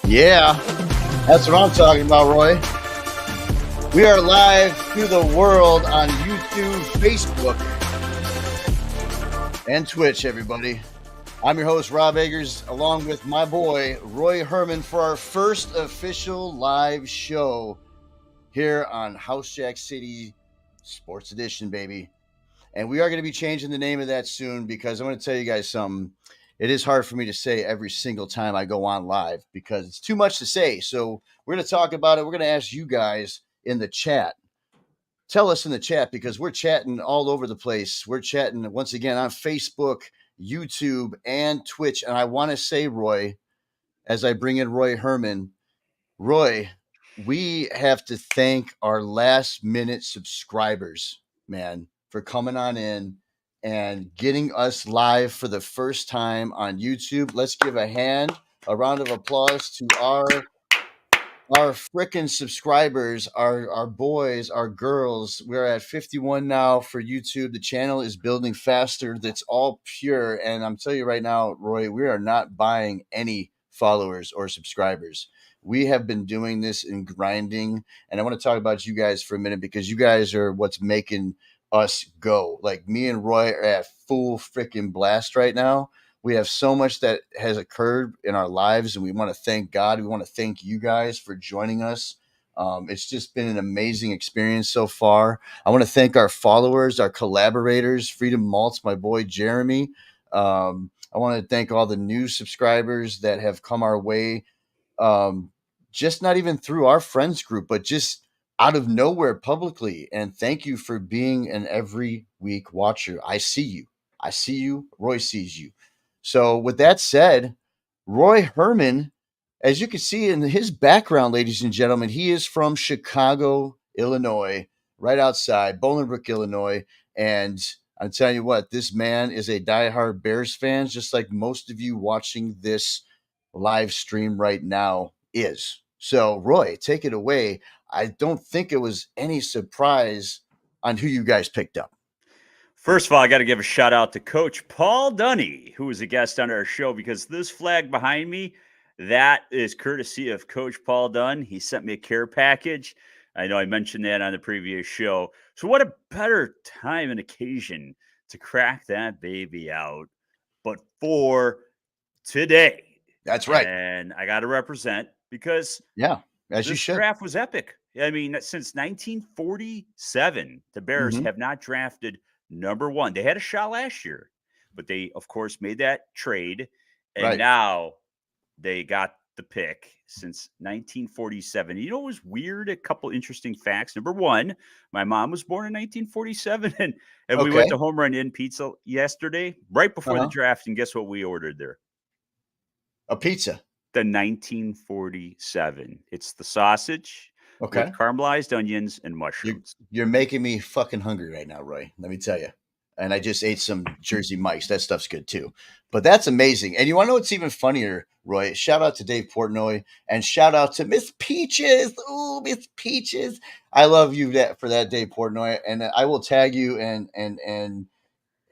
Yeah, that's what I'm talking about, Roy. We are live through the world on YouTube, Facebook, and Twitch, everybody. I'm your host, Rob Eggers, along with my boy, Roy Herman, for our first official live show here on House Jack City Sports Edition, baby. And we are going to be changing the name of that soon because I'm going to tell you guys something. It is hard for me to say every single time I go on live because it's too much to say. So we're going to talk about it. We're going to ask you guys in the chat. Tell us in the chat because we're chatting all over the place. We're chatting once again on Facebook, YouTube, and Twitch. And I want to say, Roy, as I bring in Roy Herman, Roy, we have to thank our last minute subscribers, man, for coming on in and getting us live for the first time on YouTube. Let's give a round of applause to our freaking subscribers, our boys, our girls. We're at 51 now for YouTube. The channel is building faster. That's all pure. And I'm telling you right now, Roy, we are not buying any followers or subscribers. We have been doing this and grinding. And I want to talk about you guys for a minute because you guys are what's making us go. Like me and Roy are at full freaking blast right now. We have so much that has occurred in our lives, and we want to thank God. We want to thank you guys for joining us. It's just been an amazing experience so far. I want to thank our followers, our collaborators, Freedom Maltz, my boy Jeremy. I want to thank all the new subscribers that have come our way, just not even through our friends group, but just out of nowhere publicly. And thank you for being an every week watcher. I see you. I see you. Roy sees you. So, with that said, Roy Herman, as you can see in his background, ladies and gentlemen, he is from Chicago, Illinois, right outside Bolingbrook, Illinois. And I'm telling you what, this man is a diehard Bears fan, just like most of you watching this live stream right now is. So, Roy, take it away. I don't think it was any surprise on who you guys picked up. First of all, I got to give a shout out to Coach Paul Dunny, who was a guest on our show, because this flag behind me, that is courtesy of Coach Paul Dunn. He sent me a care package. I know I mentioned that on the previous show. So what a better time and occasion to crack that baby out, but for today. That's right. And I got to represent because yeah, as you this should. draft was epic. I mean, since 1947, the Bears have not drafted number one. They had a shot last year, but they, of course, made that trade. And now they got the pick since 1947. You know, it was weird. A couple interesting facts. Number one, my mom was born in 1947, and we went to Home Run Inn Pizza yesterday, right before the draft. And guess what we ordered there? A pizza. The 1947. It's the sausage with caramelized onions and mushrooms. You're making me fucking hungry right now, Roy. Let me tell you. And I just ate some Jersey Mike's. That stuff's good too. But that's amazing. And you want to know what's even funnier, Roy? Shout out to Dave Portnoy and shout out to Miss Peaches. Ooh, Miss Peaches. I love you for that, Dave Portnoy. And I will tag you and in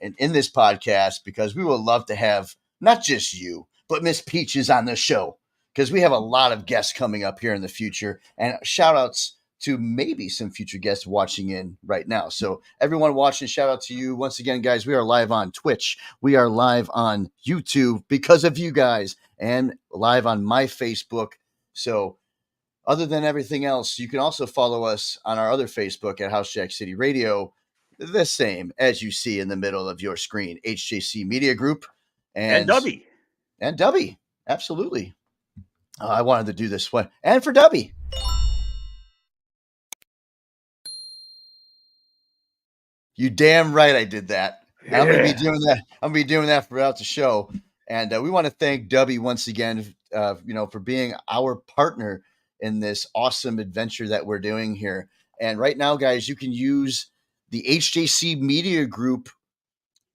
this podcast because we would love to have not just you, but Miss Peaches on the show because we have a lot of guests coming up here in the future. And shout outs to maybe some future guests watching in right now. So everyone watching, shout out to you. Once again, guys, we are live on Twitch. We are live on YouTube because of you guys and live on my Facebook. So other than everything else, you can also follow us on our other Facebook at House Jack City Radio, the same as you see in the middle of your screen, HJC Media Group. And Dubby. And Dubby. Absolutely. I wanted to do this one. And for Dubby. You damn right I did that. Yeah. I'm going to be doing that. I'm going to be doing that throughout the show. And we want to thank Dubby once again, for being our partner in this awesome adventure that we're doing here. And right now, guys, you can use the HJC Media Group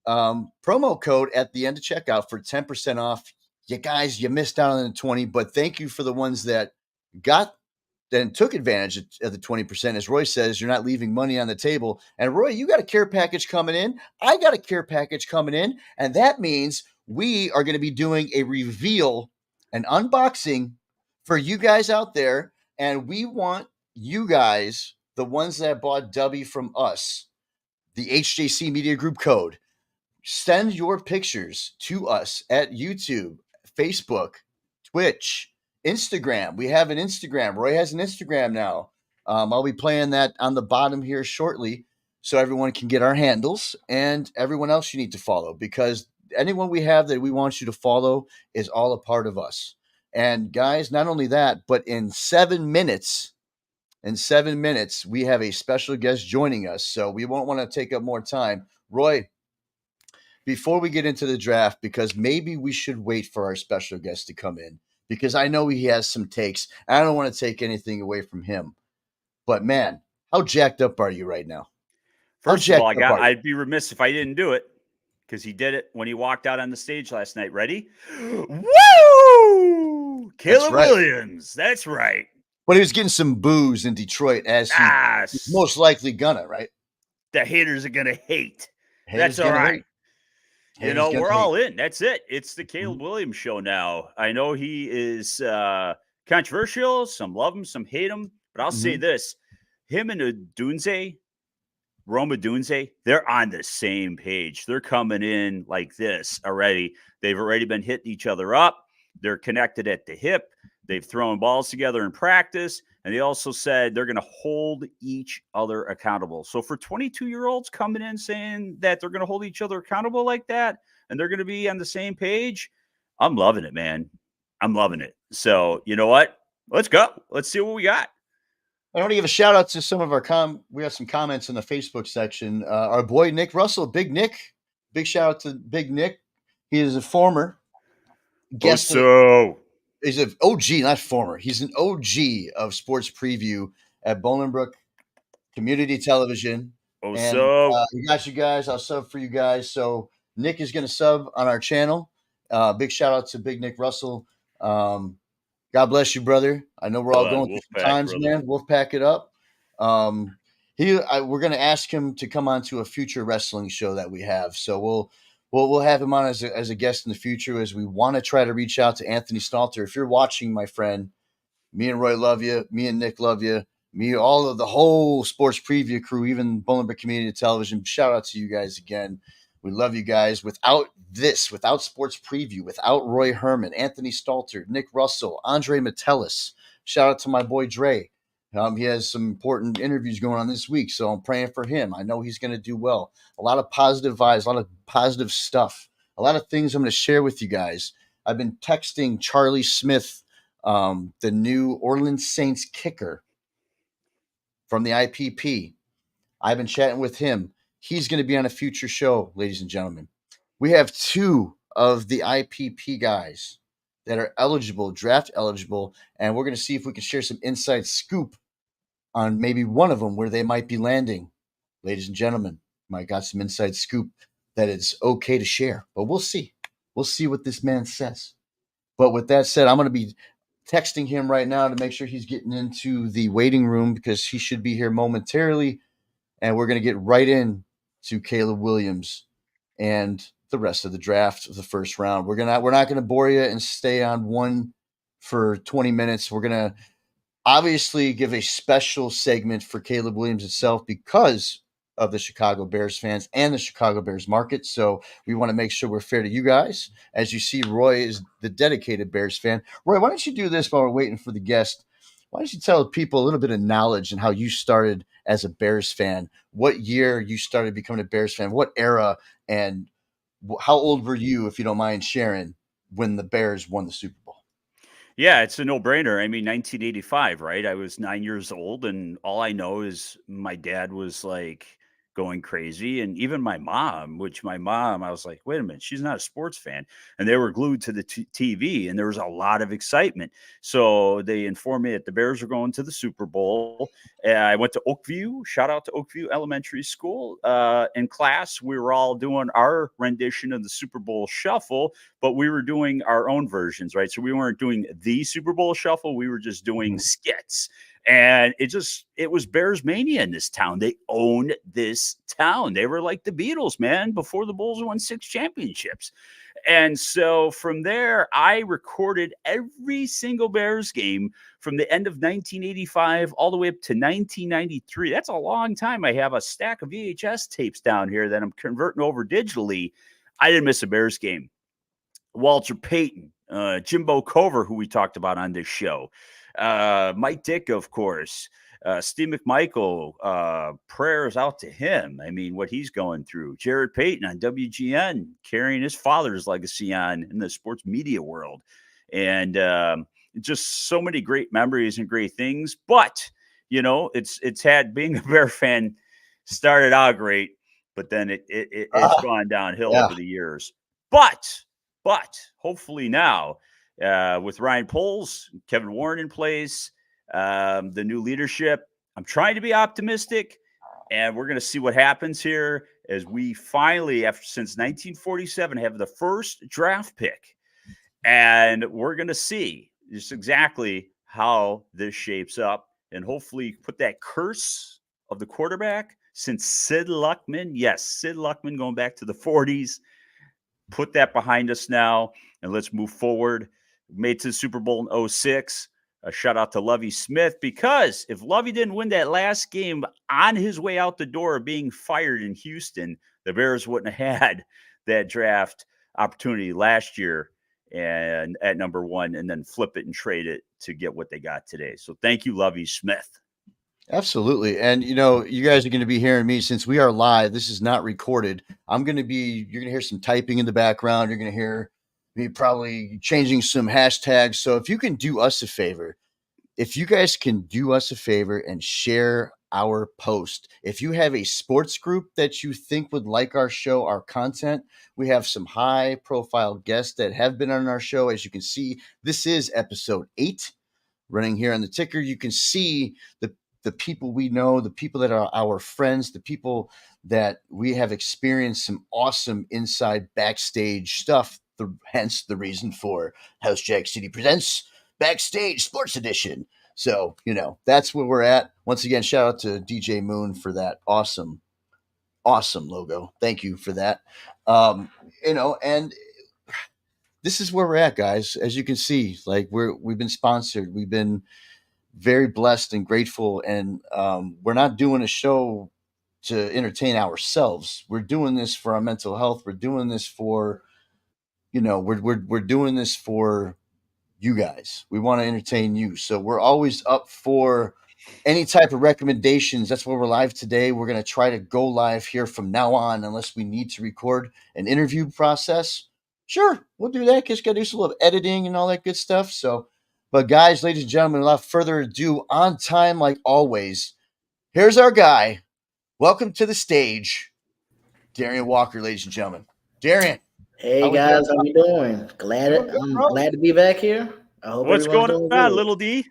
promo code at the end of checkout for 10% off. You guys, you missed out on the 20, but thank you for the ones that got then took advantage of the 20%. As Roy says, you're not leaving money on the table. And Roy, you got a care package coming in. I got a care package coming in. And that means we are going to be doing a reveal, an unboxing for you guys out there, and we want you guys, the ones that bought W from us, the HJC Media Group code, send your pictures to us at YouTube, Facebook, Twitch, Instagram. We have an Instagram. Roy has an Instagram now. I'll be playing that on the bottom here shortly so everyone can get our handles, and everyone else you need to follow, because anyone we have that we want you to follow is all a part of us. And guys, not only that, but in 7 minutes, we have a special guest joining us. So we won't want to take up more time. Roy, before we get into the draft, because maybe we should wait for our special guest to come in, because I know he has some takes. I don't want to take anything away from him. But man, how jacked up are you right now? First of all, I'd be remiss if I didn't do it, because he did it when he walked out on the stage last night. Ready? Woo! Caleb Williams. That's right. But he was getting some boos in Detroit, as he's most likely gonna, right? The haters are gonna hate. That's all right. You know, we're all in. That's it. It's the Caleb Williams show now. I know he is controversial. Some love him, some hate him. But I'll say this. Him and Rome Odunze, they're on the same page. They're coming in like this already. They've already been hitting each other up. They're connected at the hip. They've thrown balls together in practice. And they also said they're going to hold each other accountable. So for 22-year-olds coming in saying that they're going to hold each other accountable like that, and they're going to be on the same page, I'm loving it, man. I'm loving it. So you know what? Let's go. Let's see what we got. I want to give a shout out to some of our we have some comments in the Facebook section. Our boy Nick Russell, Big Nick. Big shout out to Big Nick. He is a former guest. He's an OG, not former. He's an OG of Sports Preview at Bolingbrook Community Television. We got you guys. I'll sub for you guys. So Nick is going to sub on our channel. Big shout out to Big Nick Russell. God bless you, brother. I know we're all going through times, brother. Man. Wolfpack it up. We're going to ask him to come on to a future wrestling show that we have. So we'll have him on as a guest in the future, as we want to try to reach out to Anthony Stalter. If you're watching, my friend, me and Roy love you. Me and Nick love you. Me, all of the whole Sports Preview crew, even Bolingbrook Community Television. Shout out to you guys again. We love you guys. Without Sports Preview, without Roy Herman, Anthony Stalter, Nick Russell, Andre Metellus, shout out to my boy Dre. He has some important interviews going on this week, so I'm praying for him. I know he's going to do well. A lot of positive vibes, a lot of positive stuff, a lot of things I'm going to share with you guys. I've been texting Charlie Smith, the New Orleans Saints kicker from the IPP. I've been chatting with him. He's going to be on a future show, ladies and gentlemen. We have two of the IPP guys that are eligible, draft eligible, and we're going to see if we can share some inside scoop on maybe one of them where they might be landing. Ladies and gentlemen, I got some inside scoop that it's okay to share, but we'll see. We'll see what this man says. But with that said, I'm going to be texting him right now to make sure he's getting into the waiting room, because he should be here momentarily, and we're going to get right in to Caleb Williams and the rest of the draft of the first round. We're not going to bore you and stay on one for 20 minutes. We're going to obviously give a special segment for Caleb Williams itself, because of the Chicago Bears fans and the Chicago Bears market. So we want to make sure we're fair to you guys. As you see, Roy is the dedicated Bears fan. Roy, why don't you do this while we're waiting for the guest? Why don't you tell people a little bit of knowledge and how you started as a Bears fan, what year you started becoming a Bears fan, what era, and how old were you, if you don't mind sharing, when the Bears won the Super Bowl? Yeah, it's a no-brainer. I mean, 1985, right? I was 9 years old, and all I know is my dad was like going crazy. And even my mom, I was like, wait a minute, she's not a sports fan. And they were glued to the TV, and there was a lot of excitement. So they informed me that the Bears were going to the Super Bowl. I went to Oakview. Shout out to Oakview Elementary School. In class, we were all doing our rendition of the Super Bowl Shuffle, but we were doing our own versions, right? So we weren't doing the Super Bowl Shuffle. We were just doing skits. And it was Bears mania in this town. They owned this town. They were like the Beatles, man, before the Bulls won 6 championships. And so from there, I recorded every single Bears game from the end of 1985 all the way up to 1993. That's a long time. I have a stack of VHS tapes down here that I'm converting over digitally. I didn't miss a Bears game. Walter Payton, Jimbo Cover, who we talked about on this show, Mike Dick, of course, Steve McMichael, prayers out to him. I mean, what he's going through. Jared Payton on WGN, carrying his father's legacy on in the sports media world. And just so many great memories and great things. But, you know, it's had being a Bear fan started out great, but then it's gone downhill over the years. But hopefully now, with Ryan Poles, Kevin Warren in place, the new leadership, I'm trying to be optimistic, and we're going to see what happens here as we finally, since 1947, have the first draft pick, and we're going to see just exactly how this shapes up, and hopefully put that curse of the quarterback since Sid Luckman. Yes, Sid Luckman going back to the 40s. Put that behind us now, and let's move forward. Made to the Super Bowl in 06. A shout out to Lovie Smith, because if Lovie didn't win that last game on his way out the door being fired in Houston, the Bears wouldn't have had that draft opportunity last year and at number 1, and then flip it and trade it to get what they got today. So thank you, Lovie Smith. Absolutely. And, you know, you guys are going to be hearing me since we are live. This is not recorded. You're going to hear some typing in the background. You're going to hear me probably changing some hashtags. So if you can do us a favor, if you guys can do us a favor and share our post, if you have a sports group that you think would like our show, our content, we have some high profile guests that have been on our show. As you can see, this is episode 8 running here on the ticker. You can see the people we know, the people that are our friends, the people that we have experienced some awesome inside backstage stuff. Hence the reason for House Jack City Presents Backstage Sports Edition. So, you know, that's where we're at. Once again, shout out to DJ Moon for that awesome logo. Thank you for that. You know, and this is where we're at, guys. As you can see, like we've been sponsored. We've been very blessed and grateful, and we're not doing a show to entertain ourselves. We're doing this for our mental health. We're doing this for, you know, we're doing this for you guys. We want to entertain you, so we're always up for any type of recommendations. That's why we're live today. We're going to try to go live here from now on, unless we need to record an interview process. Sure, we'll do that. Just got to do some little editing and all that good stuff. So, but guys, ladies and gentlemen, without further ado, on time like always, here's our guy. Welcome to the stage, Darian Walker, ladies and gentlemen. Darian. Hey guys, how we doing? I'm glad to be back here. I hope What's going doing on, good. Little D?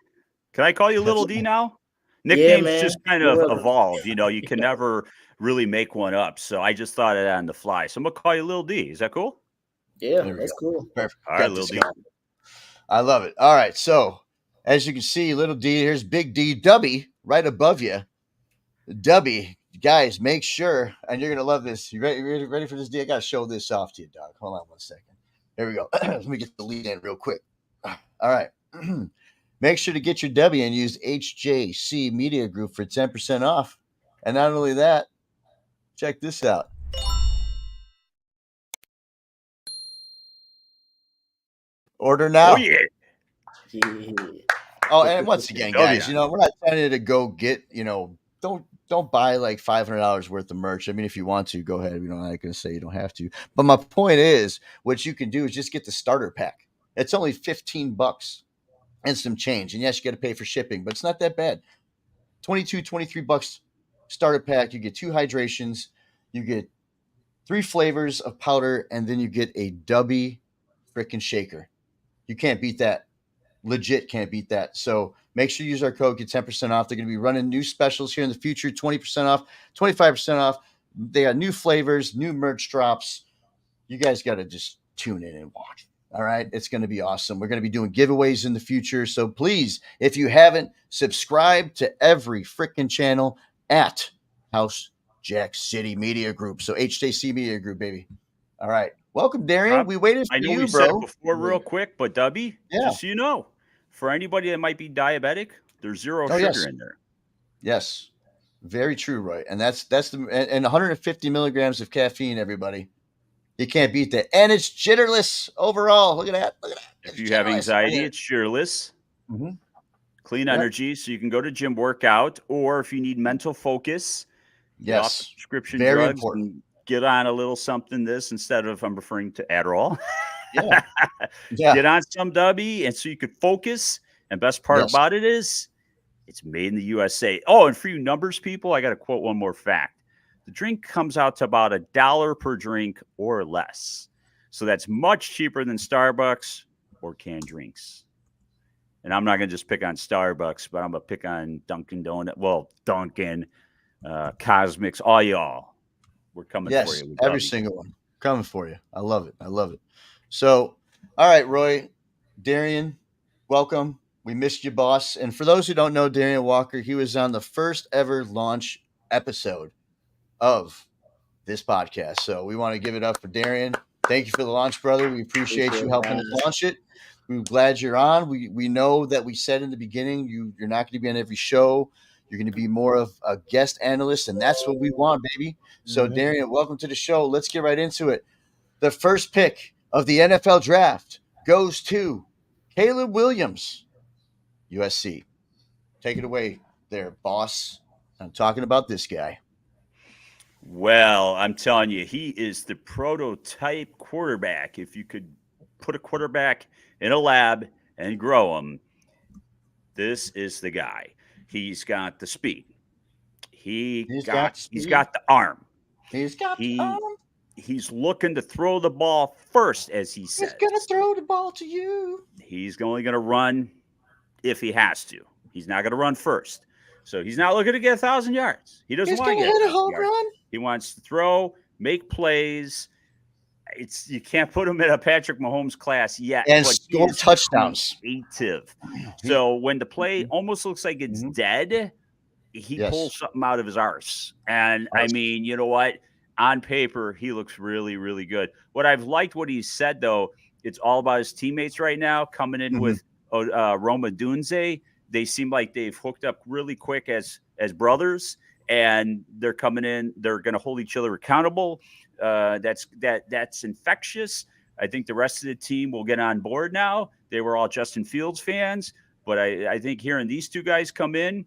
Can I call you Little D now? Nicknames man. just kind of evolve. You know, you can never really make one up. So I just thought of that on the fly. So I'm gonna call you Little D. Is that cool? Yeah, that's cool. Perfect. All right, Little D. I love it. All right. So as you can see, Little D, here's Big D, Dubby, right above you. Dubby, guys, make sure, and you're gonna love this. You ready for this, D? I gotta show this off to you, dog. Hold on 1 second. Here we go. Let me get the lead in real quick. All right. Make sure to get your W and use HJC Media Group for 10% off. And not only that, check this out. Order now. Oh, yeah. Oh, and once again, guys, you know, we're not telling you to go get, you know, don't buy like $500 worth of merch. I mean, if you want to, go ahead. I'm not going to say you don't have to. But my point is, what you can do is just get the starter pack. It's only $15 and some change. And yes, you got to pay for shipping, but it's not that bad. $23 starter pack. You get 2 hydrations. You get 3 flavors of powder, and then you get a Dubby freaking shaker. You can't beat that. Legit can't beat that. So make sure you use our code, get 10% off. They're going to be running new specials here in the future, 20% off, 25% off. They got new flavors, new merch drops. You guys got to just tune in and watch. All right. It's going to be awesome. We're going to be doing giveaways in the future. So please, if you haven't, subscribe to every freaking channel at House Jack City Media Group. So HJC Media Group, baby. All right. Welcome, Darian. Rob, We waited I for know you, we said it bro. before real quick, but Dubby, Yeah. just so you know, for anybody that might be diabetic, there's zero sugar yes. in there. Yes. Very true, Roy. And that's and 150 milligrams of caffeine, everybody. You can't beat that. And it's jitterless overall. Look at that. Look at that. If It's you have jitterless. anxiety, it's cheerless. Mm-hmm. Clean Yep. energy, so you can go to gym workout, or if you need mental focus, get off the prescription Very drugs important. and get on a little something this instead of, I'm referring to Adderall. Yeah. Yeah. Get on some Dubby, and so you could focus. And best part about it is it's made in the USA. Oh, and for you numbers people, I got to quote one more fact. The drink comes out to about $1 per drink or less. So that's much cheaper than Starbucks or canned drinks. And I'm not going to just pick on Starbucks, but I'm going to pick on Dunkin' Donut. Well, Dunkin', Cosmics, all y'all. We're coming for you. Every single one. Coming for you. I love it. I love it. So, all right, Roy, Darian, welcome. We missed you, boss. And for those who don't know Darian Walker, he was on the first ever launch episode of this podcast. So we want to give it up for Darian. Thank you for the launch, brother. We appreciate you helping us launch it. We're glad you're on. We know that we said in the beginning you're not going to be on every show. You're going to be more of a guest analyst, and that's what we want, baby. So, Darian, welcome to the show. Let's get right into it. The first pick of the NFL draft goes to Caleb Williams, USC. Take it away there, boss. I'm talking about this guy. Well, I'm telling you, he is the prototype quarterback. If you could put a quarterback in a lab and grow him, this is the guy. He's got the speed. He's got the arm. He's got the arm. He's looking to throw the ball first, as he says. He's going to throw the ball to you. He's only going to run if he has to. He's not going to run first. So he's not looking to get 1,000 yards. He doesn't want to get a home run. He wants to throw, make plays. You can't put him in a Patrick Mahomes class yet. And score touchdowns. Creative. So when the play almost looks like it's dead, he pulls something out of his arse. And I mean, you know what? On paper, he looks really, really good. What I've liked what he said, though, it's all about his teammates right now coming in with Roma Dunze. They seem like they've hooked up really quick as brothers, and they're coming in. They're going to hold each other accountable. That's infectious. I think the rest of the team will get on board now. They were all Justin Fields fans, but I think hearing these two guys come in,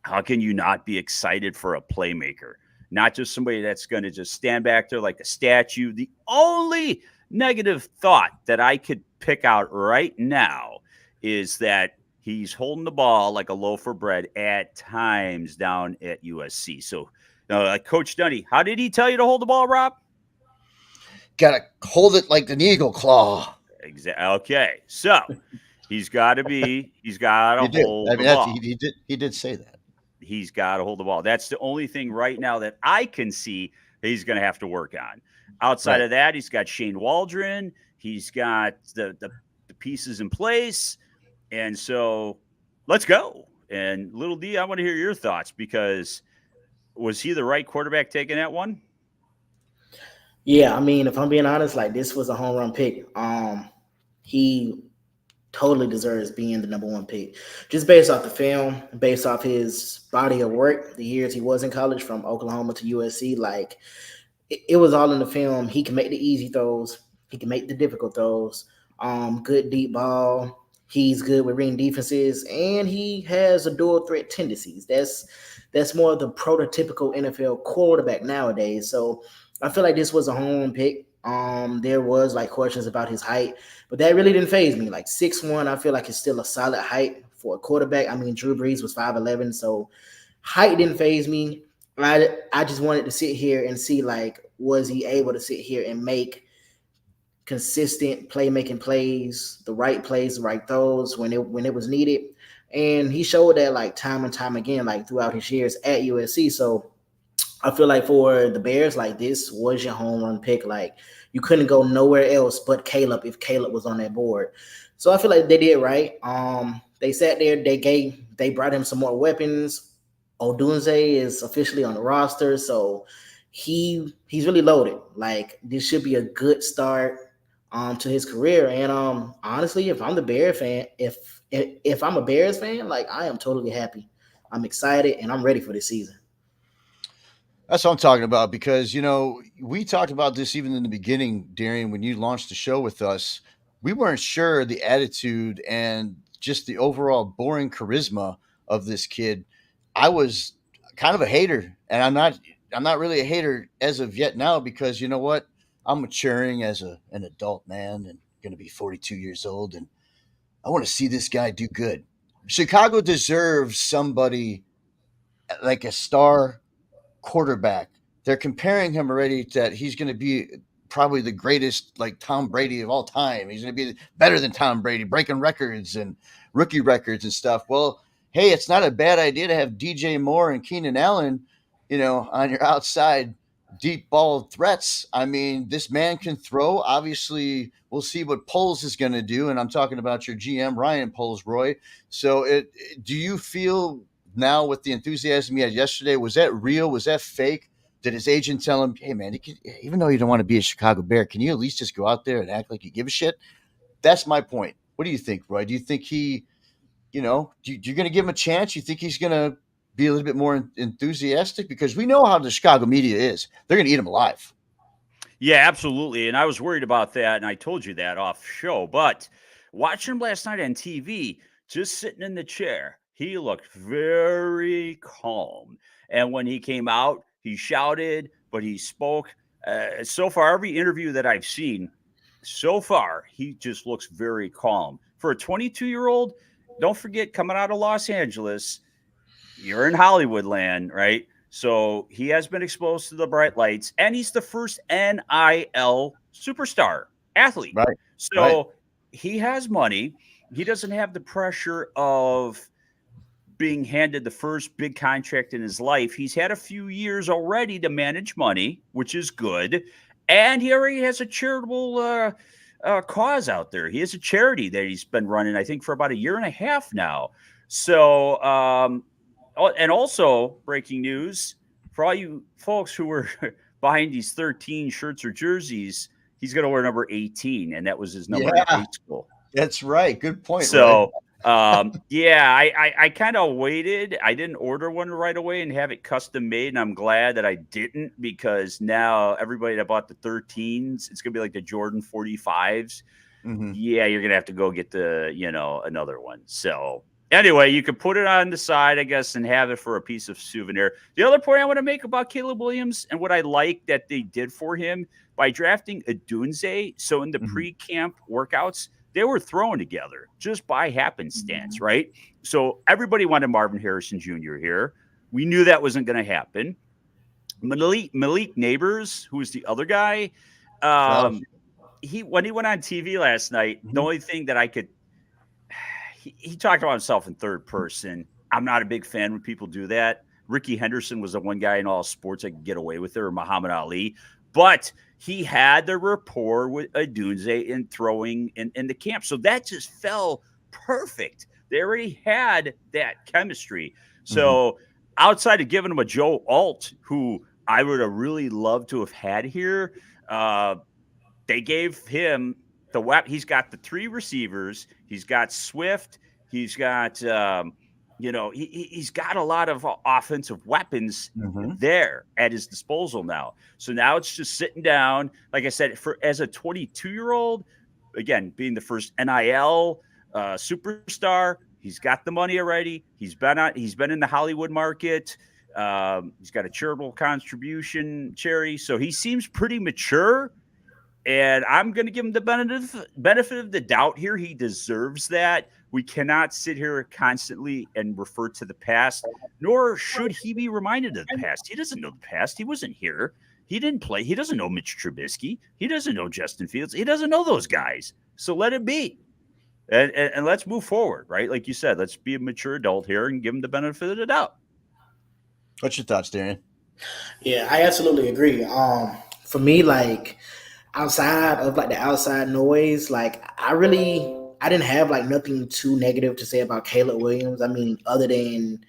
how can you not be excited for a playmaker? Not just somebody that's going to just stand back there like a statue. The only negative thought that I could pick out right now is that he's holding the ball like a loaf of bread at times down at USC. So, Coach Dunny, how did he tell you to hold the ball, Rob? Got to hold it like an eagle claw. Exactly. Okay. So he's got to hold the ball. He did say that. He's got to hold the ball. That's the only thing right now that I can see that he's going to have to work on. Outside of that, he's got Shane Waldron. He's got the pieces in place. And so let's go. And Little D, I want to hear your thoughts, because was he the right quarterback taking that one? Yeah, I mean, if I'm being honest, like, this was a home run pick. He totally deserves being the number one pick, just based off the film, based off his body of work, the years he was in college from Oklahoma to USC. Like, it was all in the film. He can make the easy throws. He can make the difficult throws. Good deep ball. He's good with reading defenses, and he has a dual threat tendencies. That's more of the prototypical NFL quarterback nowadays. So I feel like this was a home run pick. There was like questions about his height, but that really didn't faze me. Like 6'1", I feel like it's still a solid height for a quarterback. I mean, Drew Brees was 5'11", so height didn't faze me. I just wanted to sit here and see, like, was he able to sit here and make consistent playmaking plays, the right throws when it was needed. And he showed that, like, time and time again, like throughout his years at USC. So I feel like for the Bears, like this was your home run pick. Like you couldn't go nowhere else but Caleb if Caleb was on that board. So I feel like they did right. They sat there, they brought him some more weapons. Odunze is officially on the roster, so he's really loaded. Like this should be a good start to his career. And honestly, if I'm the Bear fan, if I'm a Bears fan, like I am totally happy. I'm excited and I'm ready for this season. That's what I'm talking about because, we talked about this even in the beginning, Darian, when you launched the show with us. We weren't sure the attitude and just the overall boring charisma of this kid. I was kind of a hater, and I'm not really a hater as of yet now because you know what? I'm maturing as an adult man and going to be 42 years old, and I want to see this guy do good. Chicago deserves somebody like a star quarterback. They're comparing him already that he's going to be probably the greatest, like Tom Brady of all time. He's going to be better than Tom Brady, breaking records and rookie records and stuff. Well, hey, it's not a bad idea to have DJ Moore and Keenan Allen, on your outside deep ball threats. I mean, this man can throw. Obviously, we'll see what Poles is going to do, and I'm talking about your GM Ryan Poles, Roy. So, do you feel now with the enthusiasm he had yesterday, was that real? Was that fake? Did his agent tell him, hey, man, even though you don't want to be a Chicago Bear, can you at least just go out there and act like you give a shit? That's my point. What do you think, Roy? Do you think you're going to give him a chance? You think he's going to be a little bit more enthusiastic? Because we know how the Chicago media is. They're going to eat him alive. Yeah, absolutely. And I was worried about that, and I told you that off show. But watching him last night on TV, just sitting in the chair, he looked very calm. And when he came out, he shouted, but he spoke. So far, every interview that I've seen, so far, he just looks very calm. For a 22-year-old, don't forget, coming out of Los Angeles, you're in Hollywood land, right? So he has been exposed to the bright lights, and he's the first NIL superstar athlete. Right. Right. So he has money. He doesn't have the pressure of being handed the first big contract in his life. He's had a few years already to manage money, which is good. And he already has a charitable cause out there. He has a charity that he's been running, I think, for about a year and a half now. So, and also breaking news for all you folks who were buying these 13 shirts or jerseys, he's going to wear number 18, and that was his number in high school. That's right. Good point. So, yeah, I kind of waited. I didn't order one right away and have it custom made, and I'm glad that I didn't because now everybody that bought the 13s, it's going to be like the Jordan 45s. Mm-hmm. Yeah, you're going to have to go get another one. So anyway, you could put it on the side, I guess, and have it for a piece of souvenir. The other point I want to make about Caleb Williams and what I like that they did for him by drafting Odunze. So in the pre-camp workouts, they were thrown together just by happenstance, right? So everybody wanted Marvin Harrison Jr. here. We knew that wasn't going to happen. Malik Neighbors, who was the other guy, when he went on TV last night, the only thing that I could he talked about himself in third person. I'm not a big fan when people do that. Ricky Henderson was the one guy in all sports that could get away with it, or Muhammad Ali. But he had the rapport with Odunze in throwing in the camp. So that just fell perfect. They already had that chemistry. So outside of giving him a Joe Alt, who I would have really loved to have had here, they gave him the weapon. He's got the 3 receivers. He's got Swift. He's got, he's got a lot of offensive weapons there at his disposal now. So now it's just sitting down. Like I said, as a 22-year-old, again, being the first NIL superstar, he's got the money already. He's been in the Hollywood market. He's got a charitable contribution charity. So he seems pretty mature. And I'm going to give him the benefit of the doubt here. He deserves that. We cannot sit here constantly and refer to the past, nor should he be reminded of the past. He doesn't know the past. He wasn't here. He didn't play. He doesn't know Mitch Trubisky. He doesn't know Justin Fields. He doesn't know those guys. So let it be. And let's move forward, right? Like you said, let's be a mature adult here and give him the benefit of the doubt. What's your thoughts, Darian? Yeah, I absolutely agree. For me, like outside of like the outside noise, like I didn't have like nothing too negative to say about Caleb Williams. I mean, other than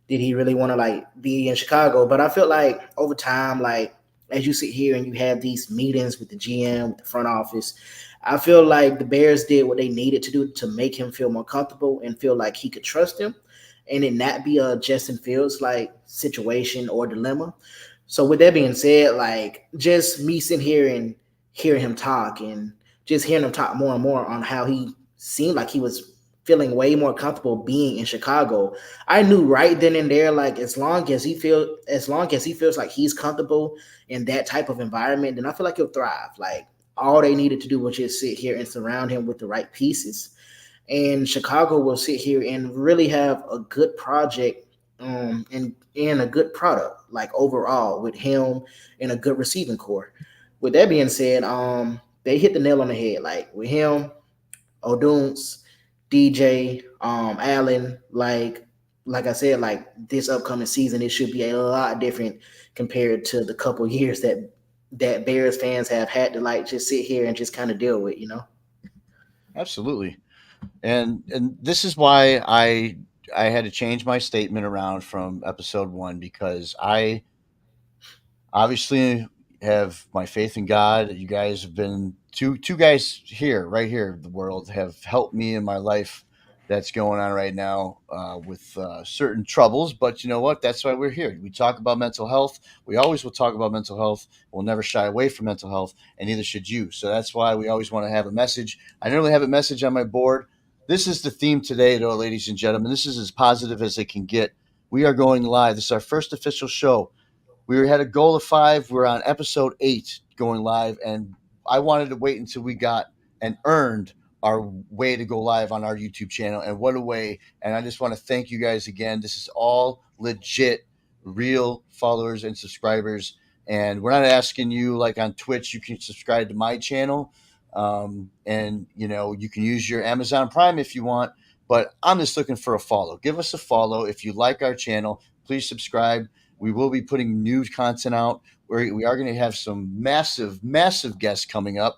did he really want to like be in Chicago? But I feel like over time, like as you sit here and you have these meetings with the GM, with the front office, I feel like the Bears did what they needed to do to make him feel more comfortable and feel like he could trust him and it not be a Justin Fields like situation or dilemma. So with that being said, like just me sitting here and hearing him talk and just hearing him talk more and more on how he seemed like he was feeling way more comfortable being in Chicago. I knew right then and there, like as long as he feels like he's comfortable in that type of environment, then I feel like he'll thrive. Like all they needed to do was just sit here and surround him with the right pieces and Chicago will sit here and really have a good project and a good product like overall with him and a good receiving core. With that being said, they hit the nail on the head. Like with him, Oduns, DJ, Allen, like I said, like this upcoming season, it should be a lot different compared to the couple years that Bears fans have had to like just sit here and just kind of deal with, you know. Absolutely. And this is why I had to change my statement around from episode 1 because I obviously have my faith in God. You guys have been two guys here, right here, the world have helped me in my life that's going on right now with certain troubles. But you know what? That's why we're here. We talk about mental health. We always will talk about mental health. We'll never shy away from mental health, and neither should you. So that's why we always want to have a message. I nearly have a message on my board. This is the theme today, though, ladies and gentlemen. This is as positive as it can get. We are going live. This is our first official show. We had a goal of 5. We're on episode 8 going live, and I wanted to wait until we got and earned our way to go live on our YouTube channel. And what a way. And I just want to thank you guys again. This is all legit, real followers and subscribers. And we're not asking you like on Twitch, you can subscribe to my channel. And, you know, you can use your Amazon Prime if you want. But I'm just looking for a follow. Give us a follow. If you like our channel, please subscribe. We will be putting new content out. We are going to have some massive, massive guests coming up.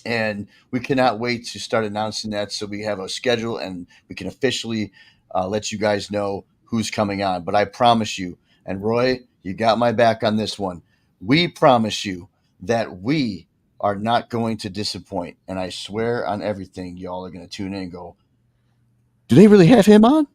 And we cannot wait to start announcing that so we have a schedule and we can officially let you guys know who's coming on. But I promise you, and Roy, you got my back on this one. We promise you that we are not going to disappoint. And I swear on everything, y'all are going to tune in and go, do they really have him on?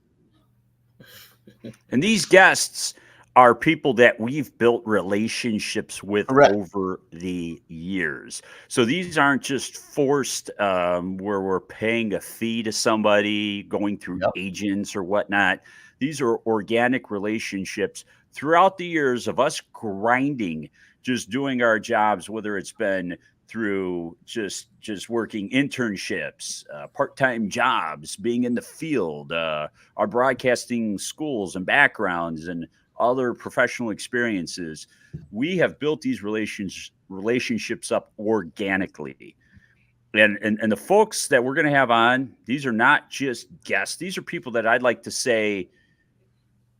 And these guests are people that we've built relationships with Correct. over the years. So these aren't just forced where we're paying a fee to somebody, going through Yep. agents or whatnot. These are organic relationships throughout the years of us grinding, just doing our jobs, whether it's been through just working internships, part-time jobs, being in the field, our broadcasting schools and backgrounds and other professional experiences. We have built these relationships up organically. And the folks that we're going to have on, these are not just guests. These are people that I'd like to say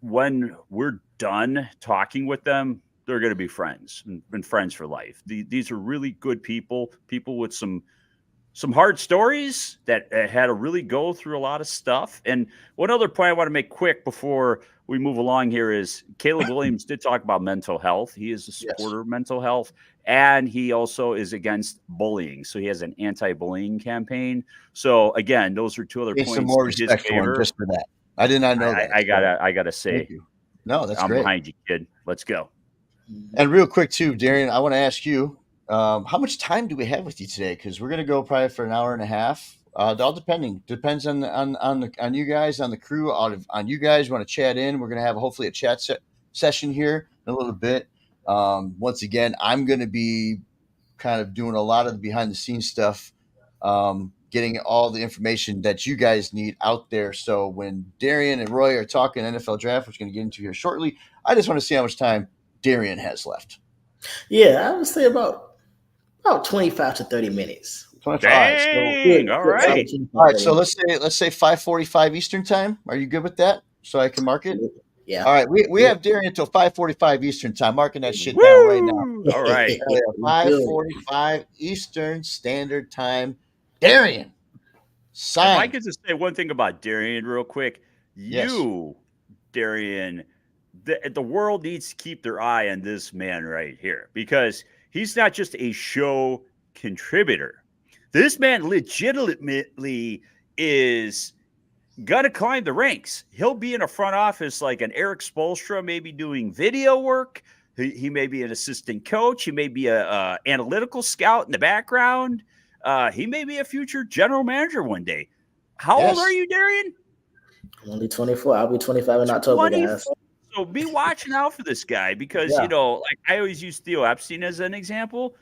when we're done talking with them, they're going to be friends and friends for life. These are really good people with some hard stories that had to really go through a lot of stuff. And one other point I want to make quick before we move along here is Caleb Williams did talk about mental health. He is a supporter of mental health, and he also is against bullying. So he has an anti-bullying campaign. So again, those are two other points Some more in his respect for him favor. just for that. I did not know that. I gotta say, thank you. No, that's I'm great. behind you, kid. Let's go. And real quick too, Darian, I want to ask you, how much time do we have with you today? Because we're going to go probably for an hour and a half. All depends on you guys, on the crew, on you guys. Want to chat in? We're going to have hopefully a chat session here in a little bit. Once again, I'm going to be kind of doing a lot of the behind the scenes stuff, getting all the information that you guys need out there. So when Darian and Roy are talking NFL draft, which we're going to get into here shortly, I just want to see how much time Darian has left. Yeah, I would say about 25 to 30 minutes. 25. Dang, all right. All right. So let's say 5:45 Eastern time. Are you good with that? So I can mark it. Yeah. All right, we have Darian until 5:45 Eastern time. Marking that shit down right now. Woo! All right. 5:45 Eastern Standard Time. Darian, If I sign. could just say one thing about Darian real quick, Yes. Darian, the world needs to keep their eye on this man right here because he's not just a show contributor. This man legitimately is gonna climb the ranks. He'll be in a front office like an Eric Spoelstra, maybe doing video work. He may be an assistant coach. He may be a analytical scout in the background. He may be a future general manager one day. How old are you, Darian? I'm only 24. I'll be 25 in October, guys. So be watching out for this guy because, you know, like I always use Theo Epstein as an example.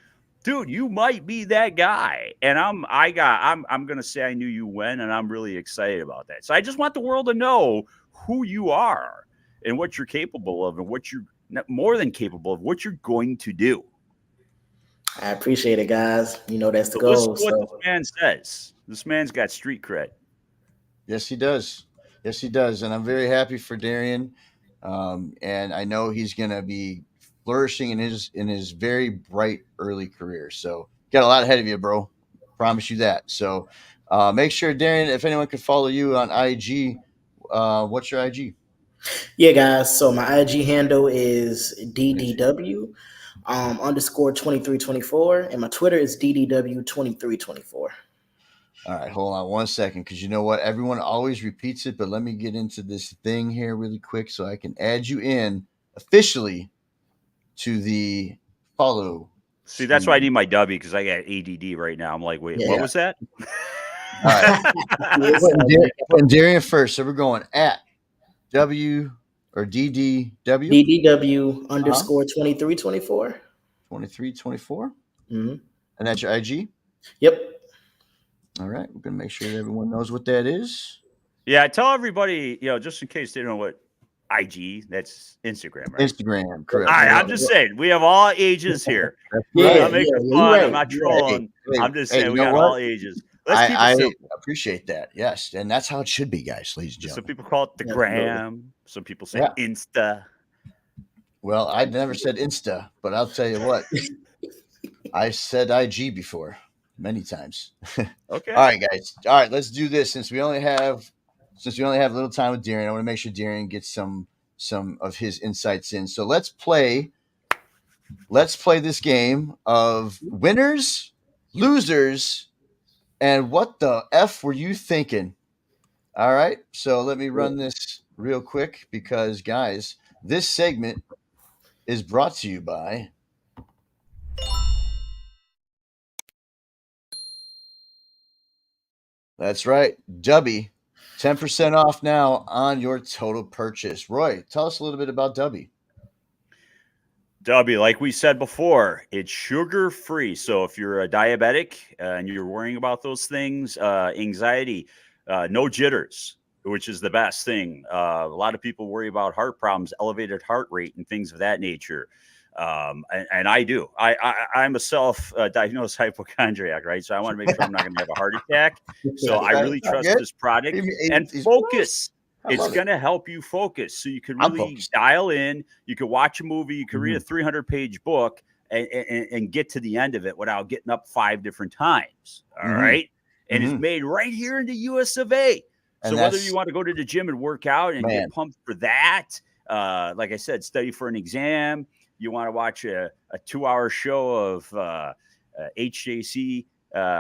Dude, you might be that guy. And I'm going to say I knew you when, and I'm really excited about that. So I just want the world to know who you are and what you're capable of and what you're more than capable of, what you're going to do. I appreciate it, guys. You know, that's the goal. Listen to what this man says. This man's got street cred. Yes, he does. Yes, he does. And I'm very happy for Darian. And I know he's going to be flourishing in his very bright early career. So got a lot ahead of you, bro. Promise you that. So make sure, Darian, if anyone could follow you on IG, what's your IG? Yeah, guys. So my IG handle is DDW _ 2324, and my Twitter is DDW2324. All right, hold on one second, because you know what? Everyone always repeats it, but let me get into this thing here really quick so I can add you in officially to the follow. See, that's why I need my W because I got ADD right now. I'm like, wait, what was that? All right. Putting Darian first. So we're going at W or DDW? DDW _ 2324. 2324? Mm-hmm. And that's your IG? Yep. All right. We're going to make sure that everyone knows what that is. Yeah, tell everybody, just in case they don't know what IG, that's Instagram, right? Instagram, correct. I'm just saying, we have all ages here. Yeah, I'm making fun. Right. I'm not trolling. I'm just saying we got all ages. Let's keep it simple. I appreciate that. Yes. And that's how it should be, guys, ladies and gentlemen. Some people call it the gram. Some people say Insta. Well, I never said Insta, but I'll tell you what. I said IG before many times. Okay. All right, guys. All right, let's do this. Since we only have a little time with Darian, I want to make sure Darian gets some of his insights in. So let's play this game of winners, losers, and what the F were you thinking? All right. So let me run this real quick because, guys, this segment is brought to you by that's right, Dubby. 10% off now on your total purchase. Roy, tell us a little bit about Dubby. Dubby, like we said before, it's sugar-free. So if you're a diabetic and you're worrying about those things, anxiety, no jitters, which is the best thing. A lot of people worry about heart problems, elevated heart rate, and things of that nature. And I do. I'm a self-diagnosed hypochondriac, right? So I want to make sure I'm not going to have a heart attack. So I really trust this product and focus. It's going to help you focus so you can really dial in. You can watch a movie. You can read a 300-page book and get to the end of it without getting up 5 different times. All right. And it's made right here in the US of A. So whether you want to go to the gym and work out and get pumped for that, like I said, study for an exam, you want to watch a 2-hour show of HJC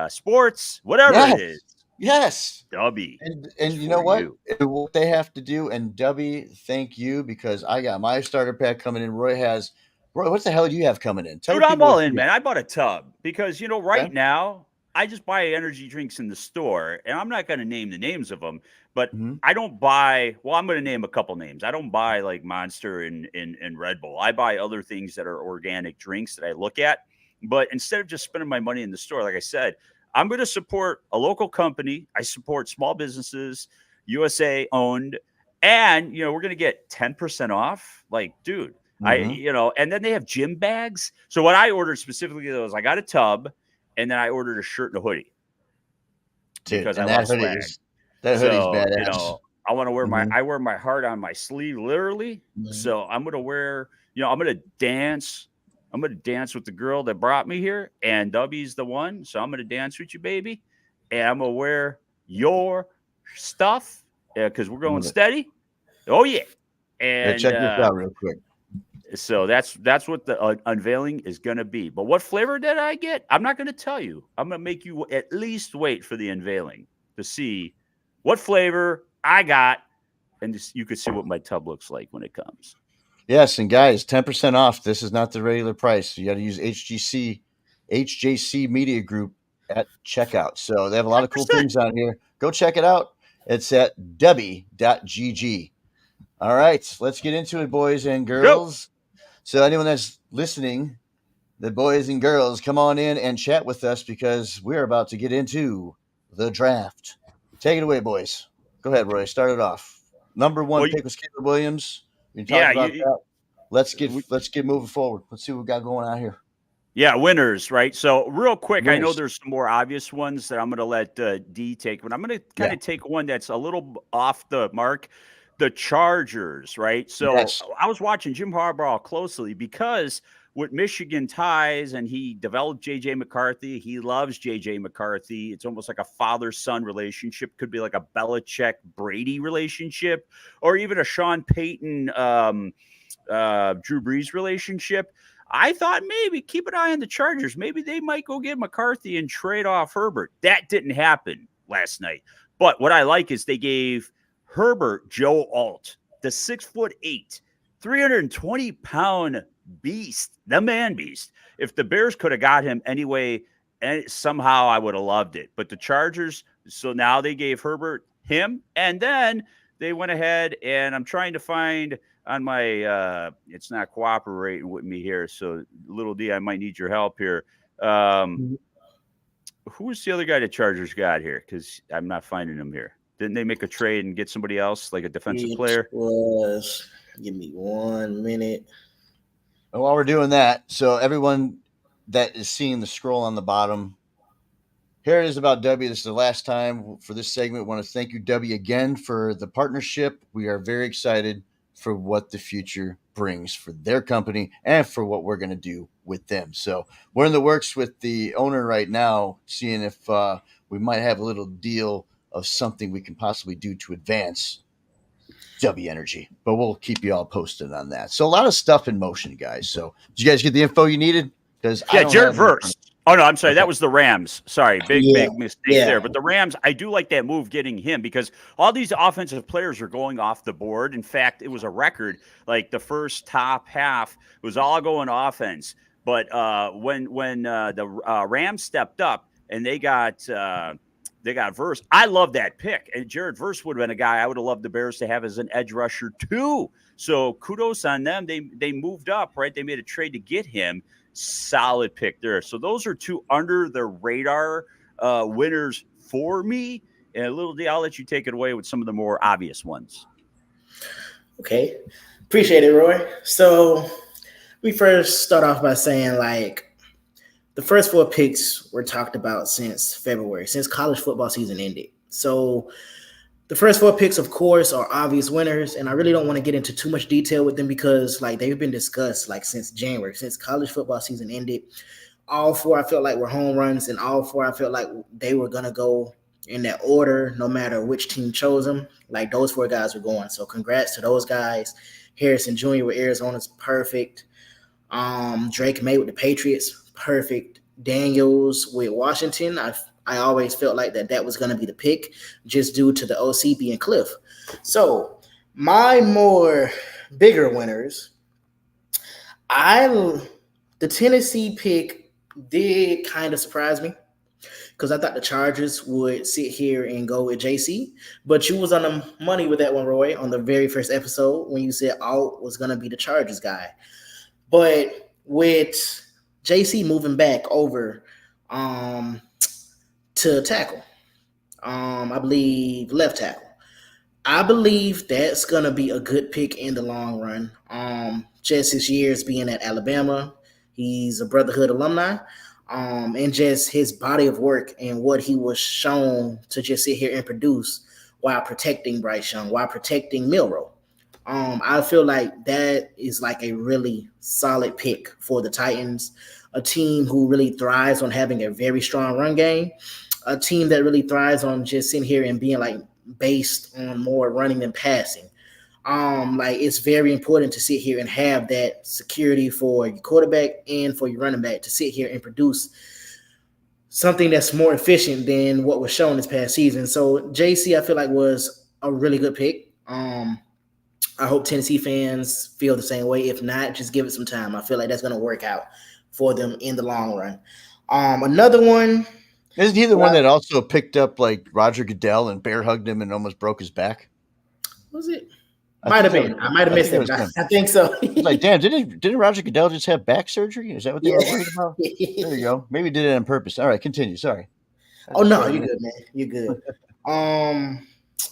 sports, whatever it is. Yes. Dubby. And you know what? What they have to do, and Dubby, thank you, because I got my starter pack coming in. Roy, what the hell do you have coming in? Dude, I'm all in, man. I bought a tub because, right now, I just buy energy drinks in the store, and I'm not going to name the names of them, but I don't buy, I'm going to name a couple names. I don't buy like Monster and Red Bull. I buy other things that are organic drinks that I look at. But instead of just spending my money in the store, like I said, I'm going to support a local company. I support small businesses, USA owned, and, we're going to get 10% off. Like, dude, and then they have gym bags. So what I ordered specifically was I got a tub and then I ordered a shirt and a hoodie. Dude, because and I love swag. That hoodie's badass. I want to wear I wear my heart on my sleeve, literally. So I'm going to wear, I'm going to dance. I'm going to dance with the girl that brought me here, and W's the one. So I'm going to dance with you, baby. And I'm going to wear your stuff because we're going steady. Oh, yeah. And check this out real quick. So that's what the unveiling is going to be. But what flavor did I get? I'm not going to tell you. I'm going to make you at least wait for the unveiling to see what flavor I got, and you can see what my tub looks like when it comes. Yes, and guys, 10% off. This is not the regular price. You got to use HJC Media Group at checkout. So they have a lot of cool things on here. Go check it out. It's at debbie.gg. All right, let's get into it, boys and girls. Go. So anyone that's listening, the boys and girls, come on in and chat with us because we're about to get into the draft. Take it away, boys. Go ahead, Roy. Start it off. Number one pick was Caleb Williams. We talked about that. Let's get moving forward. Let's see what we got going on here. Yeah, winners, right? So real quick, I know there's some more obvious ones that I'm going to let D take, but I'm going to kind of take one that's a little off the mark. The Chargers, right? So I was watching Jim Harbaugh closely because with Michigan ties, and he developed J.J. McCarthy. He loves J.J. McCarthy. It's almost like a father-son relationship. Could be like a Belichick-Brady relationship, or even a Sean Payton, Drew Brees relationship. I thought maybe keep an eye on the Chargers. Maybe they might go get McCarthy and trade off Herbert. That didn't happen last night. But what I like is they gave Herbert Joe Alt, the 6'8", 320-pound beast, the man beast. If the Bears could have got him anyway, and somehow I would have loved it. But the Chargers, so now they gave Herbert him, and then they went ahead, and I'm trying to find on my it's not cooperating with me here. So little D, I might need your help here. Who's the other guy the Chargers got here? Because I'm not finding him here. Didn't they make a trade and get somebody else, like a defensive player? Give me 1 minute. And while we're doing that, so everyone that is seeing the scroll on the bottom, here it is about W. This is the last time for this segment. I want to thank you, W, again for the partnership. We are very excited for what the future brings for their company and for what we're going to do with them. So we're in the works with the owner right now, seeing if we might have a little deal of something we can possibly do to advance W Energy, but we'll keep you all posted on that. So a lot of stuff in motion, guys. So did you guys get the info you needed? Because Jared Verse. Oh no, I'm sorry. Okay. That was the Rams. Sorry, big mistake there. But the Rams, I do like that move getting him because all these offensive players are going off the board. In fact, it was a record. Like the first top half was all going offense. But when the Rams stepped up and they got Verse. I love that pick. And Jared Verse would have been a guy I would have loved the Bears to have as an edge rusher too. So kudos on them. They moved up, right? They made a trade to get him. Solid pick there. So those are two under the radar winners for me. And little D, I'll let you take it away with some of the more obvious ones. Okay. Appreciate it, Roy. So we first start off by saying, like, the first 4 picks were talked about since February, since college football season ended. So the first 4 picks, of course, are obvious winners, and I really don't want to get into too much detail with them because, like, they've been discussed, like, since January, since college football season ended. All 4 I felt like were home runs, and all 4 I felt like they were going to go in that order no matter which team chose them. Like, those 4 guys were going. So congrats to those guys. Harrison Jr. with Arizona's perfect. Drake May with the Patriots, perfect. Daniels with Washington, I always felt like that was going to be the pick just due to the OC being Cliff. So my more bigger winners, the Tennessee pick did kind of surprise me because I thought the Chargers would sit here and go with JC, but you was on the money with that one, Roy, on the very first episode when you said Alt was going to be the Chargers guy. But with JC moving back over to tackle, I believe left tackle. I believe that's going to be a good pick in the long run. Just his years being at Alabama, he's a Brotherhood alumni, and just his body of work and what he was shown to just sit here and produce while protecting Bryce Young, while protecting Milroe. I feel like that is like a really solid pick for the Titans, a team who really thrives on having a very strong run game, a team that really thrives on just sitting here and being like based on more running than passing. Like it's very important to sit here and have that security for your quarterback and for your running back to sit here and produce something that's more efficient than what was shown this past season. So JC, I feel like was a really good pick. I hope Tennessee fans feel the same way. If not, just give it some time. I feel like that's going to work out for them in the long run. Another one. Isn't he the one that also picked up like Roger Goodell and bear hugged him and almost broke his back? Was it? Might have been. I might have missed it. I think so. Like, damn, didn't Roger Goodell just have back surgery? Is that what they were worried about? There you go. Maybe did it on purpose. All right, continue. Sorry. Oh no, you're good, man. You're good.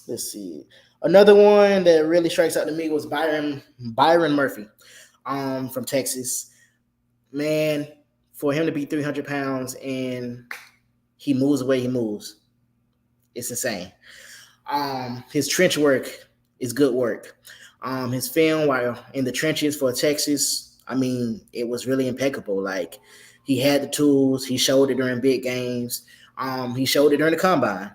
Let's see. Another one that really strikes out to me was Byron Murphy, from Texas. Man, for him to be 300 pounds and he moves the way he moves, it's insane. His trench work is good work. His film while in the trenches for Texas, I mean, it was really impeccable. Like he had the tools. He showed it during big games. He showed it during the combine.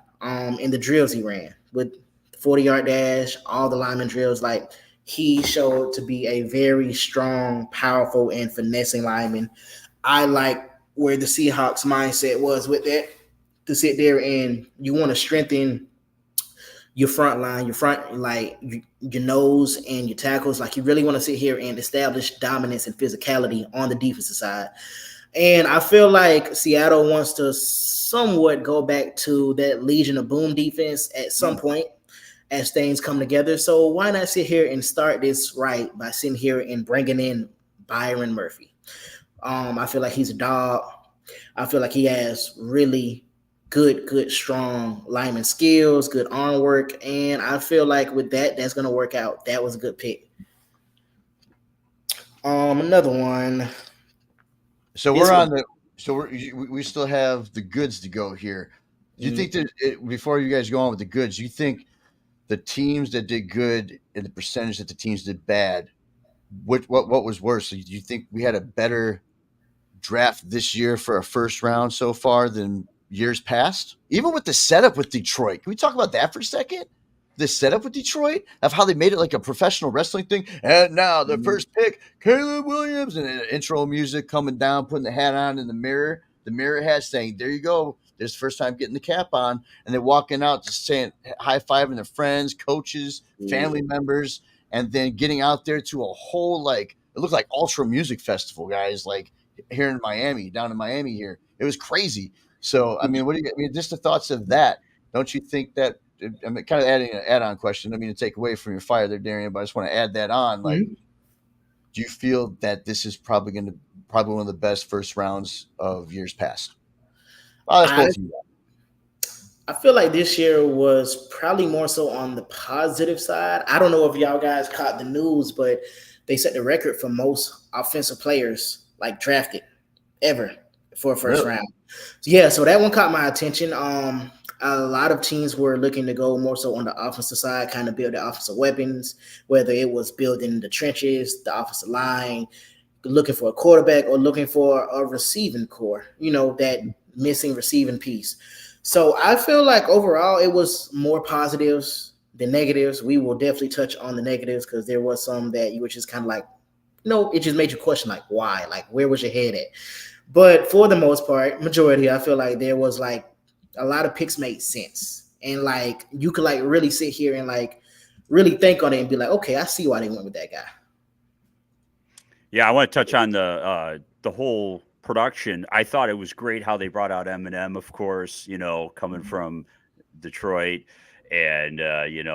In the drills he ran with 40-yard dash, all the lineman drills. Like he showed to be a very strong, powerful, and finessing lineman. I like where the Seahawks mindset was with that, to sit there and you want to strengthen your front line, your nose and your tackles. Like you really want to sit here and establish dominance and physicality on the defensive side. And I feel like Seattle wants to somewhat go back to that Legion of Boom defense at some point as things come together. So why not sit here and start this right by sitting here and bringing in Byron Murphy? I feel like he's a dog. I feel like he has really good, strong lineman skills, good arm work. And I feel like with that, that's going to work out. That was a good pick. Another one. So we still have the goods to go here. Do you think that before you guys go on with the goods, you think the teams that did good and the percentage that the teams did bad, what was worse? So do you think we had a better draft this year for a first round so far than years past? Even with the setup with Detroit, can we talk about that for a second? The setup with Detroit of how they made it like a professional wrestling thing. And now the first pick, Caleb Williams, and then intro music coming down, putting the hat on in the mirror hat, saying, "There you go. This first time getting the cap on," and then walking out just saying, high-fiving their friends, coaches, family members, and then getting out there to a whole, like, it looked like ultra music festival, guys, like here in Miami, down in Miami here. It was crazy. So, I mean, just the thoughts of that. Don't you think that, I'm kind of adding an add-on question. I mean, to take away from your fire there, Darian, but I just want to add that on. Like, do you feel that this is probably one of the best first rounds of years past? Oh, that's both of you. I feel like this year was probably more so on the positive side. I don't know if y'all guys caught the news, but they set the record for most offensive players like drafted ever for a first round. So that one caught my attention. A lot of teams were looking to go more so on the offensive side, kind of build the offensive weapons, whether it was building the trenches, the offensive line, looking for a quarterback, or looking for a receiving core, that missing receiving piece. So I feel like overall it was more positives than negatives. We will definitely touch on the negatives because there was some that you were just kind of like, it just made you question, like, why? Like, where was your head at? But for the most part, majority, I feel like there was like a lot of picks made sense. And like you could like really sit here and like really think on it and be like, okay, I see why they went with that guy. Yeah, I want to touch on the whole production. I thought it was great how they brought out Eminem, of course, coming from Detroit. And,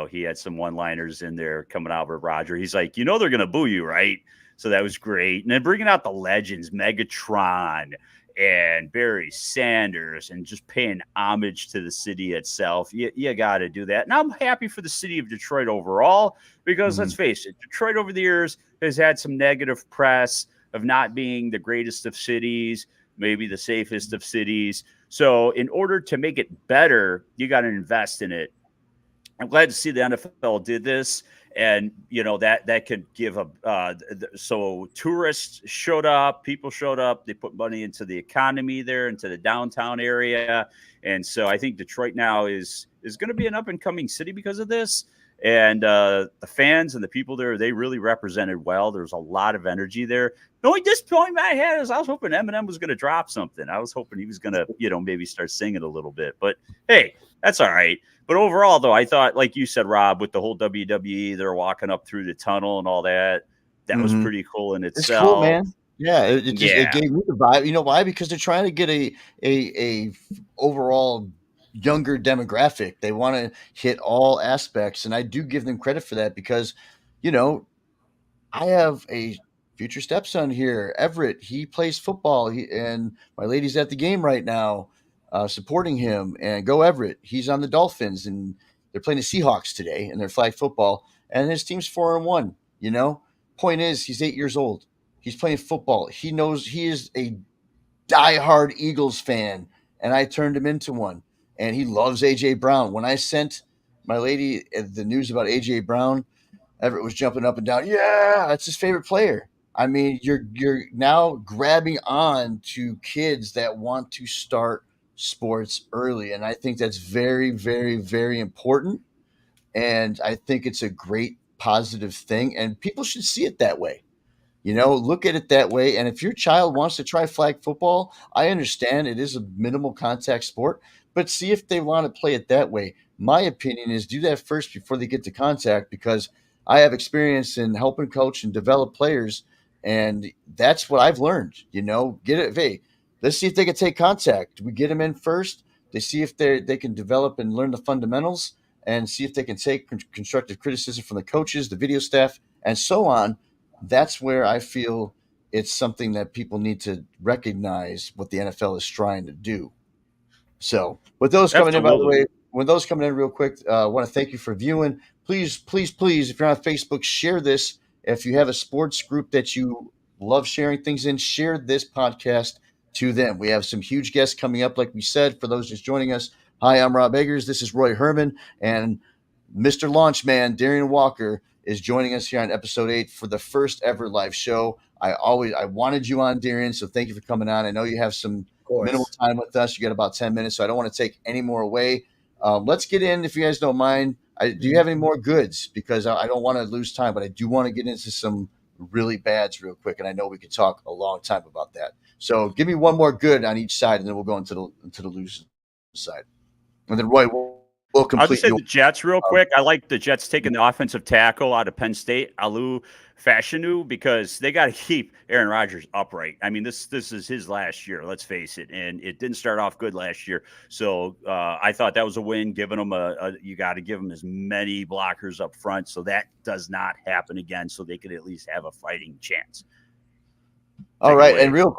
he had some one-liners in there coming out with Roger. He's like, they're going to boo you, right? So that was great. And then bringing out the legends, Megatron and Barry Sanders, and just paying homage to the city itself. You got to do that. And I'm happy for the city of Detroit overall because let's face it, Detroit over the years has had some negative press of not being the greatest of cities, maybe the safest of cities. So in order to make it better, you got to invest in it. I'm glad to see the NFL did this, and that could give a so tourists showed up, people showed up, they put money into the economy there, into the downtown area, and so I think Detroit now is going to be an up and coming city because of this. And the fans and the people there, they really represented well. There's a lot of energy there. The only disappointment I had is I was hoping Eminem was going to drop something. I was hoping he was going to, maybe start singing a little bit. But hey, that's all right. But overall, though, I thought, like you said, Rob, with the whole WWE, they're walking up through the tunnel and all that. That was pretty cool in itself. It's cool, man. Yeah, it gave me the vibe. You know why? Because they're trying to get a overall younger demographic. They want to hit all aspects, and I do give them credit for that because, I have a future stepson here, Everett. He plays football, and my lady's at the game right now, supporting him. And go Everett! He's on the Dolphins, and they're playing the Seahawks today, and they're flag football, and his team's 4-1. Point is, he's 8 years old. He's playing football. He knows he is a diehard Eagles fan, and I turned him into one. And he loves AJ Brown. When I sent my lady the news about AJ Brown, Everett was jumping up and down. Yeah, that's his favorite player. I mean, you're now grabbing on to kids that want to start sports early, and I think that's very, very, very important. And I think it's a great positive thing, and people should see it that way. Look at it that way. And if your child wants to try flag football, I understand it is a minimal contact sport, but see if they want to play it that way. My opinion is do that first before they get to contact, because I have experience in helping coach and develop players, and that's what I've learned. Get it. Hey, let's see if they can take contact. We get them in first. They see if they can develop and learn the fundamentals, and see if they can take constructive criticism from the coaches, the video staff, and so on. That's where I feel it's something that people need to recognize what the NFL is trying to do. So with those coming in, by the way, when those coming in real quick, I want to thank you for viewing. Please, please, please, if you're on Facebook, share this. If you have a sports group that you love sharing things in, share this podcast to them. We have some huge guests coming up, like we said, for those just joining us. Hi, I'm Rob Eggers. This is Roy Herman, and Mr. Launchman, Darian Walker, is joining us here on episode 8 for the first ever live show. I wanted you on, Darian, so thank you for coming on. I know you have some minimal time with us. You got about 10 minutes, so I don't want to take any more away. Let's get in, if you guys don't mind. Do you have any more goods? Because I don't want to lose time, but I do want to get into some really bads real quick, and I know we could talk a long time about that. So give me one more good on each side, and then we'll go into the lose side. And then Roy, we'll complete. I'll just say the Jets real quick. I like the Jets taking the offensive tackle out of Penn State, Alu Fashanu, because they got to keep Aaron Rodgers upright. I mean, this is his last year, let's face it, and it didn't start off good last year. So I thought that was a win, giving him you got to give him as many blockers up front so that does not happen again, so they could at least have a fighting chance. All right, and real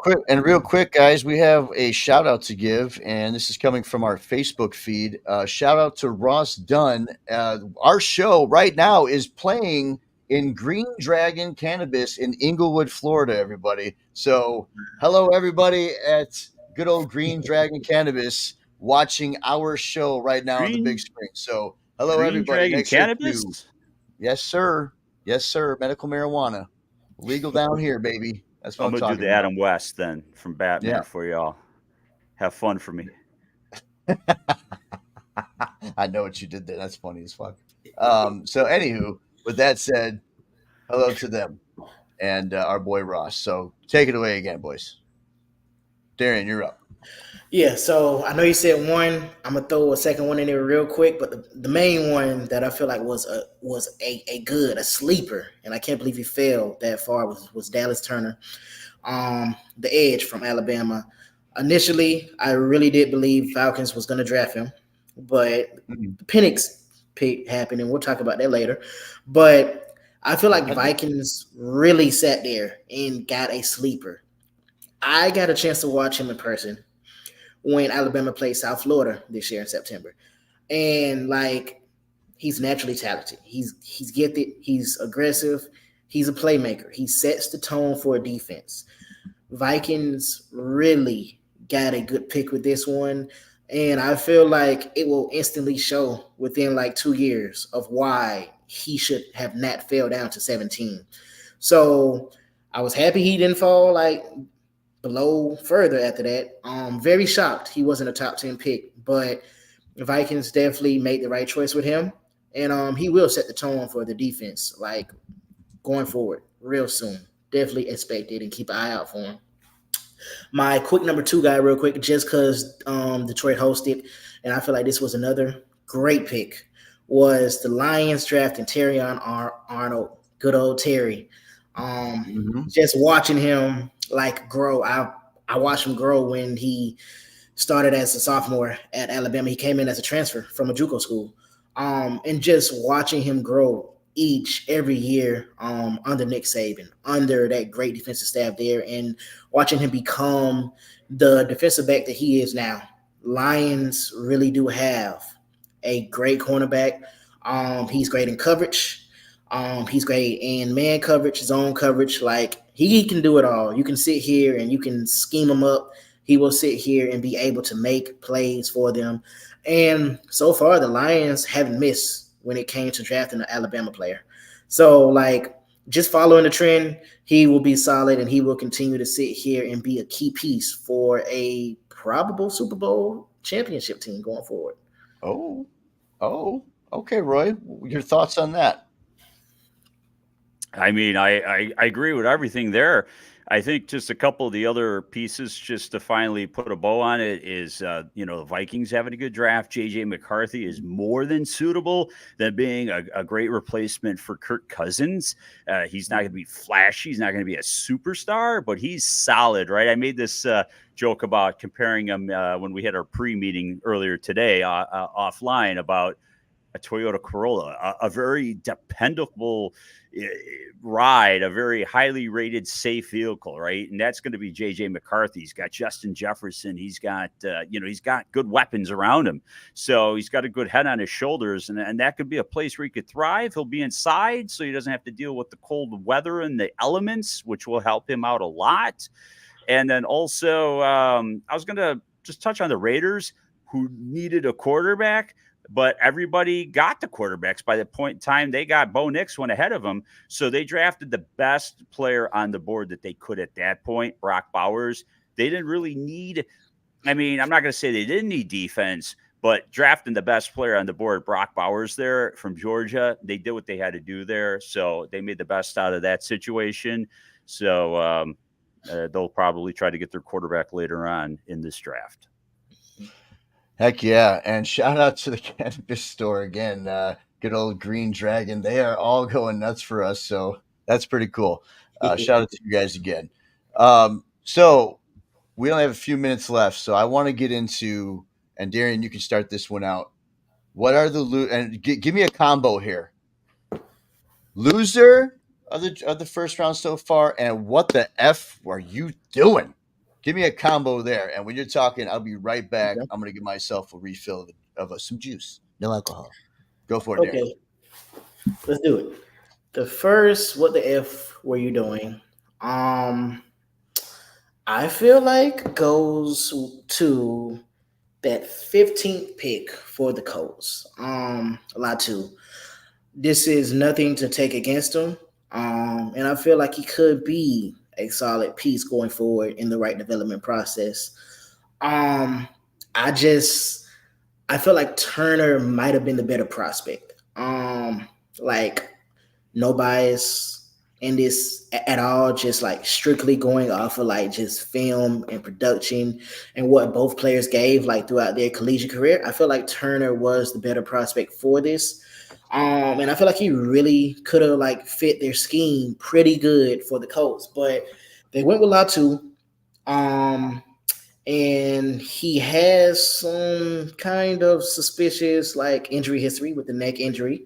quick, guys, we have a shout out to give, and this is coming from our Facebook feed. Shout out to Ross Dunn. Our show right now is playing in Green Dragon Cannabis in Inglewood, Florida, everybody. So, hello, everybody at good old Green Dragon Cannabis watching our show right now on the big screen. So, hello, Green everybody. Dragon Cannabis? Yes, sir. Yes, sir. Medical marijuana. Legal down here, baby. That's what I'm going to do the about. Adam West then from Batman for y'all. Have fun for me. I know what you did there. That's funny as fuck. So, anywho, with that said, hello to them and our boy Ross. So, take it away again, boys. Darian, you're up. Yeah, so I know you said one. I'm gonna throw a second one in there real quick, but the main one that I feel like was a sleeper, and I can't believe he fell that far was Dallas Turner, the edge from Alabama. Initially, I really did believe Falcons was gonna draft him, but the Penix pick happened, and we'll talk about that later. But I feel like Vikings really sat there and got a sleeper. I got a chance to watch him in person when Alabama played South Florida this year in September. And he's naturally talented. He's gifted, he's aggressive, he's a playmaker. He sets the tone for a defense. Vikings really got a good pick with this one. And I feel like it will instantly show within like 2 years of why he should have not fell down to 17. So I was happy he didn't fall like below further after that. Very shocked he wasn't a top 10 pick, but the Vikings definitely made the right choice with him. And he will set the tone for the defense, like going forward, real soon. Definitely expect it and keep an eye out for him. My quick number two guy, real quick, just because Detroit hosted, and I feel like this was another great pick, was the Lions drafting Arnold, good old Terry. Just watching him like grow. I watched him grow when he started as a sophomore at Alabama. He came in as a transfer from a JUCO school, and just watching him grow every year under Nick Saban, under that great defensive staff there, and watching him become the defensive back that he is now. Lions really do have a great cornerback. He's great in coverage. He's great in man coverage, zone coverage. Like he can do it all. You can sit here and you can scheme him up. He will sit here and be able to make plays for them. And so far, the Lions haven't missed when it came to drafting an Alabama player. So, like, just following the trend, he will be solid and he will continue to sit here and be a key piece for a probable Super Bowl championship team going forward. Oh, okay, Roy. Your thoughts on that? I mean, I agree with everything there. I think just a couple of the other pieces, just to finally put a bow on it, is the Vikings having a good draft. JJ McCarthy is more than suitable than being a great replacement for Kirk Cousins. He's not going to be flashy. He's not going to be a superstar, but he's solid, right? I made this joke about comparing him when we had our pre-meeting earlier today offline about a Toyota Corolla, a very dependable ride, a very highly rated, safe vehicle, right? And that's going to be JJ McCarthy. He's got Justin Jefferson. He's got, he's got good weapons around him. So he's got a good head on his shoulders. And that could be a place where he could thrive. He'll be inside, so he doesn't have to deal with the cold weather and the elements, which will help him out a lot. And then also, I was going to just touch on the Raiders, who needed a quarterback. But everybody got the quarterbacks by the point in time. They got Bo Nix went ahead of them. So they drafted the best player on the board that they could at that point, Brock Bowers. They didn't really need, I'm not going to say they didn't need defense, but drafting the best player on the board, Brock Bowers there from Georgia, they did what they had to do there. So they made the best out of that situation. So they'll probably try to get their quarterback later on in this draft. Heck yeah. And shout out to the cannabis store again. Good old Green Dragon. They are all going nuts for us. So that's pretty cool. Shout out to you guys again. So we only have a few minutes left. So I want to get into, and Darian, you can start this one out. What are and give me a combo here. Loser of the first round so far, and what the F are you doing? Give me a combo there. And when you're talking, I'll be right back. Okay. I'm going to give myself a refill of some juice. No alcohol. Go for it, Darren. Let's do it. The first, what the F were you doing? I feel like goes to that 15th pick for the Colts. A lot too. This is nothing to take against him. And I feel like he could be a solid piece going forward in the right development process. I feel like Turner might have been the better prospect. Like no bias in this at all, just like strictly going off of like just film and production and what both players gave like throughout their collegiate career. I feel like Turner was the better prospect for this. And I feel like he really could have like fit their scheme pretty good for the Colts, but they went with Latu. And he has some kind of suspicious like injury history with the neck injury.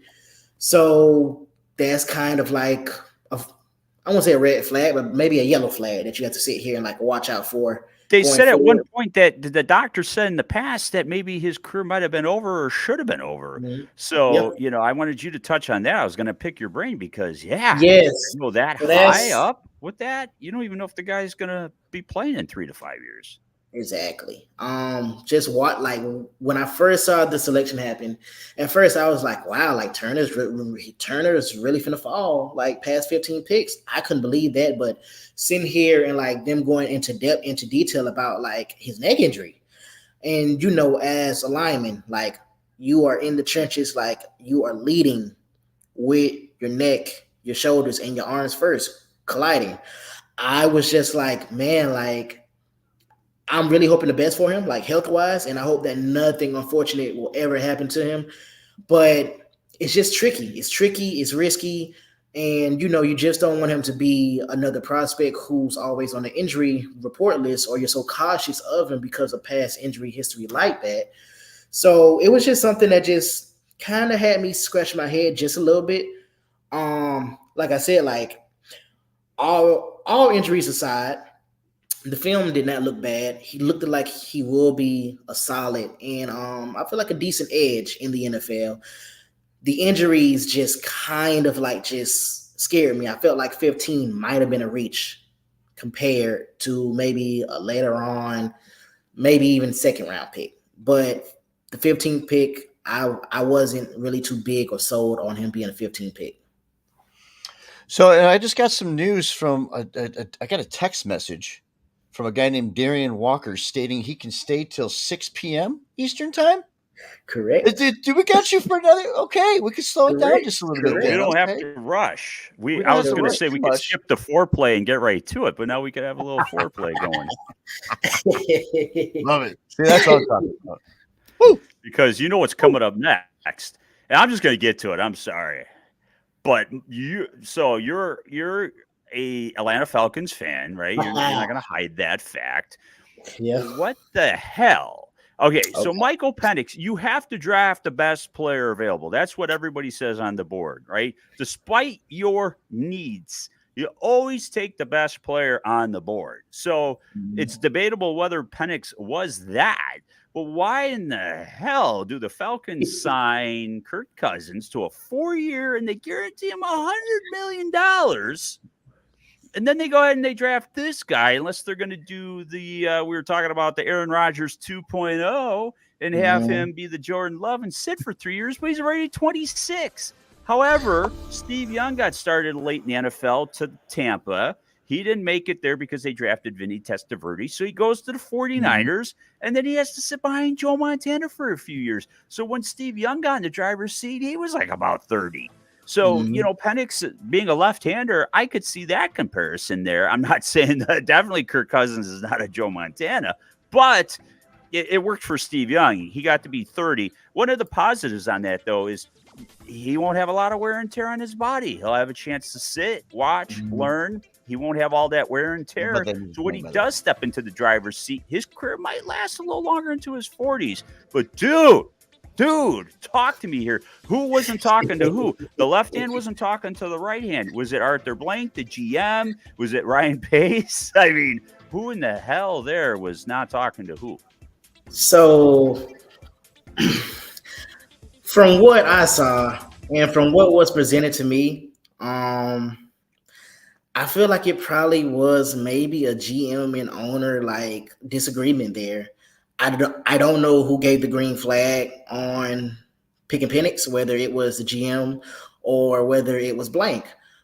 So that's kind of like I won't say a red flag, but maybe a yellow flag that you have to sit here and like watch out for. They said at one point that the doctor said in the past that maybe his career might have been over or should have been over. Mm-hmm. So, I wanted you to touch on that. I was going to pick your brain because, that high up with that, you don't even know if the guy's going to be playing in 3 to 5 years. Exactly. Just what like when I first saw the selection happen, at first I was like, wow, like Turner's really finna fall like past 15 picks. I couldn't believe that, but sitting here and like them going into detail about like his neck injury, and as a lineman, like you are in the trenches, like you are leading with your neck, your shoulders, and your arms first colliding. I was just like, man, like I'm really hoping the best for him, like health wise, and I hope that nothing unfortunate will ever happen to him. But it's just tricky. It's tricky. It's risky. And you just don't want him to be another prospect who's always on the injury report list, or you're so cautious of him because of past injury history like that. So it was just something that just kind of had me scratch my head just a little bit. Like I said, like all injuries aside, the film did not look bad. He looked like he will be a solid and I feel like a decent edge in the NFL. The injuries just kind of like just scared me. I felt like 15 might have been a reach compared to maybe a later on, maybe even second round pick. But the 15th pick, I wasn't really too big or sold on him being a 15th pick. So, and I just got some news from I got a text message from a guy named Darian Walker stating he can stay till 6 p.m. Eastern time. Correct. Do we got you for another? Okay, we can slow it down just a little bit. We Then. don't have Okay. to rush. We I don't was have to going to rush say too we could much. skip the foreplay and get right to it, but now we could have a little foreplay going. Love it. See, that's what I'm talking about. Woo! Because you know what's coming up next. And I'm just going to get to it. I'm sorry. But you're a Atlanta Falcons fan, right? You're not going to hide that fact. Yeah. What the hell? Okay, so Michael Penix, you have to draft the best player available. That's what everybody says on the board, right? Despite your needs, you always take the best player on the board. So it's debatable whether Penix was that. But why in the hell do the Falcons sign Kirk Cousins to a 4-year and they guarantee him $100 million? And then they go ahead and they draft this guy, unless they're going to do the we were talking about the Aaron Rodgers 2.0 and have him be the Jordan Love and sit for 3 years, but he's already 26. However, Steve Young got started late in the NFL to Tampa. He didn't make it there because they drafted Vinny Testaverde. So he goes to the 49ers, and then he has to sit behind Joe Montana for a few years. So when Steve Young got in the driver's seat, he was like about 30. So, Penix being a left-hander, I could see that comparison there. I'm not saying that definitely Kirk Cousins is not a Joe Montana, but it worked for Steve Young. He got to be 30. One of the positives on that, though, is he won't have a lot of wear and tear on his body. He'll have a chance to sit, watch, learn. He won't have all that wear and tear. So when he does step into the driver's seat, his career might last a little longer into his 40s. But, Dude, talk to me here. Who wasn't talking to who? The left hand wasn't talking to the right hand. Was it Arthur Blank, the GM? Was it Ryan Pace? I mean, who in the hell there was not talking to who? So, from what I saw and from what was presented to me, I feel like it probably was maybe a GM and owner like disagreement there. I don't know who gave the green flag on picking Penix, whether it was the GM or whether it was Blank,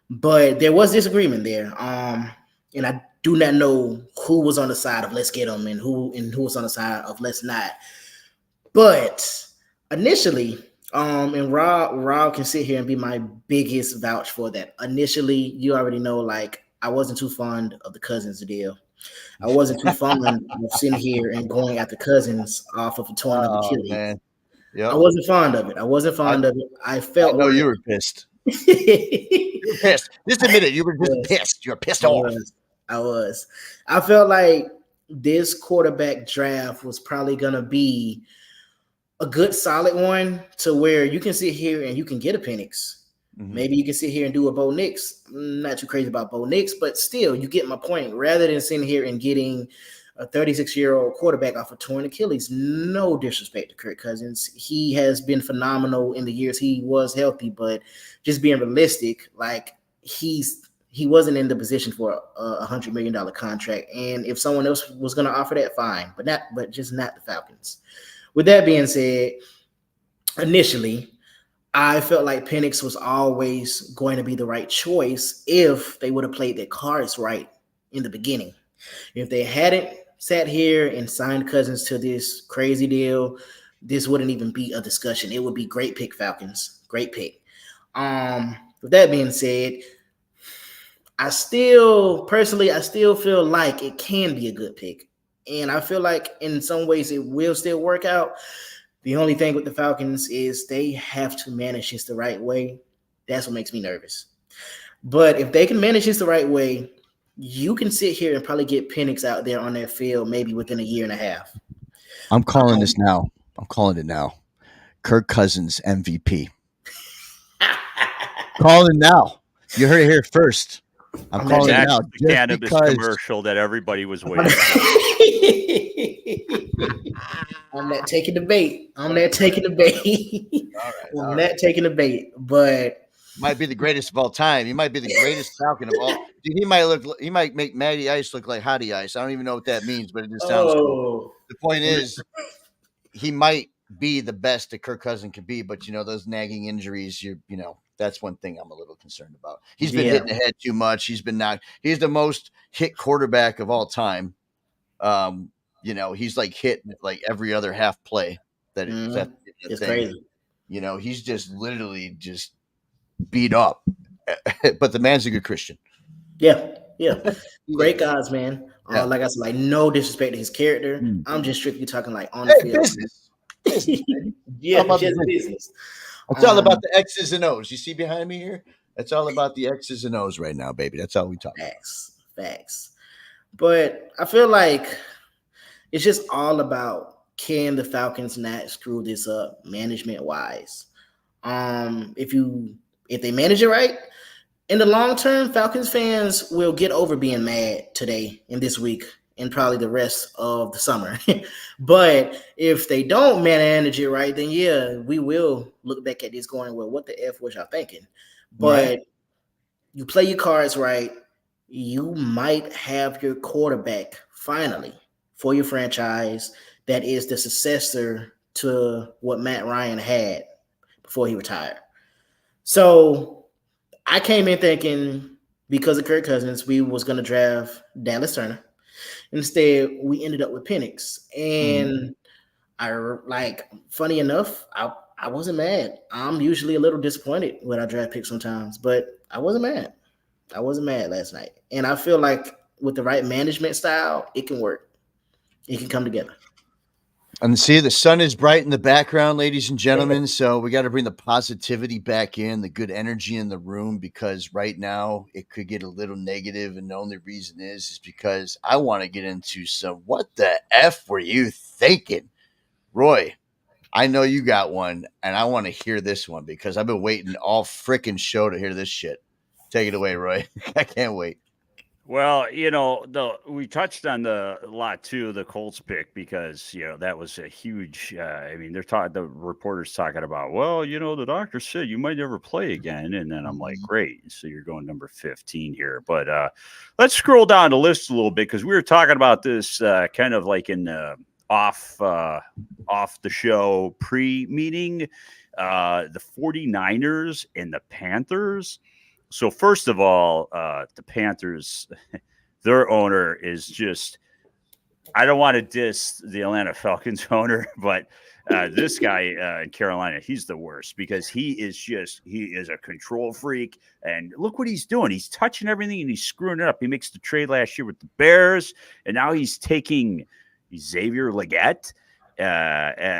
but there was disagreement there. And I do not know who was on the side of let's get him and who was on the side of let's not. But initially, and Rob can sit here and be my biggest vouch for that. Initially, you already know, like I wasn't too fond of the Cousins deal. I wasn't too fond of sitting here and going after Cousins off of a torn of Achilles. Man. Yep. I wasn't fond of it. I felt. I know you were pissed. You were pissed. Just admit it. You were just pissed. You're pissed off. I was. I felt like this quarterback draft was probably gonna be a good, solid one to where you can sit here and you can get a Penix. Maybe you can sit here and do a Bo Nix. I'm not too crazy about Bo Nix, but still, you get my point. Rather than sitting here and getting a 36-year-old quarterback off a torn Achilles, no disrespect to Kirk Cousins. He has been phenomenal in the years he was healthy, but just being realistic, like he's he wasn't in the position for a $100 million contract. And if someone else was going to offer that, fine, but just not the Falcons. With that being said, initially, I felt like Penix was always going to be the right choice if they would have played their cards right in the beginning. If they hadn't sat here and signed Cousins to this crazy deal, this wouldn't even be a discussion. It would be great pick, Falcons. Great pick. With that being said, I still feel like it can be a good pick. And I feel like in some ways it will still work out. The only thing with the Falcons is they have to manage this the right way. That's what makes me nervous. But if they can manage this the right way, you can sit here and probably get Penix out there on that field maybe within a year and a half. I'm calling this now. I'm calling it now. Kirk Cousins MVP. Calling it now. You heard it here first. I'm calling it now. The cannabis commercial that everybody was waiting for. I'm not taking the bait. All right. Taking the bait, but might be the greatest of all time. He might be the greatest Falcon of all. Dude, he might make Matty Ice look like Hottie Ice. I don't even know what that means, but it just sounds cool. The point is, he might be the best that Kirk Cousins could be, but those nagging injuries, that's one thing I'm a little concerned about. He's been hitting the head too much. He's been knocked. He's the most hit quarterback of all time. He's like hit like every other half play that it's crazy. He's just literally just beat up, but the man's a good Christian. Yeah. Great guys, man. Like I said, like no disrespect to his character. I'm just strictly talking like on the field. Business. Just business. It's all about the X's and O's. You see behind me here? It's all about the X's and O's right now, baby. That's all we talk about. Facts. But I feel like it's just all about, can the Falcons not screw this up management-wise? If they manage it right, in the long term, Falcons fans will get over being mad today and this week and probably the rest of the summer. But if they don't manage it right, then we will look back at this going, well, what the F was y'all thinking? But you play your cards right, you might have your quarterback finally for your franchise that is the successor to what Matt Ryan had before he retired. So I came in thinking because of Kirk Cousins, we was going to draft Dallas Turner. Instead, we ended up with Penix. And funny enough, I wasn't mad. I'm usually a little disappointed when I draft picks sometimes, but I wasn't mad. I wasn't mad last night. And I feel like with the right management style, it can work. It can come together. And see, the sun is bright in the background, ladies and gentlemen. So we got to bring the positivity back in, the good energy in the room, because right now it could get a little negative. And the only reason is because I want to get into some, what the F were you thinking? Roy, I know you got one, and I want to hear this one because I've been waiting all freaking show to hear this shit. Take it away, Roy. I can't wait. Well, we touched on a lot too, the Colts pick, because, that was a huge, the reporters talking about, well, the doctor said you might never play again. And then I'm like, great. So you're going number 15 here. But let's scroll down the list a little bit, because we were talking about this kind of like in off the show pre-meeting, the 49ers and the Panthers. So first of all, the Panthers, their owner is just, I don't want to diss the Atlanta Falcons owner, but this guy in Carolina, he's the worst, because he is a control freak. And look what he's doing. He's touching everything and he's screwing it up. He makes the trade last year with the Bears, and now he's taking Xavier Legette. That,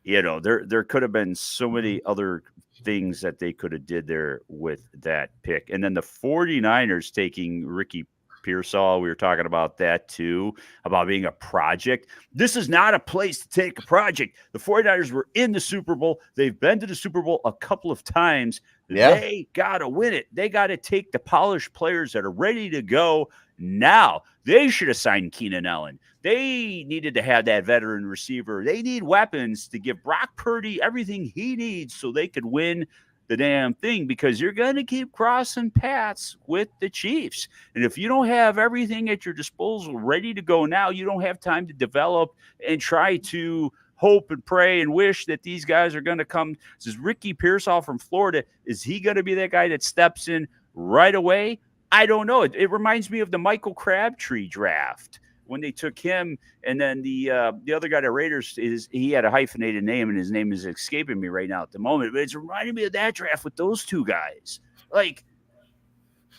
there could have been so many other things that they could have did there with that pick. And then the 49ers taking Ricky Pearsall. We were talking about that too, about being a project. This is not a place to take a project. The 49ers were in the Super Bowl. They've been to the Super Bowl a couple of times. Yeah. They got to win it. They got to take the polished players that are ready to go now. They should have signed Keenan Allen. They needed to have that veteran receiver. They need weapons to give Brock Purdy everything he needs so they could win the damn thing, because you're going to keep crossing paths with the Chiefs. And if you don't have everything at your disposal ready to go now, you don't have time to develop and try to hope and pray and wish that these guys are going to come. This is Ricky Pearsall from Florida. Is he going to be that guy that steps in right away? I don't know. It reminds me of the Michael Crabtree draft when they took him, and then the other guy, the Raiders, he had a hyphenated name, and his name is escaping me right now at the moment. But it's reminding me of that draft with those two guys. Like,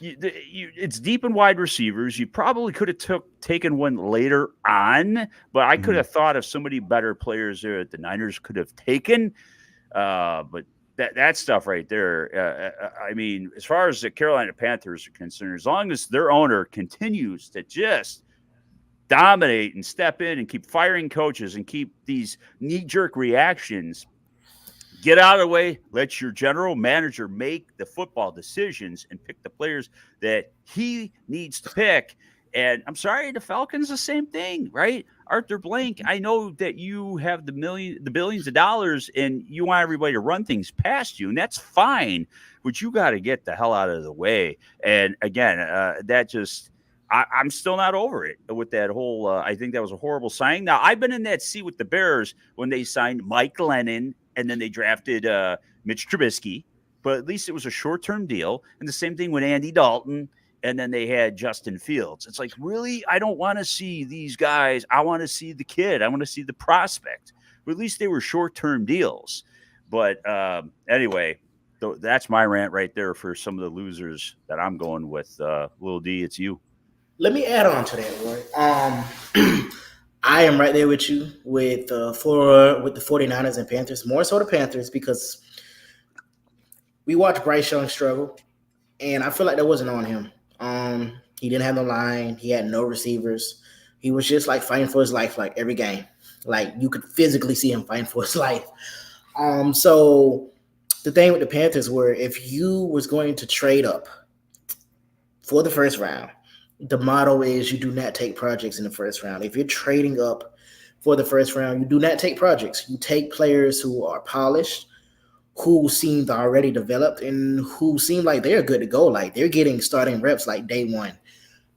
it's deep in wide receivers. You probably could have taken one later on, but I could have thought of somebody better players there that the Niners could have taken. But that stuff right there. I mean, as far as the Carolina Panthers are concerned, as long as their owner continues to just dominate and step in and keep firing coaches and keep these knee-jerk reactions, get out of the way, let your general manager make the football decisions and pick the players that he needs to pick. And I'm sorry, the Falcons, the same thing, right? Arthur Blank, I know that you have the billions of dollars and you want everybody to run things past you, and that's fine, but you got to get the hell out of the way. And again, that just, I'm still not over it with that whole, I think that was a horrible signing. Now, I've been in that seat with the Bears when they signed Mike Lennon and then they drafted Mitch Trubisky, but at least it was a short-term deal. And the same thing with Andy Dalton, and then they had Justin Fields. It's like, really? I don't want to see these guys. I want to see the kid. I want to see the prospect. But at least they were short-term deals. But anyway, that's my rant right there for some of the losers that I'm going with. Lil D, it's you. Let me add on to that, Roy. I am right there with you with the 49ers and Panthers, more so the Panthers, because we watched Bryce Young struggle, and I feel like that wasn't on him. He didn't have no line. He had no receivers. He was just like fighting for his life, like every game. Like you could physically see him fighting for his life. So the thing with the Panthers were, if you was going to trade up for the first round, the motto is you do not take projects in the first round. If you're trading up for the first round, you do not take projects. You take players who are polished, who seemed already developed, and who seem like they're good to go. Like they're getting starting reps like day one.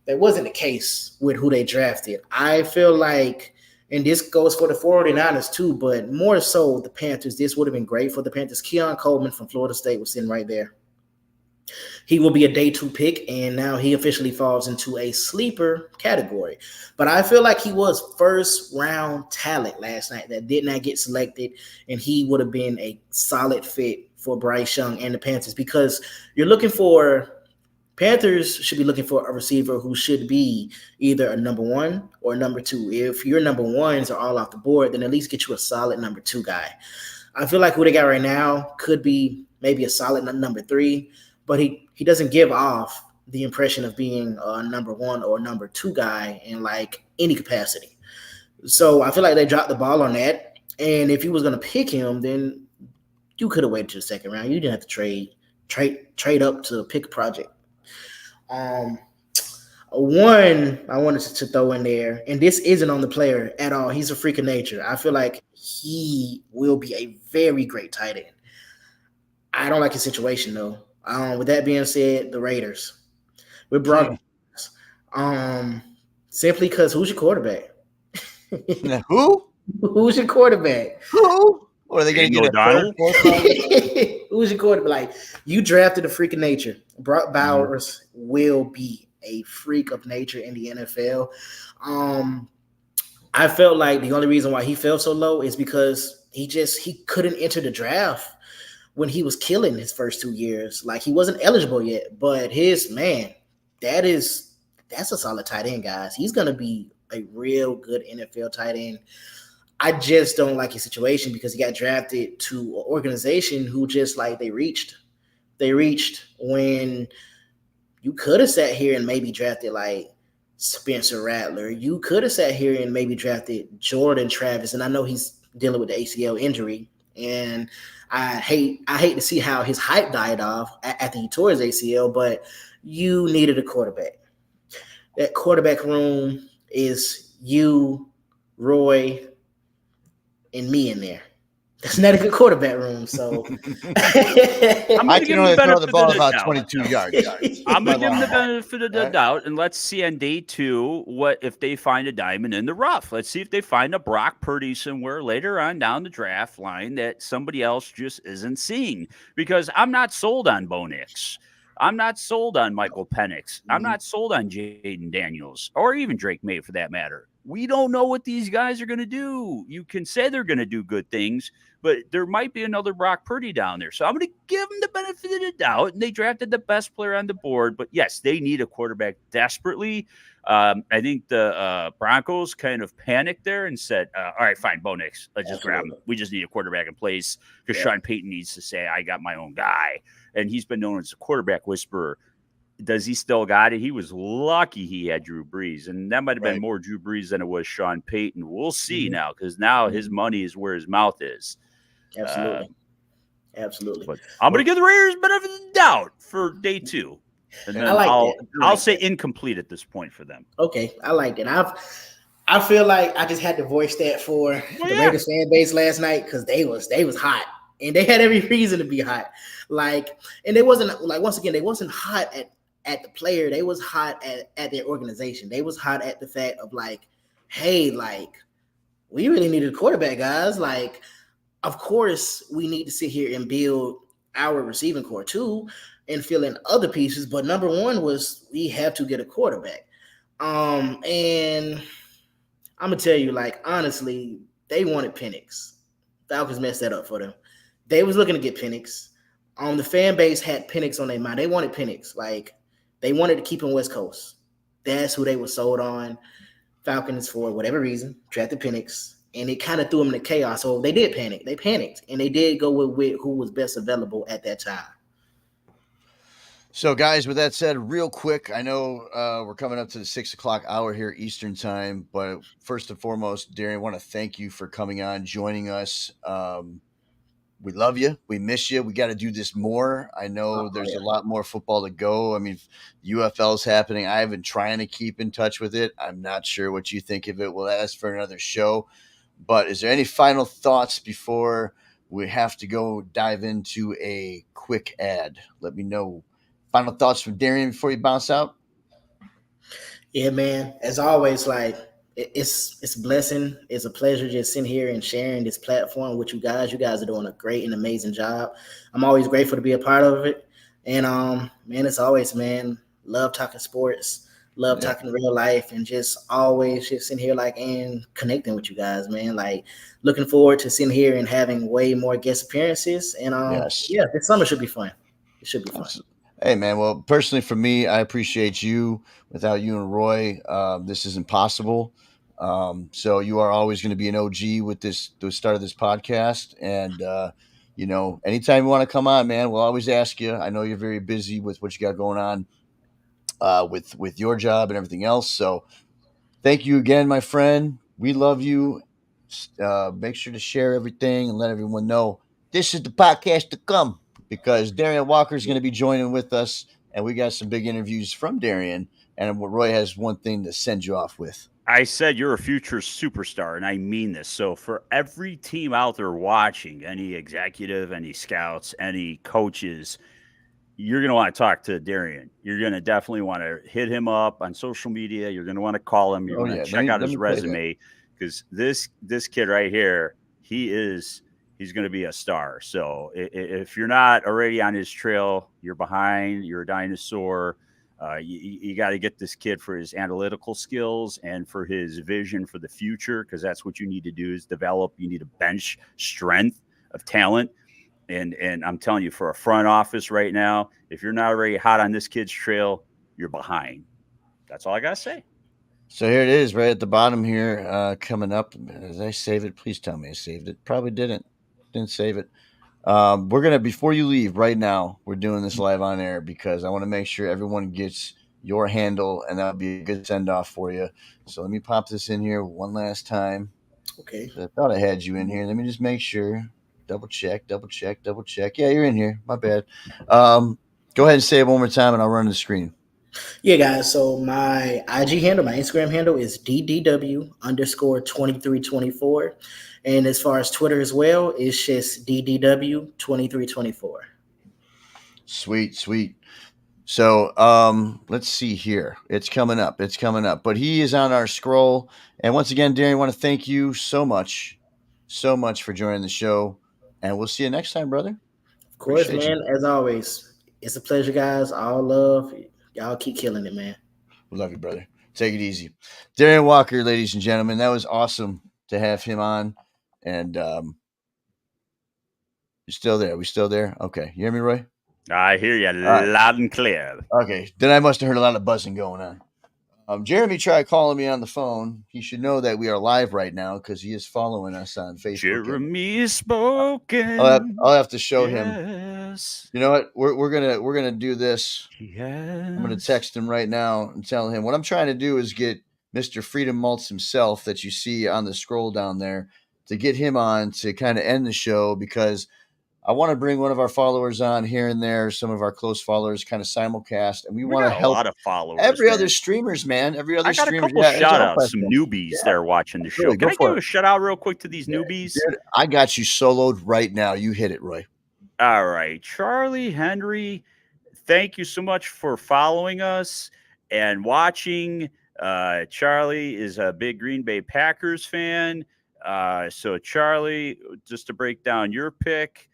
That wasn't the case with who they drafted. I feel like, and this goes for the 49ers too, but more so the Panthers, this would have been great for the Panthers. Keon Coleman from Florida State was sitting right there. He will be a day 2 pick, and now he officially falls into a sleeper category. But I feel like he was first-round talent last night that did not get selected, and he would have been a solid fit for Bryce Young and the Panthers, because Panthers should be looking for a receiver who should be either a number 1 or a number 2. If your number 1s are all off the board, then at least get you a solid number 2 guy. I feel like who they got right now could be maybe a solid number 3, but he doesn't give off the impression of being a number 1 or number 2 guy in like any capacity. So I feel like they dropped the ball on that. And if you was going to pick him, then you could have waited to the second round. You didn't have to trade up to pick a project. One I wanted to throw in there, and this isn't on the player at all. He's a freak of nature. I feel like he will be a very great tight end. I don't like his situation though. With that being said, the Raiders with Brock, simply because who's your quarterback? Who? Who's your quarterback? Who? Or are they going to get O'Donnell? Who's your quarterback? Like, you drafted a freak of nature. Brock Bowers will be a freak of nature in the NFL. I felt like the only reason why he fell so low is because he couldn't enter the draft when he was killing his first 2 years. Like, he wasn't eligible yet, but that's a solid tight end, guys. He's going to be a real good NFL tight end. I just don't like his situation because he got drafted to an organization who just like they reached when you could have sat here and maybe drafted like Spencer Rattler. You could have sat here and maybe drafted Jordan Travis. And I know he's dealing with the ACL injury, and I hate to see how his hype died off after he tore his ACL, but you needed a quarterback. That quarterback room is you, Roy, and me in there. That's not a good quarterback room. So I can only throw the ball about 22 yards. I'm going to give them the benefit of the doubt, and let's see on day 2 what if they find a diamond in the rough. Let's see if they find a Brock Purdy somewhere later on down the draft line that somebody else just isn't seeing. Because I'm not sold on Bo Nix. I'm not sold on Michael Penix. I'm not sold on Jaden Daniels or even Drake May for that matter. We don't know what these guys are going to do. You can say they're going to do good things, but there might be another Brock Purdy down there. So I'm going to give them the benefit of the doubt. And they drafted the best player on the board. But yes, they need a quarterback desperately. I think the Broncos kind of panicked there and said, all right, fine, Bo Nix. Let's just grab him. We just need a quarterback in place because Sean Payton needs to say, I got my own guy. And he's been known as a quarterback whisperer. Does he still got it? He was lucky he had Drew Brees, and that might have been more Drew Brees than it was Sean Payton. We'll see now, because now his money is where his mouth is. Absolutely. But I'm going to give the Raiders benefit of the doubt for day 2. And then I'll say incomplete at this point for them. Okay, I like it. I feel like I just had to voice that for the Raiders fan base last night because they was hot. And they had every reason to be hot. And they wasn't once again, they wasn't hot at the player. They was hot at their organization. They was hot at the fact of hey, we really needed a quarterback, guys. Of course, we need to sit here and build our receiving core too and fill in other pieces. But number one was we have to get a quarterback. And I'm gonna tell you, honestly, they wanted Penix. Falcons messed that up for them. They was looking to get Penix. The fan base had Penix on their mind. They wanted Penix. They wanted to keep him West Coast. That's who they were sold on. Falcons, for whatever reason, drafted Penix, and it kind of threw them into chaos. So they did panic. They panicked, and they did go with who was best available at that time. So, guys, with that said, real quick, I know we're coming up to the 6 o'clock hour here Eastern time, but first and foremost, Darian, I want to thank you for coming on, joining us. We love you. We miss you. We got to do this more. I know there's a lot more football to go. I mean, UFL's happening. I've been trying to keep in touch with it. I'm not sure what you think of it. We'll ask for another show. But is there any final thoughts before we have to go dive into a quick ad? Let me know. Final thoughts from Darian before you bounce out? Yeah, man. As always, it's a blessing. It's a pleasure just sitting here and sharing this platform with you guys. You guys are doing a great and amazing job. I'm always grateful to be a part of it. And man, as always, man, love talking sports, love talking real life, and just always just sitting here and connecting with you guys, man. Looking forward to sitting here and having way more guest appearances. And this summer should be fun. It should be fun. Hey, man. Well, personally, for me, I appreciate you. Without you and Roy, this isn't possible. So you are always going to be an OG with the start of this podcast. And, anytime you want to come on, man, we'll always ask you. I know you're very busy with what you got going on with your job and everything else. So thank you again, my friend. We love you. Make sure to share everything and let everyone know this is the podcast to come, because Darian Walker is going to be joining with us, and we got some big interviews from Darian. And Roy has one thing to send you off with. I said you're a future superstar, and I mean this. So for every team out there watching, any executive, any scouts, any coaches, you're going to want to talk to Darian. You're going to definitely want to hit him up on social media. You're going to want to call him. You're going to check out his resume, because this kid right here, he's going to be a star. So if you're not already on his trail, you're behind, you're a dinosaur. You got to get this kid for his analytical skills and for his vision for the future, because that's what you need to do is develop. You need a bench strength of talent. And I'm telling you, for a front office right now, if you're not already hot on this kid's trail, you're behind. That's all I got to say. So here it is right at the bottom here, coming up. Did I save it? Please tell me I saved it. Probably didn't save it. We're going to, before you leave right now, we're doing this live on air because I want to make sure everyone gets your handle, and that'll be a good send off for you. So let me pop this in here one last time. Okay. I thought I had you in here. Let me just make sure. Double check. Yeah, you're in here. My bad. Go ahead and say it one more time, and I'll run the screen. Yeah, guys. So my IG handle, my Instagram handle is DDW_2324. And as far as Twitter as well, it's just DDW2324. Sweet, sweet. So let's see here. It's coming up. It's coming up. But he is on our scroll. And once again, Darren, I want to thank you so much for joining the show. And we'll see you next time, brother. Of course, Appreciate man. you. As always, it's a pleasure, guys. All love. Y'all keep killing it, man. We love you, brother. Take it easy. Darren Walker, ladies and gentlemen. That was awesome to have him on. And you're still there. We still there? Okay. You hear me, Roy? I hear you right. loud and clear. Okay. Then I must have heard a lot of buzzing going on. Jeremy tried calling me on the phone. He should know that we are live right now because he is following us on Facebook. Jeremy is spoken. I'll have to show him. You know what? We're gonna do this. Yes. I'm gonna text him right now and tell him what I'm trying to do is get Mr. Freedom Maltz himself that you see on the scroll down there to get him on to kind of end the show because I want to bring one of our followers on here and there, some of our close followers, kind of simulcast, and we want to help a lot of followers. Every other streamers, man. Every other streamer. I got a couple shout outs, some newbies there watching the show. Can I give a shout out real quick to these newbies? Dude, I got you soloed right now. You hit it, Roy. All right. Charlie Henry, thank you so much for following us and watching. Charlie is a big Green Bay Packers fan. So, Charlie, just to break down your pick,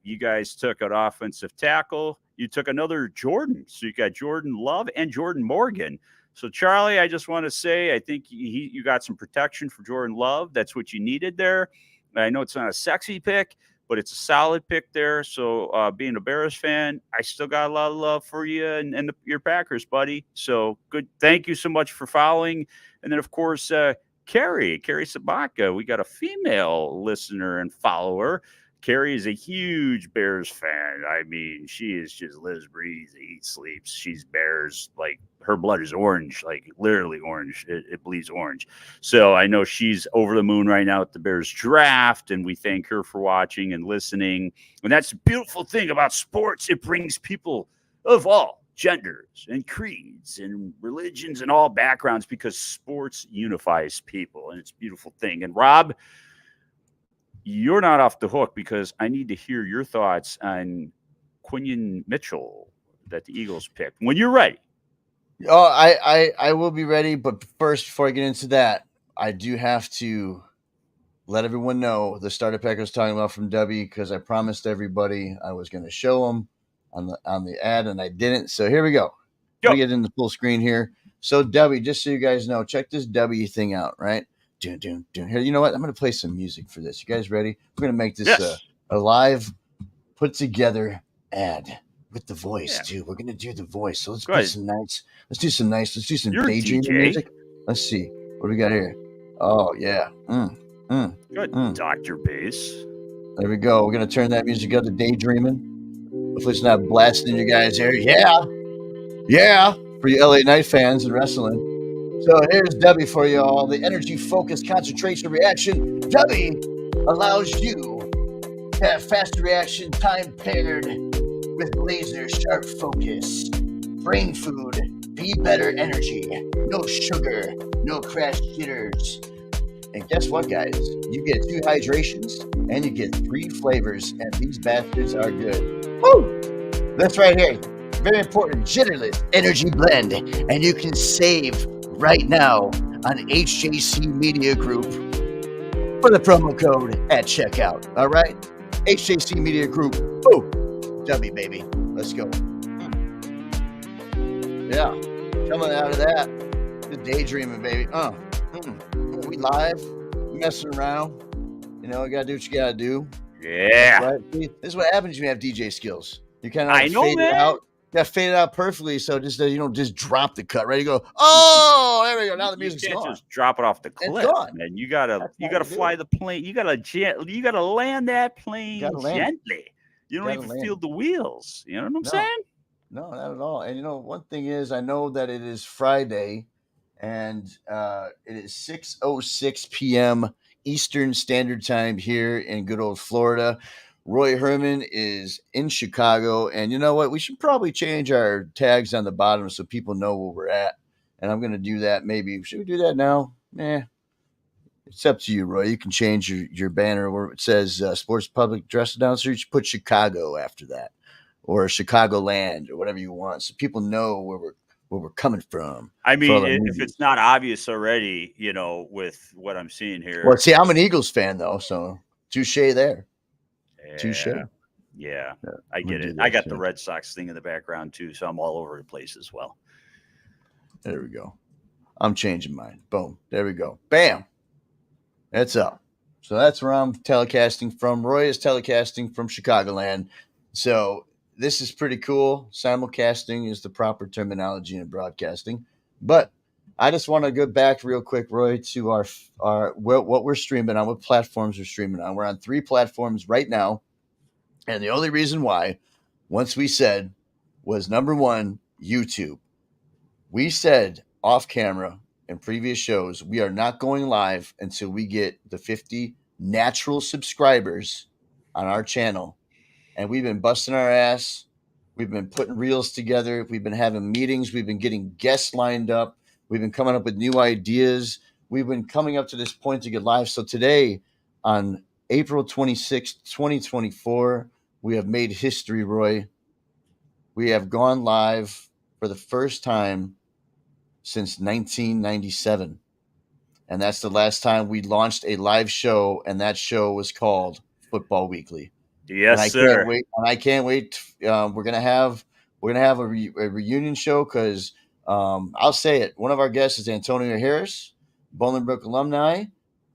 you guys took an offensive tackle. You took another Jordan. So you got Jordan Love and Jordan Morgan. So, Charlie, I just want to say I think you got some protection for Jordan Love. That's what you needed there. I know it's not a sexy pick, but it's a solid pick there. So, being a Bears fan, I still got a lot of love for you and your Packers, buddy. So, good. Thank you so much for following. And then, of course, Carrie Sabaka. We got a female listener and follower. Carrie is a huge Bears fan. I mean, she is just lives, breathes, eats, sleeps. She's Bears. Like, her blood is orange, like literally orange. It bleeds orange. So I know she's over the moon right now at the Bears draft, and we thank her for watching and listening. And that's the beautiful thing about sports. It brings people of all genders and creeds and religions and all backgrounds because sports unifies people, and it's a beautiful thing. And Rob, you're not off the hook because I need to hear your thoughts on Quinion Mitchell that the Eagles picked when you're ready. Oh, I will be ready. But first, before I get into that, I do have to let everyone know the starter pack I was talking about from W because I promised everybody I was going to show them on the ad, and I didn't. So here we go. Let me get in the full screen here. So W, just so you guys know, check this W thing out, right? Dun. Here, you know what? I'm going to play some music for this. You guys ready? We're going to make this a live, put together ad with the voice too. We're going to do the voice. So let's do some nice. Let's do some daydreaming music. Let's see what do we got here. Oh yeah. Good, Dr. Bass. There we go. We're going to turn that music up to daydreaming. Hopefully it's not blasting you guys' ear. Yeah. For you LA Knight fans and wrestling. So here's W for you all. The energy, focus, concentration, reaction. W allows you to have faster reaction time paired with laser sharp focus. Brain food, be better energy. No sugar, no crash jitters. And guess what, guys? You get 2 hydrations and you get 3 flavors, and these bastards are good. Woo! That's right here. Very important, jitterless energy blend. And you can save right now on HJC Media Group for the promo code at checkout. All right? HJC Media Group. Oh, W, baby. Let's go. Yeah. Coming out of that, the daydreaming, baby. We live, messing around. You know, you got to do what you got to do. Yeah. Right? This is what happens when you have DJ skills. You kind of fade it out. Got faded out perfectly, so just you don't just drop the cut. Right? You go, oh, there we go. Now the music's gone. Just drop it off the cliff, man. You gotta fly the plane. You gotta land that plane gently. You don't even feel the wheels. You know what I'm saying? No, not at all. And you know, one thing is, I know that it is Friday, and it is 6:06 p.m. Eastern Standard Time here in good old Florida. Roy Herman is in Chicago, and you know what? We should probably change our tags on the bottom so people know where we're at. And I'm going to do that. Maybe should we do that now? It's up to you, Roy. You can change your banner where it says Sports Public Address Announcer. You should put Chicago after that, or Chicagoland, or whatever you want, so people know where we're coming from. I mean, if it's not obvious already, with what I'm seeing here. Well, see, I'm an Eagles fan though, so touche there. Yeah, touche. Yeah, I get it. I got the Red Sox thing in the background too, so I'm all over the place as well. There we go. I'm changing mine. Boom. There we go. Bam. That's up. So that's where I'm telecasting from. Roy is telecasting from Chicagoland. So this is pretty cool. Simulcasting is the proper terminology in broadcasting. But I just want to go back real quick, Roy, to our what we're streaming on, what platforms we're streaming on. We're on 3 platforms right now. And the only reason why, once we said, was number 1, YouTube. We said off camera in previous shows, we are not going live until we get the 50 natural subscribers on our channel. And we've been busting our ass. We've been putting reels together. We've been having meetings. We've been getting guests lined up. We've been coming up with new ideas. We've been coming up to this point to get live. So today, on April 26th, 2024, we have made history, Roy. We have gone live for the first time since 1997. And that's the last time we launched a live show, and that show was called Football Weekly. Yes, sir. I can't wait. We're gonna have a reunion show because I'll say it. One of our guests is Antonio Harris, Bolingbrook alumni,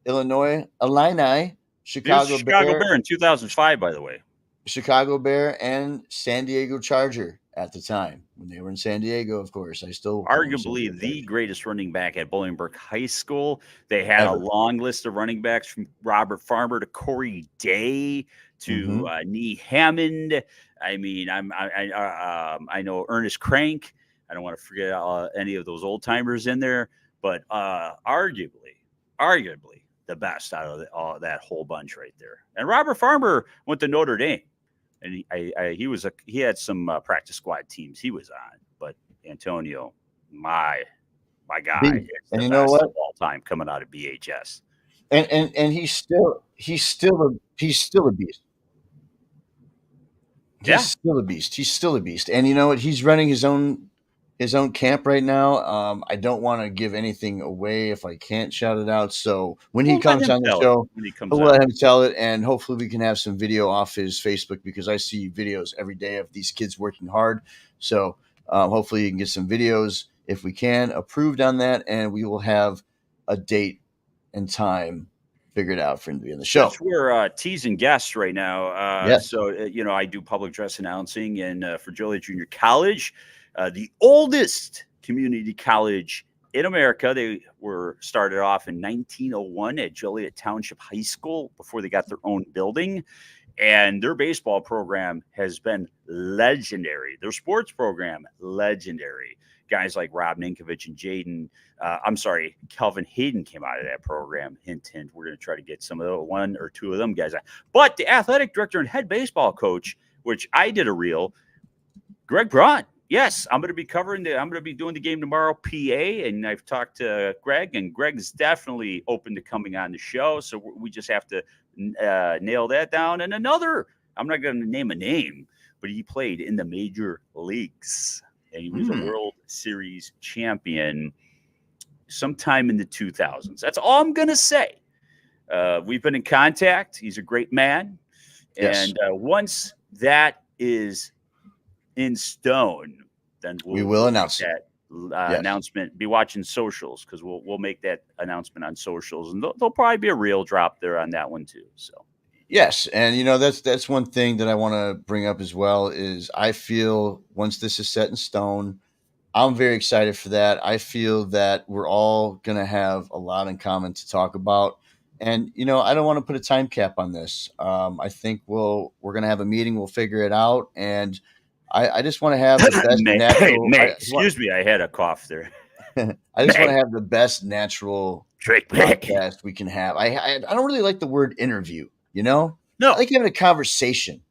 Illinois Illini, Chicago Bear in 2005, by the way. Chicago Bear and San Diego Charger at the time when they were in San Diego. Of course, I still arguably the greatest running back at Bolingbrook High School. They had a long list of running backs from Robert Farmer to Corey Day to Nee Hammond. I mean, I know Ernest Crank. I don't want to forget any of those old timers in there, but arguably the best out of that whole bunch right there. And Robert Farmer went to Notre Dame, and he had some practice squad teams he was on. But Antonio, my guy, and you know what, of all time coming out of BHS, and he's still a beast. He's still a beast. And you know what? He's running his own camp right now. I don't want to give anything away if I can't shout it out. So when he comes on the show, we'll let him tell it. And hopefully we can have some video off his Facebook, because I see videos every day of these kids working hard. So hopefully you can get some videos, if we can, approved on that. And we will have a date and time figured out for him to be on the show. Yes, we're teasing guests right now. Yes. So, I do public address announcing, and for Joliet Junior College, the oldest community college in America. They were started off in 1901 at Joliet Township High School before they got their own building. And their baseball program has been legendary. Their sports program, legendary. Guys like Rob Ninkovich and Kelvin Hayden came out of that program. Hint, hint. We're going to try to get some of the 1 or 2 of them guys out. But the athletic director and head baseball coach, which I did a reel, Greg Braun. Yes, I'm going to be doing the game tomorrow, PA, and I've talked to Greg, and Greg's definitely open to coming on the show. So we just have to nail that down. And another, I'm not going to name a name, but he played in the major leagues, and he was a World Series champion sometime in the 2000s. That's all I'm going to say. We've been in contact. He's a great man. Yes. And once that is in stone, then we will announce that announcement. Be watching socials, because we'll make that announcement on socials, and there'll probably be a reel drop there on that one too. So yes, and that's one thing that I want to bring up as well is I feel once this is set in stone, I'm very excited for that. I feel that we're all gonna have a lot in common to talk about. And I don't want to put a time cap on this. I think we're gonna have a meeting. We'll figure it out, and I just want to have the best natural. Excuse me, I had a cough there. I just want to have the best natural podcast we can have. I don't really like the word interview. No. I like having a conversation.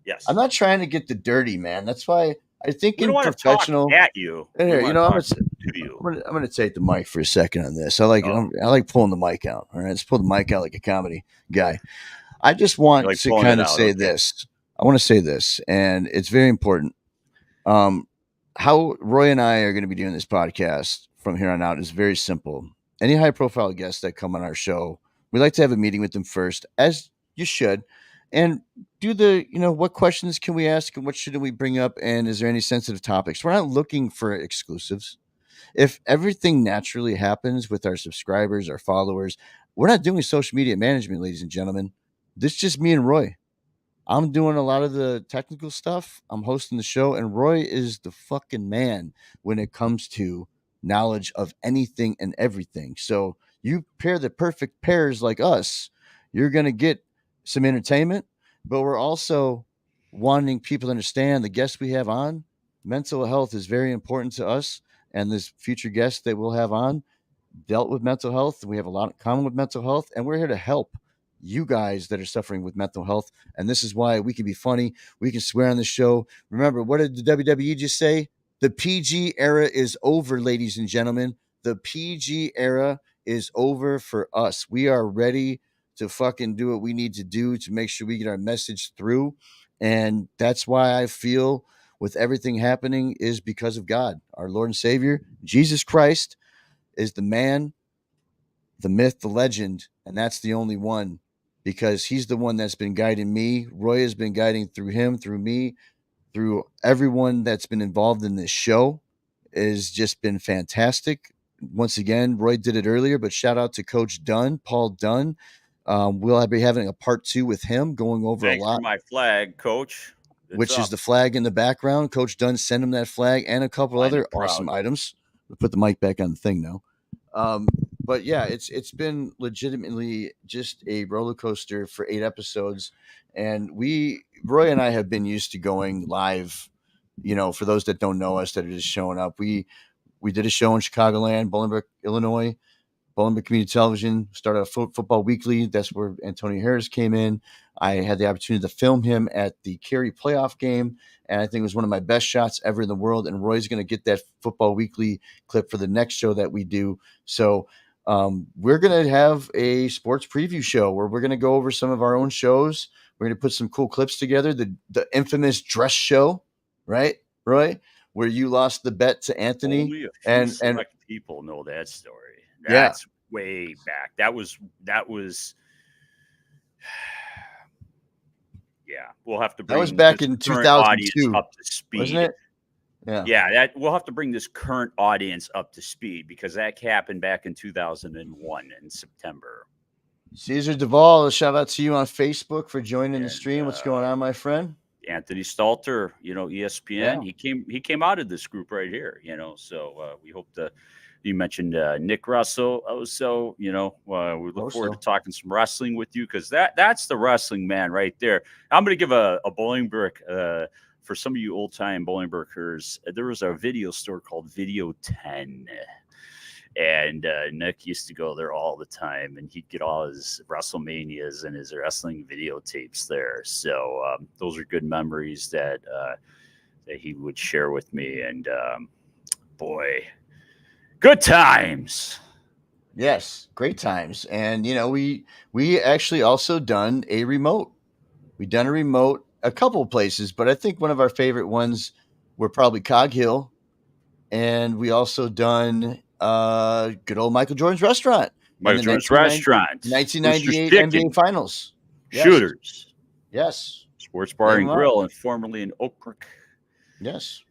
Yes. I'm not trying to get the dirty, man. That's why I think we don't want professional. to talk at you. Here, I'm gonna take the mic for a second on this. I like pulling the mic out. All right, let's pull the mic out like a comedy guy. I just want to kind of say this. I want to say this, and it's very important. How Roy and I are going to be doing this podcast from here on out is very simple. Any high profile guests that come on our show, we like to have a meeting with them first, as you should, and do the, what questions can we ask and what should we bring up, and is there any sensitive topics? We're not looking for exclusives. If everything naturally happens with our subscribers, our followers, we're not doing social media management, ladies and gentlemen. This is just me and Roy. I'm doing a lot of the technical stuff. I'm hosting the show, and Roy is the fucking man when it comes to knowledge of anything and everything. So you pair the perfect pairs like us, you're going to get some entertainment, but we're also wanting people to understand the guests we have on. Mental health is very important to us, and this future guest that we'll have on dealt with mental health. We have a lot in common with mental health, and we're here to help you guys that are suffering with mental health. And this is why we can be funny. We can swear on the show. Remember, what did the WWE just say? The PG era is over, ladies and gentlemen. The PG era is over for us. We are ready to fucking do what we need to do to make sure we get our message through. And that's why I feel with everything happening is because of God, our Lord and Savior, Jesus Christ is the man, the myth, the legend, and that's the only one, because he's the one that's been guiding me. Roy has been guiding through him, through me, through everyone that's been involved in this show. It has just been fantastic. Once again, Roy did it earlier, but shout out to Coach Dunn, Paul Dunn. We'll be having a part 2 with him, going over a lot. Thanks for my flag, Coach. Which is the flag in the background. Coach Dunn sent him that flag and a couple other awesome items. We'll put the mic back on the thing now. But yeah, it's been legitimately just a roller coaster for 8 episodes, and Roy and I have been used to going live. For those that don't know us, that are just showing up, we did a show in Chicagoland, Bolingbrook, Illinois. Bolingbrook Community Television started a football weekly. That's where Antonio Harris came in. I had the opportunity to film him at the Cary playoff game, and I think it was one of my best shots ever in the world. And Roy's going to get that football weekly clip for the next show that we do. So we're going to have a sports preview show where we're going to go over some of our own shows. We're going to put some cool clips together. The infamous dress show, right, Roy, where you lost the bet to Anthony. Only a few select people know that story. That's way back. That was we'll have to bring that was back in 2002 up to speed, wasn't it? That we'll have to bring this current audience up to speed, because that happened back in 2001 in September. Caesar Duvall, shout out to you on Facebook for joining the stream. What's going on, my friend? Anthony Stalter, ESPN. He came out of this group right here, so we hope to. You mentioned Nick Russell. Also, we look forward to talking some wrestling with you, because that's the wrestling man right there. I'm going to give a Bolingbrook, for some of you old-time Bolingbrookers, there was a video store called Video 10. And Nick used to go there all the time, and he'd get all his WrestleManias and his wrestling videotapes there. So those are good memories that he would share with me. And boy, good times. Yes, great times. And we actually also done a remote. We done a remote a couple of places, but I think one of our favorite ones were probably Cog Hill, and we also done good old Michael Jordan's restaurant. Michael Jordan's restaurant. 1998 NBA Finals. Yes. Shooters. Yes. Sports Bar and Grill, and formerly in Oak Brook. Yes.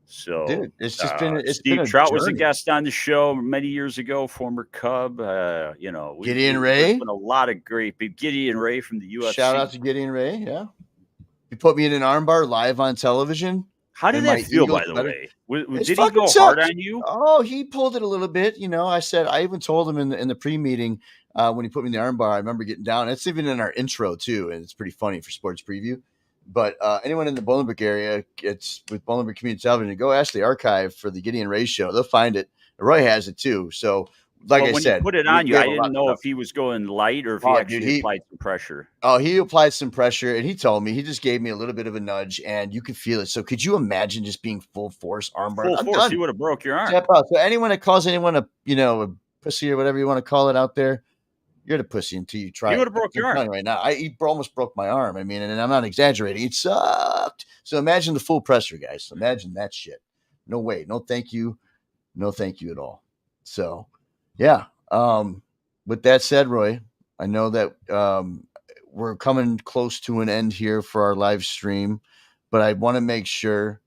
So, dude, it's just been. Steve Trout was a guest on the show many years ago. Former Cub, Gideon Ray. A lot of great Gideon Ray from the UFC. Shout out to Gideon Ray. Yeah, he put me in an armbar live on television. How did that feel, by the way? Did he go hard on you? Oh, he pulled it a little bit. I even told him in the pre-meeting when he put me in the armbar. I remember getting down. It's even in our intro too, and it's pretty funny for sports preview. But anyone in the Bolingbrook area, it's with Bolingbrook Community Television. Go ask the archive for the Gideon Ray show. They'll find it. Roy has it too. So like But I when he said, put it we on you, have I a lot didn't of know stuff. if he was going light or if he Oh, dude, actually applied some pressure. Oh, he applied some pressure, and he told me, he just gave me a little bit of a nudge, and you could feel it. So could you imagine just being full force armbar? Full I'm force, he done. would have broke your arm. Tap out. So anyone that calls anyone a pussy or whatever you want to call it out there, you're the pussy until you try He it. would have broke your I'm arm. telling you right now, he almost broke my arm. I mean, and I'm not exaggerating. It sucked. So imagine the full pressure, guys. Imagine that shit. No way. No thank you. No thank you at all. So, yeah. With that said, Roy, I know that we're coming close to an end here for our live stream, but I want to make sure,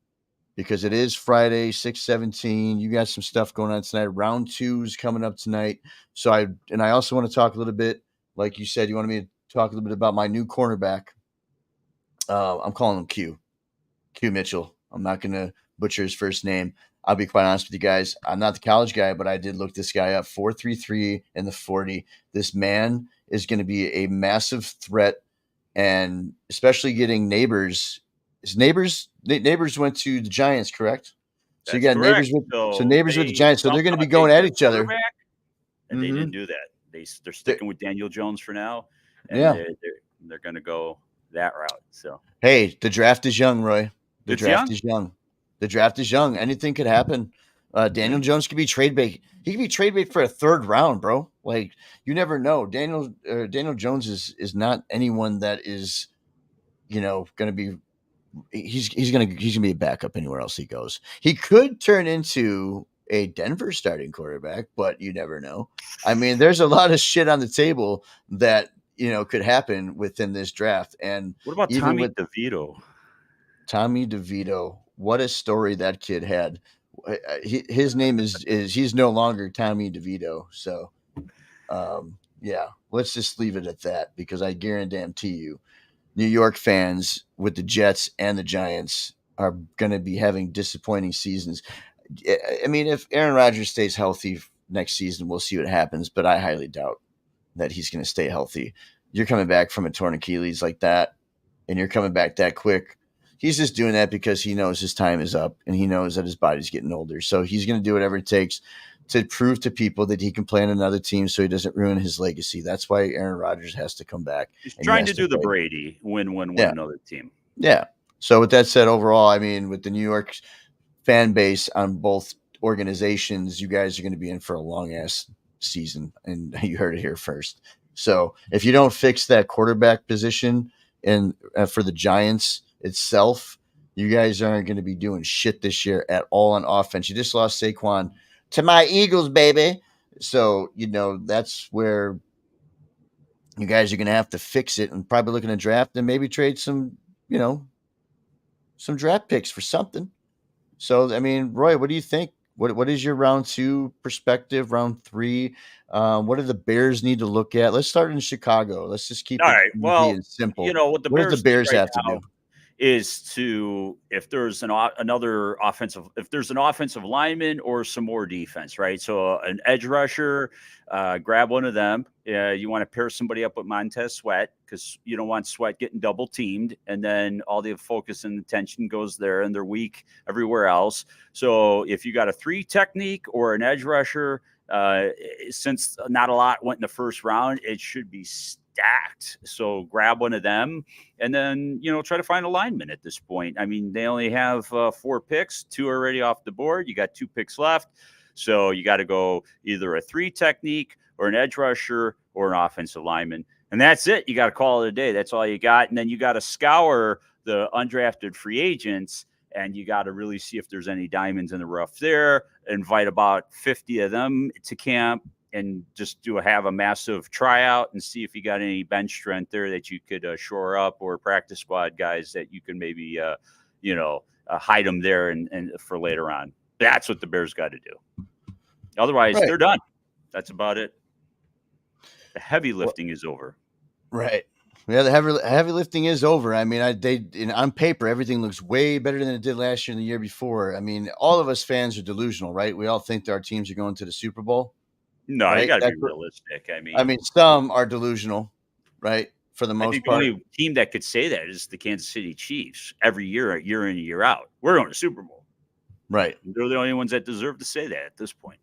because it is Friday, 6/17. You got some stuff going on tonight. Round 2 is coming up tonight. So I also want to talk a little bit, like you said, you wanted me to talk a little bit about my new cornerback. I'm calling him Q Mitchell. I'm not going to butcher his first name. I'll be quite honest with you guys. I'm not the college guy, but I did look this guy up. 4.33 in the 40. This man is going to be a massive threat, and especially getting Neighbors. His Neighbors went to the Giants, correct? So That's you got correct. Neighbors with the Giants. So they're going to be going at each other. And they didn't do that. They're sticking with Daniel Jones for now, and they're going to go that route. So hey, the draft is young, Roy. The draft young. is young. The draft is young. Anything could happen. Daniel Jones could be trade bait. He could be trade bait for a 3rd round, bro. Like, you never know. Daniel Jones is not anyone that is, going to be. He's gonna be a backup anywhere else he goes. He could turn into a Denver starting quarterback, but you never know. I mean, there's a lot of shit on the table that could happen within this draft. And what about even Tommy DeVito? Tommy DeVito, what a story that kid had. His name is he's no longer Tommy DeVito. So, yeah, let's just leave it at that, because I guarantee you, New York fans with the Jets and the Giants are going to be having disappointing seasons. I mean, if Aaron Rodgers stays healthy next season, we'll see what happens, but I highly doubt that he's going to stay healthy. You're coming back from a torn Achilles like that, and you're coming back that quick. He's just doing that because he knows his time is up, and he knows that his body's getting older. So he's going to do whatever it takes to prove to people that he can play on another team so he doesn't ruin his legacy. That's why Aaron Rodgers has to come back. He's trying to do the Brady, win another team. Yeah. So with that said, overall, I mean, with the New York fan base on both organizations, you guys are going to be in for a long-ass season, and you heard it here first. So if you don't fix that quarterback position and for the Giants itself, you guys aren't going to be doing shit this year at all on offense. You just lost Saquon to my Eagles, baby. So, that's where you guys are going to have to fix it, and probably looking to draft and maybe trade some draft picks for something. So, I mean, Roy, what do you think? What is your round 2 perspective? Round 3, what do the Bears need to look at? Let's start in Chicago. Let's just keep it easy and simple. What the Bears have to do is to, if there's an offensive lineman or some more defense, right? So an edge rusher, grab one of them. You want to pair somebody up with Montez Sweat, because you don't want Sweat getting double teamed, and then all the focus and attention goes there, and they're weak everywhere else. So if you got a 3 technique or an edge rusher, since not a lot went in the first round, it should be stacked. So grab one of them, and then try to find a lineman at this point. I mean, they only have 4 picks, 2 already off the board. You got 2 picks left, so you got to go either a 3 technique or an edge rusher or an offensive lineman, and that's it. You got to call it a day. That's all you got, and then you got to scour the undrafted free agents, and you got to really see if there's any diamonds in the rough there. Invite about 50 of them to camp, and just have a massive tryout and see if you got any bench strength there that you could shore up, or practice squad guys that you can maybe, hide them there and for later on. That's what the Bears got to do. Otherwise, they're done. That's about it. The heavy lifting is over. Right. Yeah, the heavy lifting is over. I mean, on paper, everything looks way better than it did last year and the year before. I mean, all of us fans are delusional, right? We all think that our teams are going to the Super Bowl. No, right? You got to be realistic. I mean, some are delusional, right? For the most think part. The only team that could say that is the Kansas City Chiefs. Every year, year in, year out, we're going to Super Bowl. Right. They're the only ones that deserve to say that at this point.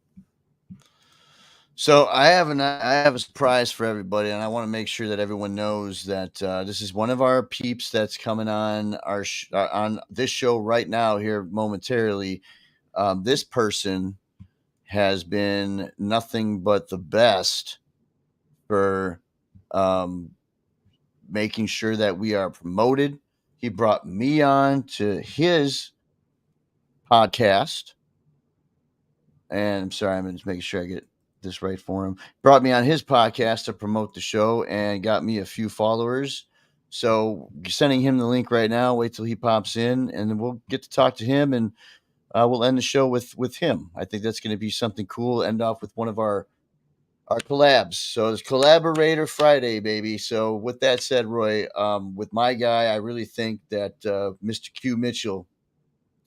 So I have a surprise for everybody, and I want to make sure that everyone knows that this is one of our peeps that's coming on on this show right now here momentarily. This person has been nothing but the best for um, making sure that we are promoted. He brought me on to his podcast, and I'm sorry, I'm just making sure I get this right for him. Brought me on his podcast to promote the show and got me a few followers. So sending him the link right now. Wait till he pops in, and then we'll get to talk to him, and we'll end the show with him. I think that's going to be something cool. End off with one of our collabs. So it's Collaborator Friday, baby. So with that said, Roy, with my guy, I really think that Mr. Q Mitchell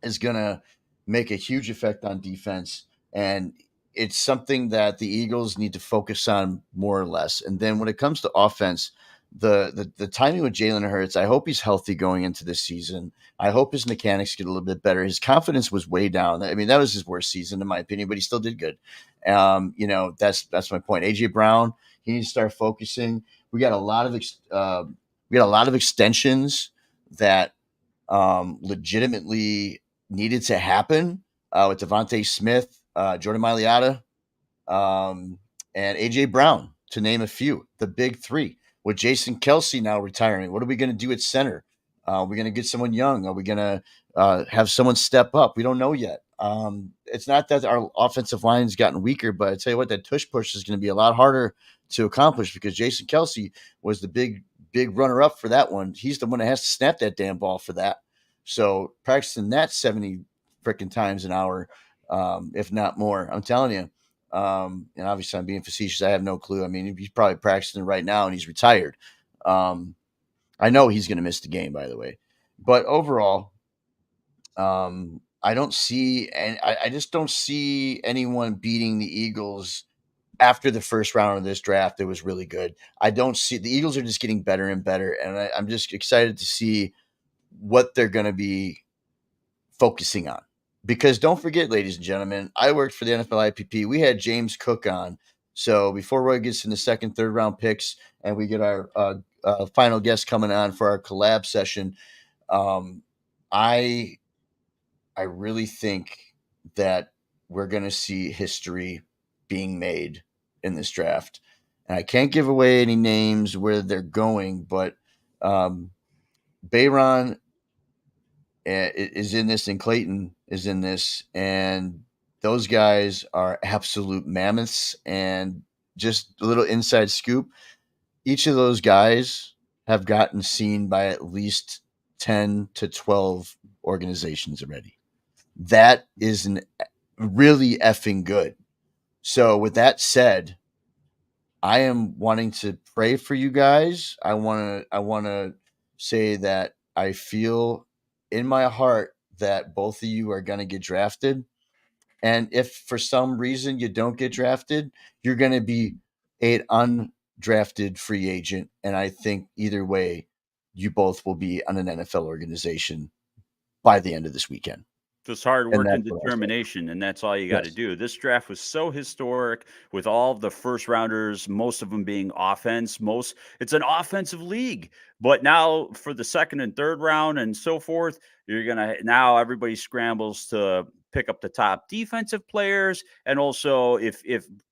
is going to make a huge effect on defense. And it's something that the Eagles need to focus on more or less. And then when it comes to offense, the timing with Jalen Hurts, I hope he's healthy going into this season. I hope his mechanics get a little bit better. His confidence was way down. I mean, that was his worst season in my opinion, but he still did good. That's my point. AJ Brown, he needs to start focusing. We got a lot of extensions that legitimately needed to happen with Devontae Smith, Jordan Mailata, and AJ Brown, to name a few, the big three. With Jason Kelsey now retiring, what are we going to do at center? Are we going to get someone young? Are we going to have someone step up? We don't know yet. It's not that our offensive line's gotten weaker, but I tell you what, that tush push is going to be a lot harder to accomplish because Jason Kelsey was the big runner up for that one. He's the one that has to snap that damn ball for that. So practicing that 70 freaking times an hour, if not more, I'm telling you. And obviously I'm being facetious. I have no clue. I mean, he's probably practicing right now and he's retired. I know he's going to miss the game, by the way, but overall, I don't see, and I just don't see anyone beating the Eagles after the first round of this draft. It was really good. I don't see the Eagles are just getting better and better. And I'm just excited to see what they're going to be focusing on. Because don't forget, ladies and gentlemen, I worked for the NFL IPP. We had James Cook on. So before Roy gets in the second, third round picks, and we get our final guest coming on for our collab session, I really think that we're going to see history being made in this draft. And I can't give away any names where they're going, but Bayron is in this, and Clayton is in this, and those guys are absolute mammoths. And just a little inside scoop: each of those guys have gotten seen by at least 10 to 12 organizations already. That is really effing good. So, with that said, I am wanting to pray for you guys. I want to say that I feel in my heart that both of you are going to get drafted. And if for some reason you don't get drafted, you're going to be an undrafted free agent. And I think either way, you both will be on an NFL organization by the end of this weekend. Just hard work and determination, and that's all you got to do. This draft was so historic with all of the first rounders, most of them being offense. It's an offensive league, but now for the second and third round and so forth, now everybody scrambles to pick up the top defensive players, and also if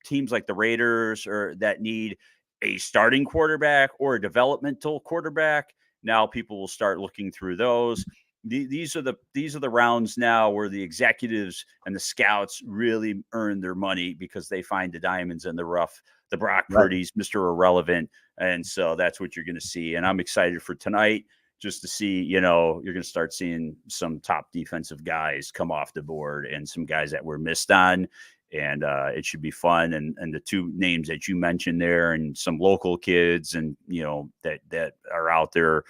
teams like the Raiders or that need a starting quarterback or a developmental quarterback, now people will start looking through those. These are the rounds now where the executives and the scouts really earn their money because they find the diamonds in the rough, the Brock Purdy's, Mr. Irrelevant. And so that's what you're going to see. And I'm excited for tonight just to see, you're going to start seeing some top defensive guys come off the board and some guys that were missed on. And it should be fun. And the two names that you mentioned there, and some local kids, and that are out there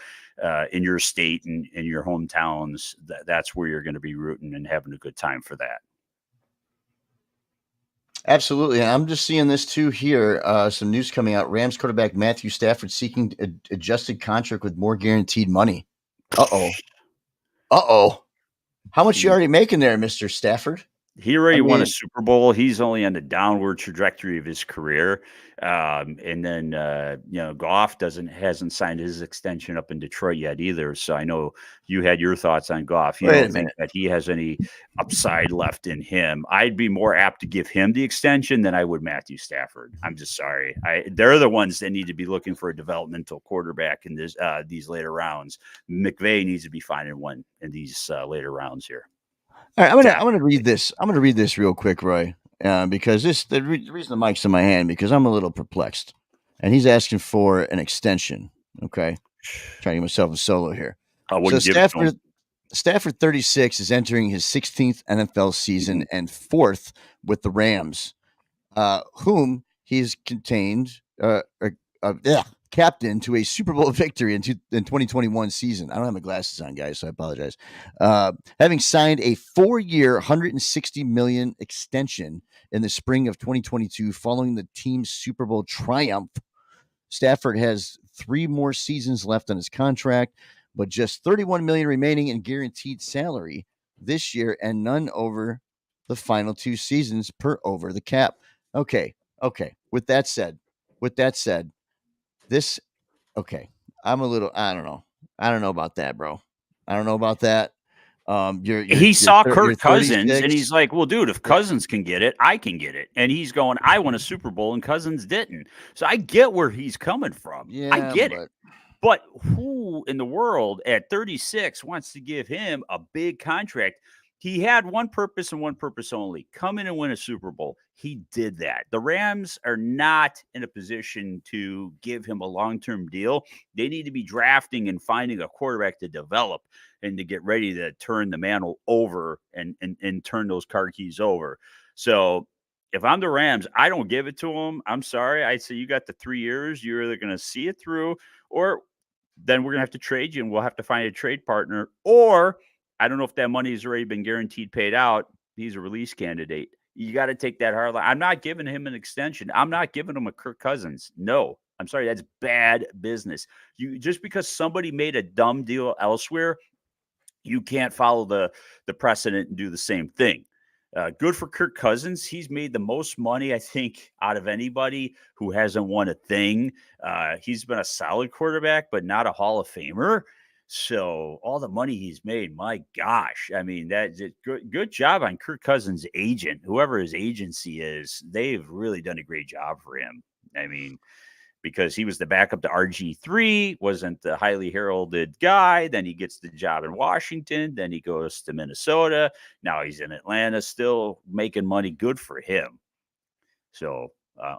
in your state and in your hometowns, that's where you're going to be rooting and having a good time for that. Absolutely. And I'm just seeing this too here. Some news coming out. Rams quarterback Matthew Stafford seeking adjusted contract with more guaranteed money. Uh-oh. How much you already making there, Mr. Stafford? He already won a Super Bowl. He's only on the downward trajectory of his career. And then Goff hasn't signed his extension up in Detroit yet either. So I know you had your thoughts on Goff. You don't think that he has any upside left in him. I'd be more apt to give him the extension than I would Matthew Stafford. I'm just sorry. They're the ones that need to be looking for a developmental quarterback in these later rounds. McVay needs to be finding one in these later rounds here. All right, I'm gonna read this. I'm gonna read this real quick, Roy, because the reason the mic's in my hand because I'm a little perplexed, and he's asking for an extension. Okay, trying to get myself a solo here. So Stafford 36 is entering his 16th NFL season and 4th with the Rams, whom he's captain to a Super Bowl victory in 2021 season. I don't have my glasses on, guys, so I apologize. Having signed a 4-year, $160 million extension in the spring of 2022 following the team's Super Bowl triumph, Stafford has 3 more seasons left on his contract, but just $31 million remaining in guaranteed salary this year and none over the final 2 seasons per over the cap. Okay. With that said, this, okay, I'm a little, I don't know about that, bro. I don't know about that. He saw Kirk Cousins and he's like, well, dude, if Cousins can get it, I can get it. And he's going, I won a Super Bowl and Cousins didn't. So I get where he's coming from. Yeah, I get it. But who in the world at 36 wants to give him a big contract? He had one purpose and one purpose only: come in and win a Super Bowl. He did that. The Rams are not in a position to give him a long-term deal. They need to be drafting and finding a quarterback to develop and to get ready to turn the mantle over and turn those car keys over. So if I'm the Rams, I don't give it to him. I'm sorry. I say you got the 3 years. You're either going to see it through, or then we're going to have to trade you and we'll have to find a trade partner. Or I don't know if that money has already been guaranteed paid out. He's a release candidate. You got to take that hard line. I'm not giving him an extension. I'm not giving him a Kirk Cousins. No, I'm sorry. That's bad business. Just because somebody made a dumb deal elsewhere, you can't follow the precedent and do the same thing. Good for Kirk Cousins. He's made the most money, I think, out of anybody who hasn't won a thing. He's been a solid quarterback, but not a Hall of Famer. So all the money he's made, my gosh. I mean, that's good job on Kirk Cousins' agent. Whoever his agency is, they've really done a great job for him. I mean, because he was the backup to RG3, wasn't the highly heralded guy. Then he gets the job in Washington. Then he goes to Minnesota. Now he's in Atlanta, still making money. Good for him. So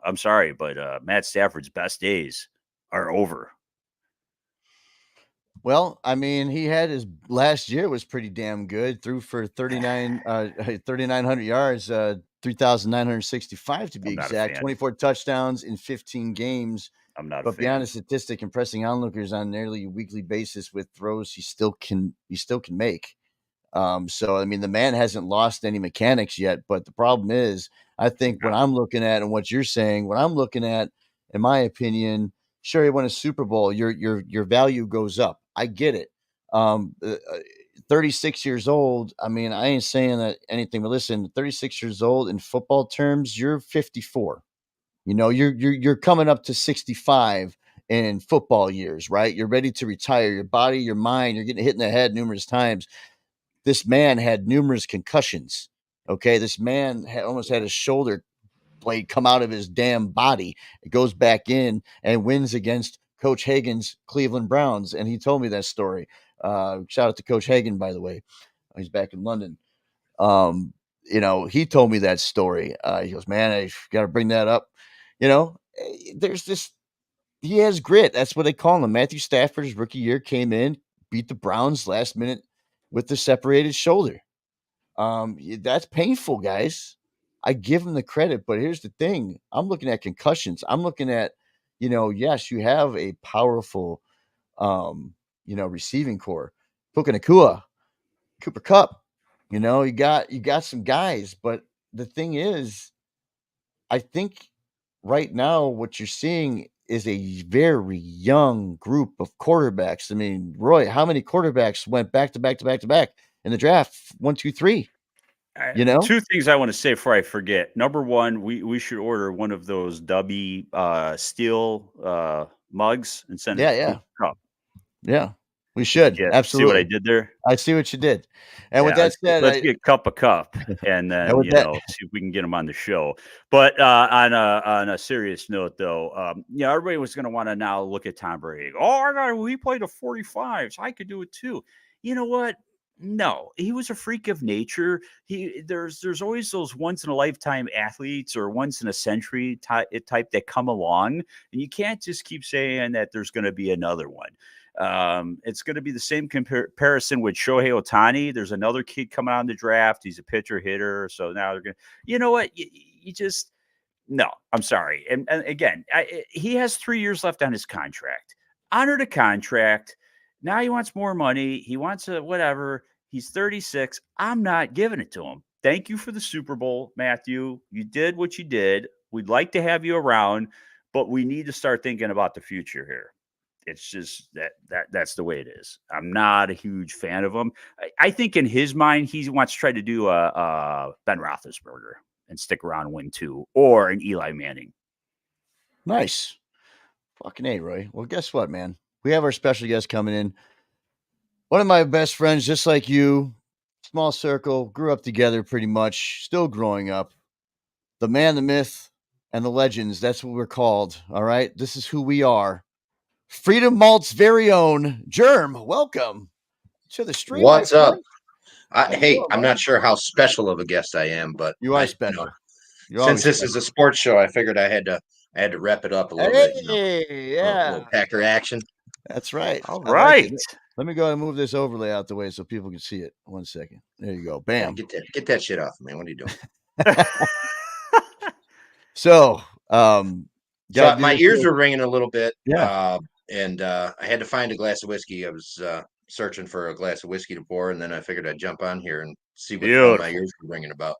I'm sorry, but Matt Stafford's best days are over. Well, I mean, he had his last year was pretty damn good. Threw for 3,900 yards, 3,965 to be exact. 24 touchdowns in 15 games. I'm not. But beyond a statistic, impressing onlookers on a nearly weekly basis with throws he still can make. So I mean, the man hasn't lost any mechanics yet. But the problem is, I think what I'm looking at and what you're saying, what I'm looking at, in my opinion, sure, he won a Super Bowl. Your value goes up. I get it. 36 years old. I mean, I ain't saying that anything, but listen, 36 years old in football terms, you're 54. You know, you're coming up to 65 in football years, right? You're ready to retire. Your body, your mind, you're getting hit in the head numerous times. This man had numerous concussions. Okay, this man almost had his shoulder blade come out of his damn body. It goes back in and wins against Coach Hagan's Cleveland Browns, and he told me that story. Shout out to Coach Hagan, by the way. He's back in London. You know, he told me that story. He goes, man, I got to bring that up. You know, there's this, he has grit. That's what they call him. Matthew Stafford's rookie year came in, beat the Browns last minute with the separated shoulder. That's painful, guys. I give him the credit, but here's the thing. I'm looking at concussions. I'm looking at, you know, yes, you have a powerful, receiving core. Puka Nacua, Cooper Kupp, you know, you got some guys, but the thing is, I think right now what you're seeing is a very young group of quarterbacks. I mean, Roy, how many quarterbacks went back to back to back to back in the draft? 1, 2, 3. Two things I want to say before I forget. Number one, we should order one of those Dubby steel mugs and send it to cup. Yeah, we should. Absolutely. See what I did there? I see what you did. And with that said, let's get cup, and then and see if we can get them on the show. But on a serious note, though, everybody was going to want to now look at Tom Brady. He played a 45, so I could do it too. You know what? No, he was a freak of nature. There's always those once in a lifetime athletes or once in a century type that come along, and you can't just keep saying that there's going to be another one. It's going to be the same comparison with Shohei Ohtani. There's another kid coming out in the draft. He's a pitcher hitter. So now they're going to, you know what? You just, no, I'm sorry. And again, he has 3 years left on his contract. Honor the contract. Now he wants more money. He wants whatever. He's 36. I'm not giving it to him. Thank you for the Super Bowl, Matthew. You did what you did. We'd like to have you around, but we need to start thinking about the future here. It's just that's the way it is. I'm not a huge fan of him. I think in his mind, he wants to try to do a Ben Roethlisberger and stick around and win 2, or an Eli Manning. Nice. Fucking A, Roy. Well, guess what, man? We have our special guest coming in. One of my best friends, just like you, small circle, grew up together pretty much, still growing up. The man, the myth, and the legends. That's what we're called. All right. This is who we are. Freedom Malt's very own Germ. Welcome to the stream. What's up? Hey, I'm not sure how special of a guest I am, but you are special. Since this is a sports show, I figured I had to wrap it up a little bit. Yeah, a little Packer action. That's right. All right. Let me go ahead and move this overlay out the way so people can see it. 1 second. There you go. Bam. Yeah, get that shit off, man. What are you doing? So, my ears were ringing a little bit. Yeah. And I had to find a glass of whiskey. I was searching for a glass of whiskey to pour, and then I figured I'd jump on here and see what my ears were ringing about.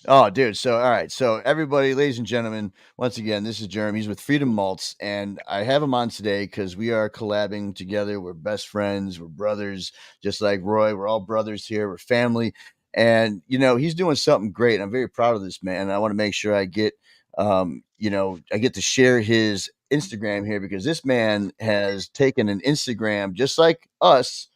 Oh, dude. So, all right. So, everybody, ladies and gentlemen, once again, this is Jeremy. He's with Freedom Malts, and I have him on today because we are collabing together. We're best friends. We're brothers, just like Roy. We're all brothers here. We're family. And, he's doing something great. I'm very proud of this man. I want to make sure I get, I get to share his Instagram here, because this man has taken an Instagram just like us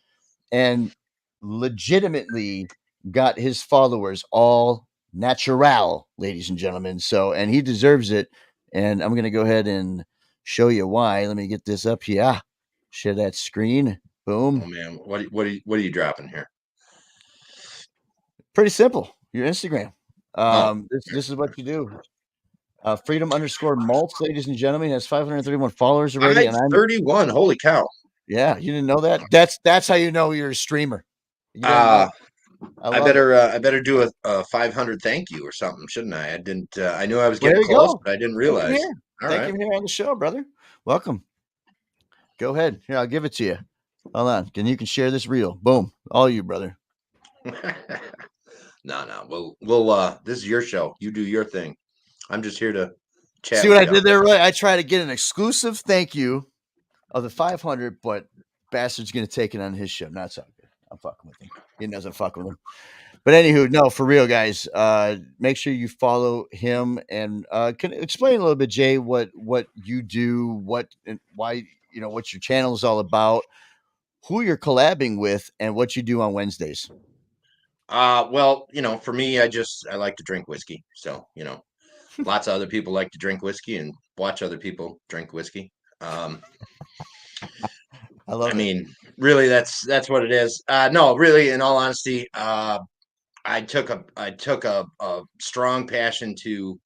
and legitimately got his followers all natural, ladies and gentlemen. So, and he deserves it. And I'm going to go ahead and show you why. Let me get this up here. Share that screen. Boom. Oh man, what are you dropping here? Pretty simple. Your Instagram. This is what you do. Freedom_Malts, ladies and gentlemen, has 531 followers already. And I'm 31. Holy cow! Yeah, you didn't know that? That's how you know you're a streamer. I better do a 500 thank you or something, shouldn't I? I didn't. I knew I was getting close, but I didn't realize. Thank you here on the show, brother. Welcome. Go ahead. Here, I'll give it to you. Hold on. You can share this reel. Boom. All you, brother. No. We'll this is your show. You do your thing. I'm just here to chat. See what I did there, right? I try to get an exclusive thank you of the 500, but Bastard's going to take it on his show. Not so good. I'm fucking with him. He doesn't fuck with him. But anywho, no, for real, guys. Make sure you follow him, and can explain a little bit, Jay, what you do, what and why, what your channel is all about, who you're collabing with, and what you do on Wednesdays. Well, for me, I like to drink whiskey. So, lots of other people like to drink whiskey and watch other people drink whiskey. I mean, really, that's what it is. No, really, in all honesty, I took a strong passion to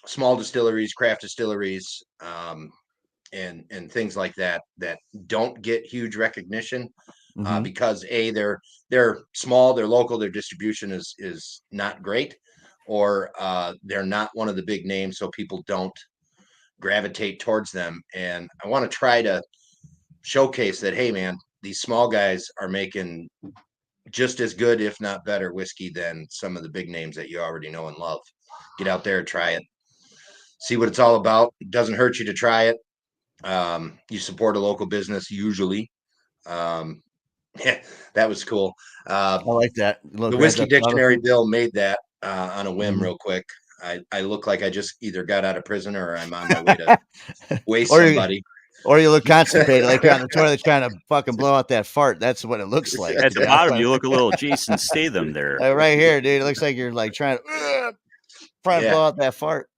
small distilleries, craft distilleries, and things like that don't get huge recognition. Because they're small, they're local, their distribution is not great, or they're not one of the big names, so people don't gravitate towards them. And I want to try to showcase that, hey man, these small guys are making just as good, if not better, whiskey than some of the big names that you already know and love. Get out there, try it, see what it's all about. It doesn't hurt you to try it. You support a local business usually. Yeah, that was cool. I like that. The Whiskey Dictionary Bill made that on a whim real quick. I look like I just either got out of prison or I'm on my way to waste somebody. Or you look constipated, like you're on the toilet trying to fucking blow out that fart. That's what it looks like. At the bottom, you look a little Jason Statham there. Right here, dude. It looks like you're like trying to blow out that fart.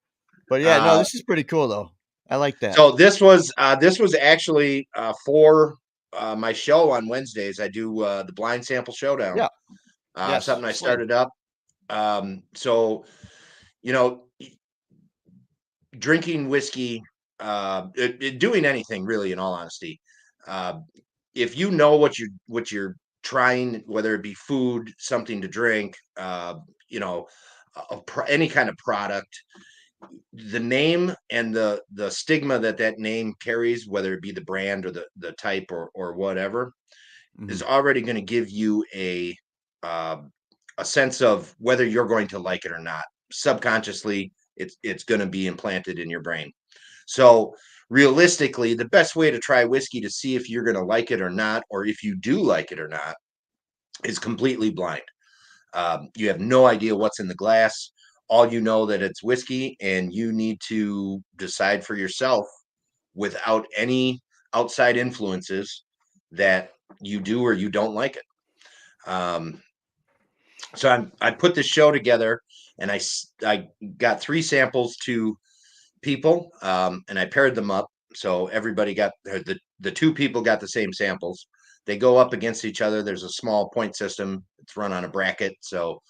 But yeah, no, this is pretty cool though. I like that. So this was actually for my show on Wednesdays. I do the blind sample showdown. Yeah. Something I started up. So, drinking whiskey, doing anything really, in all honesty, if you know what you're trying, whether it be food, something to drink, any kind of product, the name and the stigma that name carries, whether it be the brand or the type or whatever, is already going to give you a sense of whether you're going to like it or not. Subconsciously, it's going to be implanted in your brain. So realistically, the best way to try whiskey to see if you're going to like it or not, or if you do like it or not, is completely blind. You have no idea what's in the glass. All you know that it's whiskey, and you need to decide for yourself without any outside influences that you do or you don't like it. So I put this show together, and I got 3 samples to people, and I paired them up. So everybody got the 2 people got the same samples. They go up against each other. There's a small point system. It's run on a bracket. So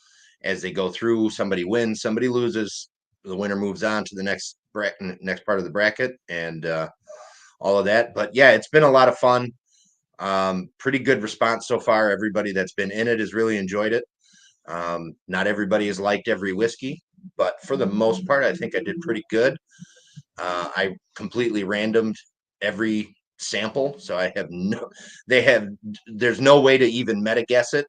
as they go through, somebody wins, somebody loses. The winner moves on to the next part of the bracket, and all of that. But yeah, it's been a lot of fun. Pretty good response so far. Everybody that's been in it has really enjoyed it. Not everybody has liked every whiskey, but for the most part, I think I did pretty good. I completely randomed every sample, so there's no way to even meta guess it.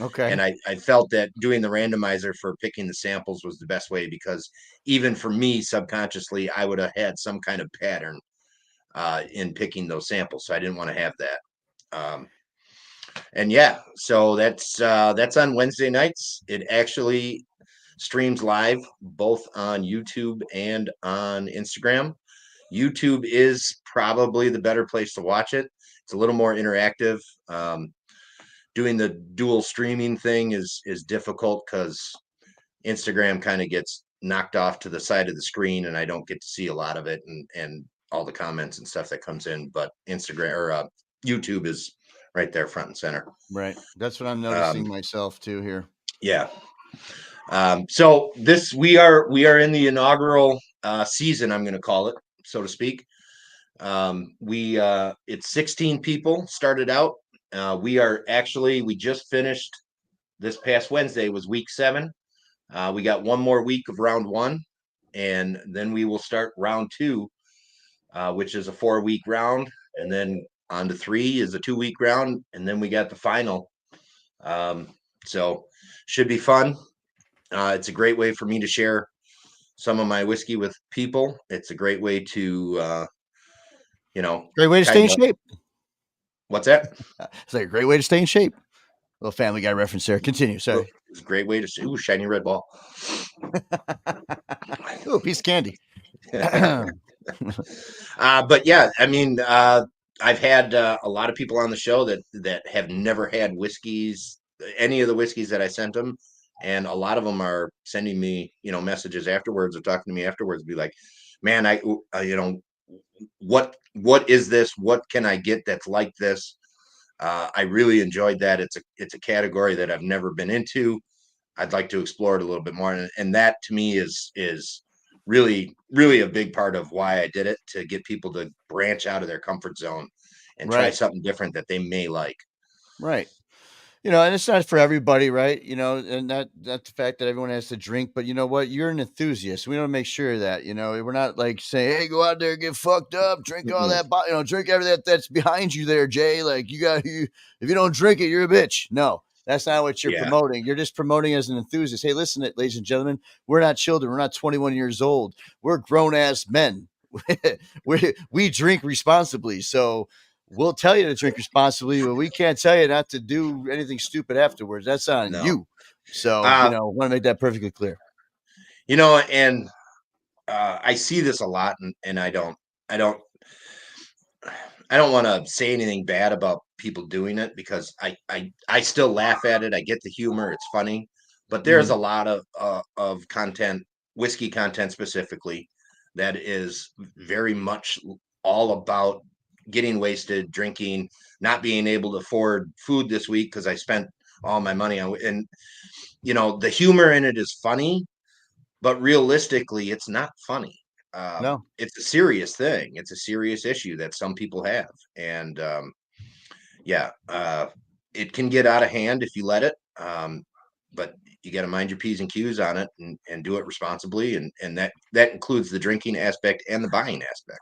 Okay. And I felt that doing the randomizer for picking the samples was the best way, because even for me, subconsciously, I would have had some kind of pattern in picking those samples. So I didn't want to have that. And yeah, so that's on Wednesday nights. It actually streams live both on YouTube and on Instagram. YouTube is probably the better place to watch it. It's a little more interactive. Doing the dual streaming thing is difficult because Instagram kind of gets knocked off to the side of the screen, and I don't get to see a lot of it and all the comments and stuff that comes in. But Instagram or YouTube is right there front and center. Right. That's what I'm noticing myself too here. Yeah. So we are in the inaugural season, I'm going to call it, so to speak. It's 16 people started out. We just finished this past Wednesday was week 7. We got one more week of round 1, and then we will start round 2, which is a 4-week round, and then on to 3 is a 2-week round, and then we got the final. So should be fun. It's a great way for me to share some of my whiskey with people. It's a great way to, great way to stay in shape. What's that? It's like a great way to stay in shape. Little Family Guy reference there. Continue. Sorry. It's a great way to see. Ooh, shiny red ball. Ooh, piece of candy. But yeah, I mean, I've had a lot of people on the show that have never had whiskeys, any of the whiskeys that I sent them. And a lot of them are sending me, messages afterwards or talking to me afterwards, be like, man, what is this? What can I get that's like this? I really enjoyed that. It's a category that I've never been into. I'd like to explore it a little bit more. And that to me is really, really a big part of why I did it, to get people to branch out of their comfort zone and try something different that they may like. Right. And it's not for everybody, right? And that's the fact that everyone has to drink, but you know what? You're an enthusiast. We want to make sure that, we're not like saying, hey, go out there, get fucked up, drink all that, drink everything that's behind you there, Jay. Like if you don't drink it, you're a bitch. No, that's not what you're promoting. You're just promoting as an enthusiast. Hey, listen, ladies and gentlemen, we're not children. We're not 21 years old. We're grown ass men. we drink responsibly. So, we'll tell you to drink responsibly, but we can't tell you not to do anything stupid afterwards. That's on you. So, want to make that perfectly clear. And I see this a lot, and I don't want to say anything bad about people doing it, because I still laugh at it. I get the humor; it's funny, but there's a lot of content, whiskey content specifically, that is very much all about getting wasted, drinking, not being able to afford food this week because I spent all my money on. And the humor in it is funny, but realistically, it's not funny. No, it's a serious thing. It's a serious issue that some people have, and it can get out of hand if you let it. But you got to mind your P's and Q's on it, and do it responsibly, and that includes the drinking aspect and the buying aspect.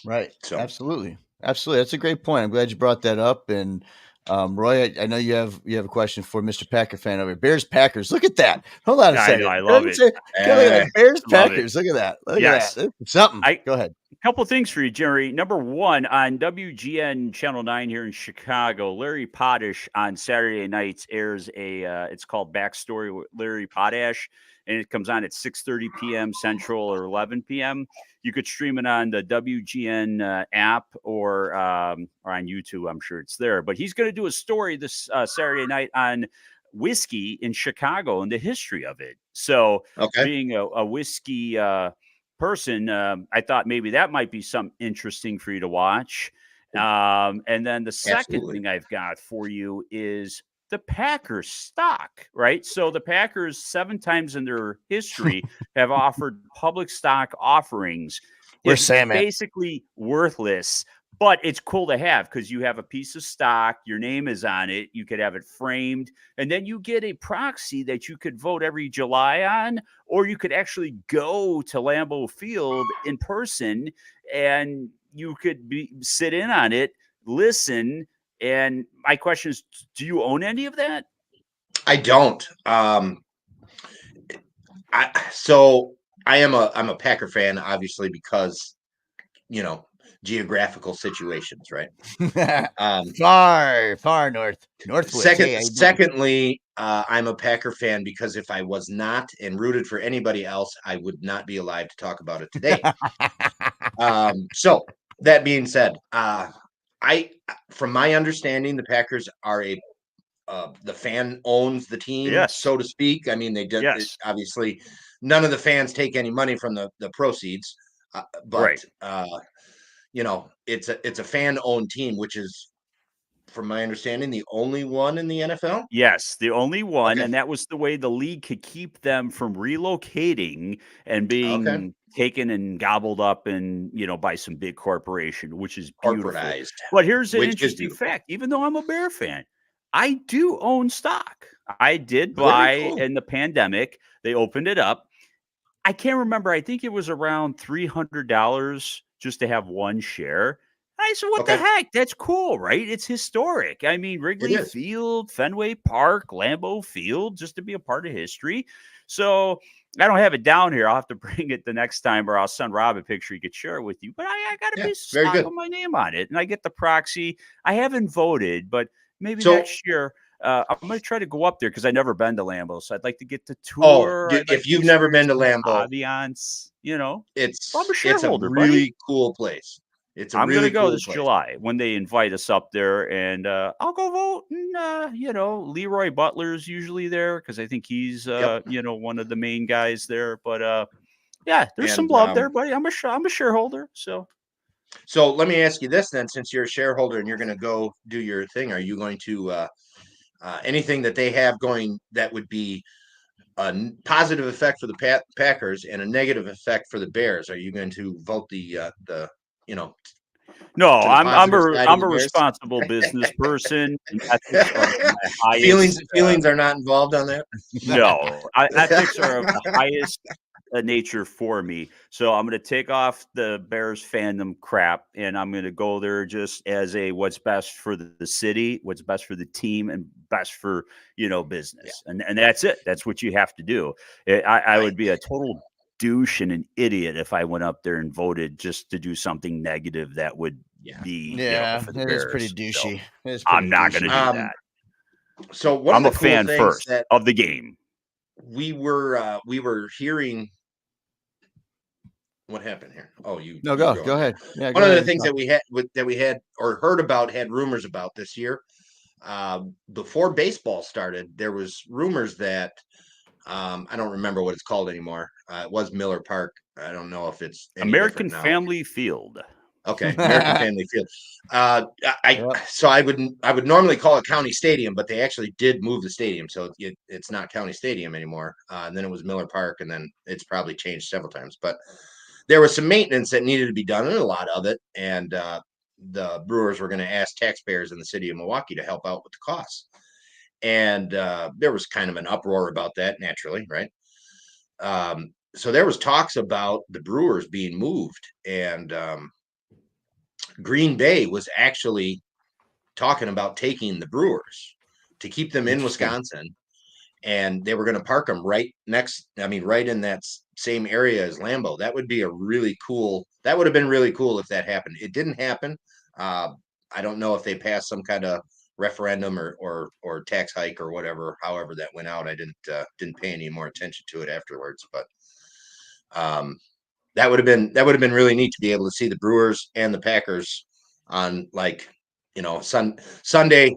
Right. So absolutely. That's a great point. I'm glad you brought that up. And Roy, I know you have a question for Mr. Packer fan over here. Bears Packers. Look at that. Hold on a second. I love it. Look at that. Bears Packers. Look at that. Look yes. at that. Something. Go ahead. A couple of things for you, Jerry. Number one, on WGN Channel 9 here in Chicago, Larry Potash on Saturday nights airs it's called Backstory with Larry Potash, and it comes on at 6:30 p.m. Central or 11 p.m. You could stream it on the WGN app or on YouTube. I'm sure it's there. But he's going to do a story this Saturday night on whiskey in Chicago and the history of it. So being a whiskey person, I thought maybe that might be something interesting for you to watch. And then the second thing I've got for you is the Packers stock, right? So the Packers 7 times in their history have offered public stock offerings. It's basically worthless, but it's cool to have because you have a piece of stock, your name is on it, you could have it framed, and then you get a proxy that you could vote every July on, or you could actually go to Lambeau Field in person and you could sit in on it, listen. And my question is, do you own any of that? I don't. I'm a Packer fan, obviously, because geographical situations, right? Far north. Secondly, I'm a Packer fan because if I was not and rooted for anybody else, I would not be alive to talk about it today. So that being said, from my understanding, the Packers are the fan owns the team, so to speak. I mean, they did obviously none of the fans take any money from the proceeds, but it's a fan owned team, which is, from my understanding, the only one in the NFL. Yes, the only one, and that was the way the league could keep them from relocating and being taken and gobbled up and by some big corporation, which is beautiful. But here's an interesting fact: even though I'm a Bear fan, I do own stock. I did buy in the pandemic. They opened it up. I can't remember. I think it was around $300 just to have one share. I said, what the heck? That's cool, right? It's historic. I mean, Wrigley Field, Fenway Park, Lambeau Field, just to be a part of history. So I don't have it down here. I'll have to bring it the next time, or I'll send Rob a picture he could share it with you. But I got a piece of stock with my name on it, and I get the proxy. I haven't voted, but maybe next year I'm going to try to go up there because I've never been to Lambeau. So I'd like to get the tour. If you've never been to Lambeau, ambiance, it's I'm a shareholder, it's a really buddy. cool place. I'm going to go this July when they invite us up there, and I'll go vote. And, Leroy Butler's usually there because I think he's, one of the main guys there. But there's some love there, buddy. I'm a shareholder. So let me ask you this then: since you're a shareholder and you're going to go do your thing, are you going to anything that they have going that would be a positive effect for the Packers and a negative effect for the Bears? Are you going to vote No, I'm a responsible business person. And ethics are my highest. Feelings are not involved on that. No, ethics are of the highest nature for me. So I'm going to take off the Bears fandom crap, and I'm going to go there just as what's best for the city, what's best for the team, and best for business. And that's it. That's what you have to do. I would be a total douche and an idiot if I went up there and voted just to do something negative that would for the it Bears. is pretty douchey. So I'm not going to do that. So one I'm of the a fan things first that of the game. We were hearing. What happened here? Oh, go ahead. Yeah, one of the things that we had or heard about, had rumors about this year. Before baseball started, there was rumors that I don't remember what it's called anymore. It was Miller Park. I don't know if it's American now. Family Field. Okay, American Family Field. So I would normally call it County Stadium, but they actually did move the stadium, so it's not County Stadium anymore. And then it was Miller Park, and then it's probably changed several times. But there was some maintenance that needed to be done, and a lot of it. And the Brewers were going to ask taxpayers in the city of Milwaukee to help out with the costs. And there was kind of an uproar about that, naturally, right? So there was talks about the Brewers being moved, and Green Bay was actually talking about taking the Brewers to keep them in Wisconsin, and they were going to park them right in that same area as Lambeau. That would be that would have been really cool if that happened. It didn't happen. I don't know if they passed some kind of referendum or tax hike or whatever, however that went out. I didn't pay any more attention to it afterwards, but that would have been really neat to be able to see the Brewers and the Packers on Sunday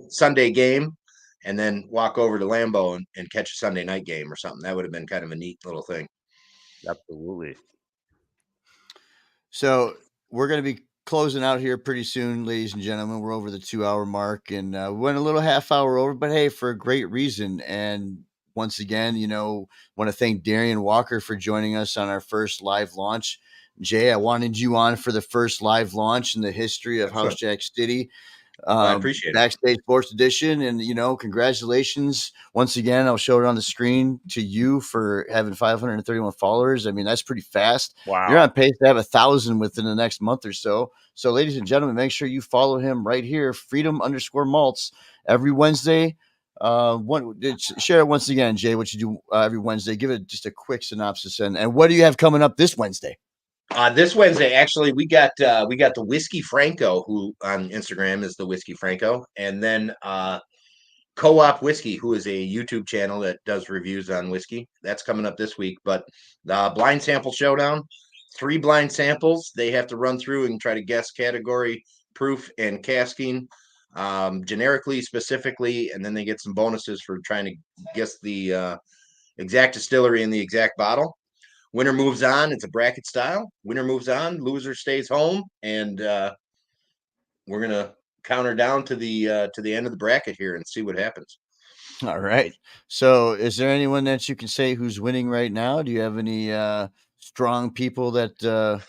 game, and then walk over to Lambeau and catch a Sunday night game or something. That would have been kind of a neat little thing. Absolutely. So we're going to be closing out here pretty soon, ladies and gentlemen. We're over the 2-hour mark, and we went a little half hour over, but hey, for a great reason. And once again, want to thank Darian Walker for joining us on our first live launch. Jay, I wanted you on for the first live launch in the history of House Jack City. I appreciate it. Backstage Sports Edition, and congratulations once again. I'll show it on the screen to you for having 531 followers. I mean, that's pretty fast. Wow. You're on pace to have 1,000 within the next month or so. So, ladies and gentlemen, make sure you follow him right here, Freedom_Malts, every Wednesday. Share it once again, Jay, what you do every Wednesday. Give it just a quick synopsis, and what do you have coming up this Wednesday? This Wednesday, actually, we got the Whiskey Franco, who on Instagram is the Whiskey Franco, and then Co-op Whiskey, who is a YouTube channel that does reviews on whiskey. That's coming up this week. But the blind sample showdown, 3 blind samples. They have to run through and try to guess category, proof, and casking, generically, specifically, and then they get some bonuses for trying to guess the exact distillery and the exact bottle. Winner moves on. It's a bracket style. Winner moves on. Loser stays home, and we're gonna counter down to the end of the bracket here and see what happens. All right. So, is there anyone that you can say who's winning right now? Do you have any strong people that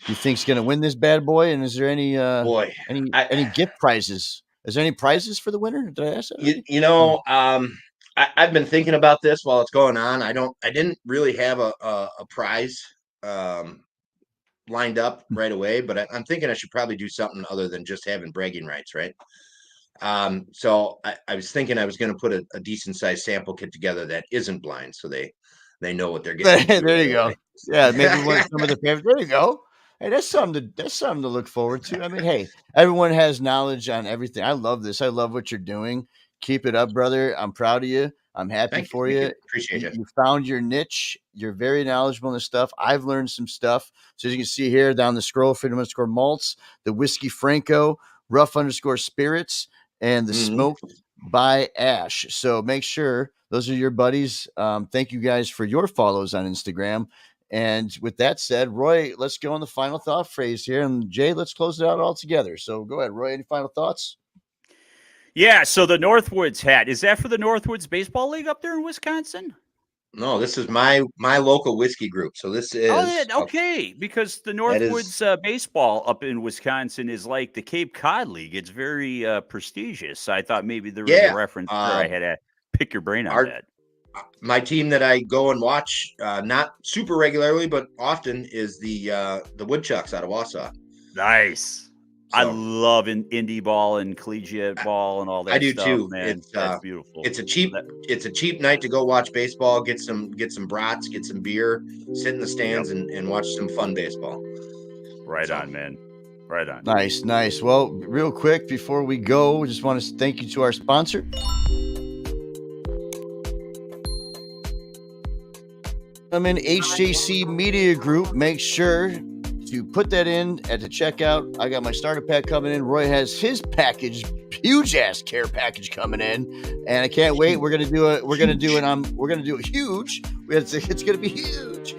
you think's going to win this bad boy? And is there any any gift prizes? Is there any prizes for the winner? Did I ask that? I've been thinking about this while it's going on. I didn't really have a prize lined up right away, but I'm thinking I should probably do something other than just having bragging rights, right? So I was thinking I was going to put a decent sized sample kit together that isn't blind, so they know what they're getting. There you go. Yeah, maybe some of the favorites. There you go. Hey, that's something to look forward to. I mean, hey, everyone has knowledge on everything. I love this. I love what you're doing. Keep it up, brother. I'm proud of you. I'm happy for you. Appreciate it. You found your niche. You're very knowledgeable in this stuff. I've learned some stuff. So as you can see here down the scroll, Freedom_Malts, the Whiskey Franco, Rough_Spirits, and the Smoked by Ash. So make sure those are your buddies. Thank you guys for your follows on Instagram. And with that said, Roy, let's go on the final thought phrase here. And Jay, let's close it out all together. So go ahead, Roy. Any final thoughts? Yeah. So the Northwoods hat, is that for the Northwoods Baseball League up there in Wisconsin? No, this is my local whiskey group. So this is okay, because the Northwoods baseball up in Wisconsin is like the Cape Cod League. It's very prestigious. I thought maybe there was a reference there. I had to pick your brain on that. My team that I go and watch, not super regularly, but often, is the Woodchucks out of Wausau. Nice. So, I love indie ball and collegiate ball and all that. I do stuff, too. Man. That's beautiful. It's a cheap night to go watch baseball. Get some brats, get some beer, sit in the stands and watch some fun baseball. Right on, man. Right on. Nice. Well, real quick before we go, just want to thank you to our sponsor. I'm in HJC Media Group. Make sure to put that in at the checkout. I got my starter pack coming in. Roy has his package, huge ass care package coming in, and I can't wait. We're gonna do it. We're gonna do it huge. It's gonna be huge.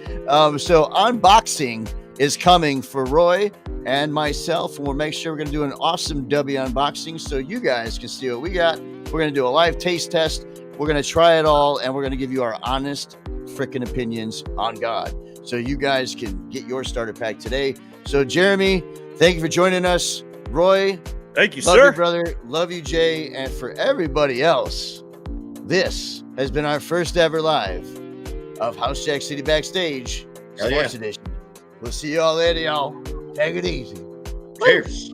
So unboxing is coming for Roy and myself, and we'll make sure we're gonna do an awesome W unboxing so you guys can see what we got. We're gonna do a live taste test. We're gonna try it all, and we're gonna give you our honest freaking opinions on God, so you guys can get your starter pack today. So Jeremy, thank you for joining us. Roy, thank you, love sir. you, brother. Love you, Jay. And for everybody else, this has been our first ever live of House Jack City Backstage Sports Edition. We'll see you all later, y'all. Take it easy. Cheers.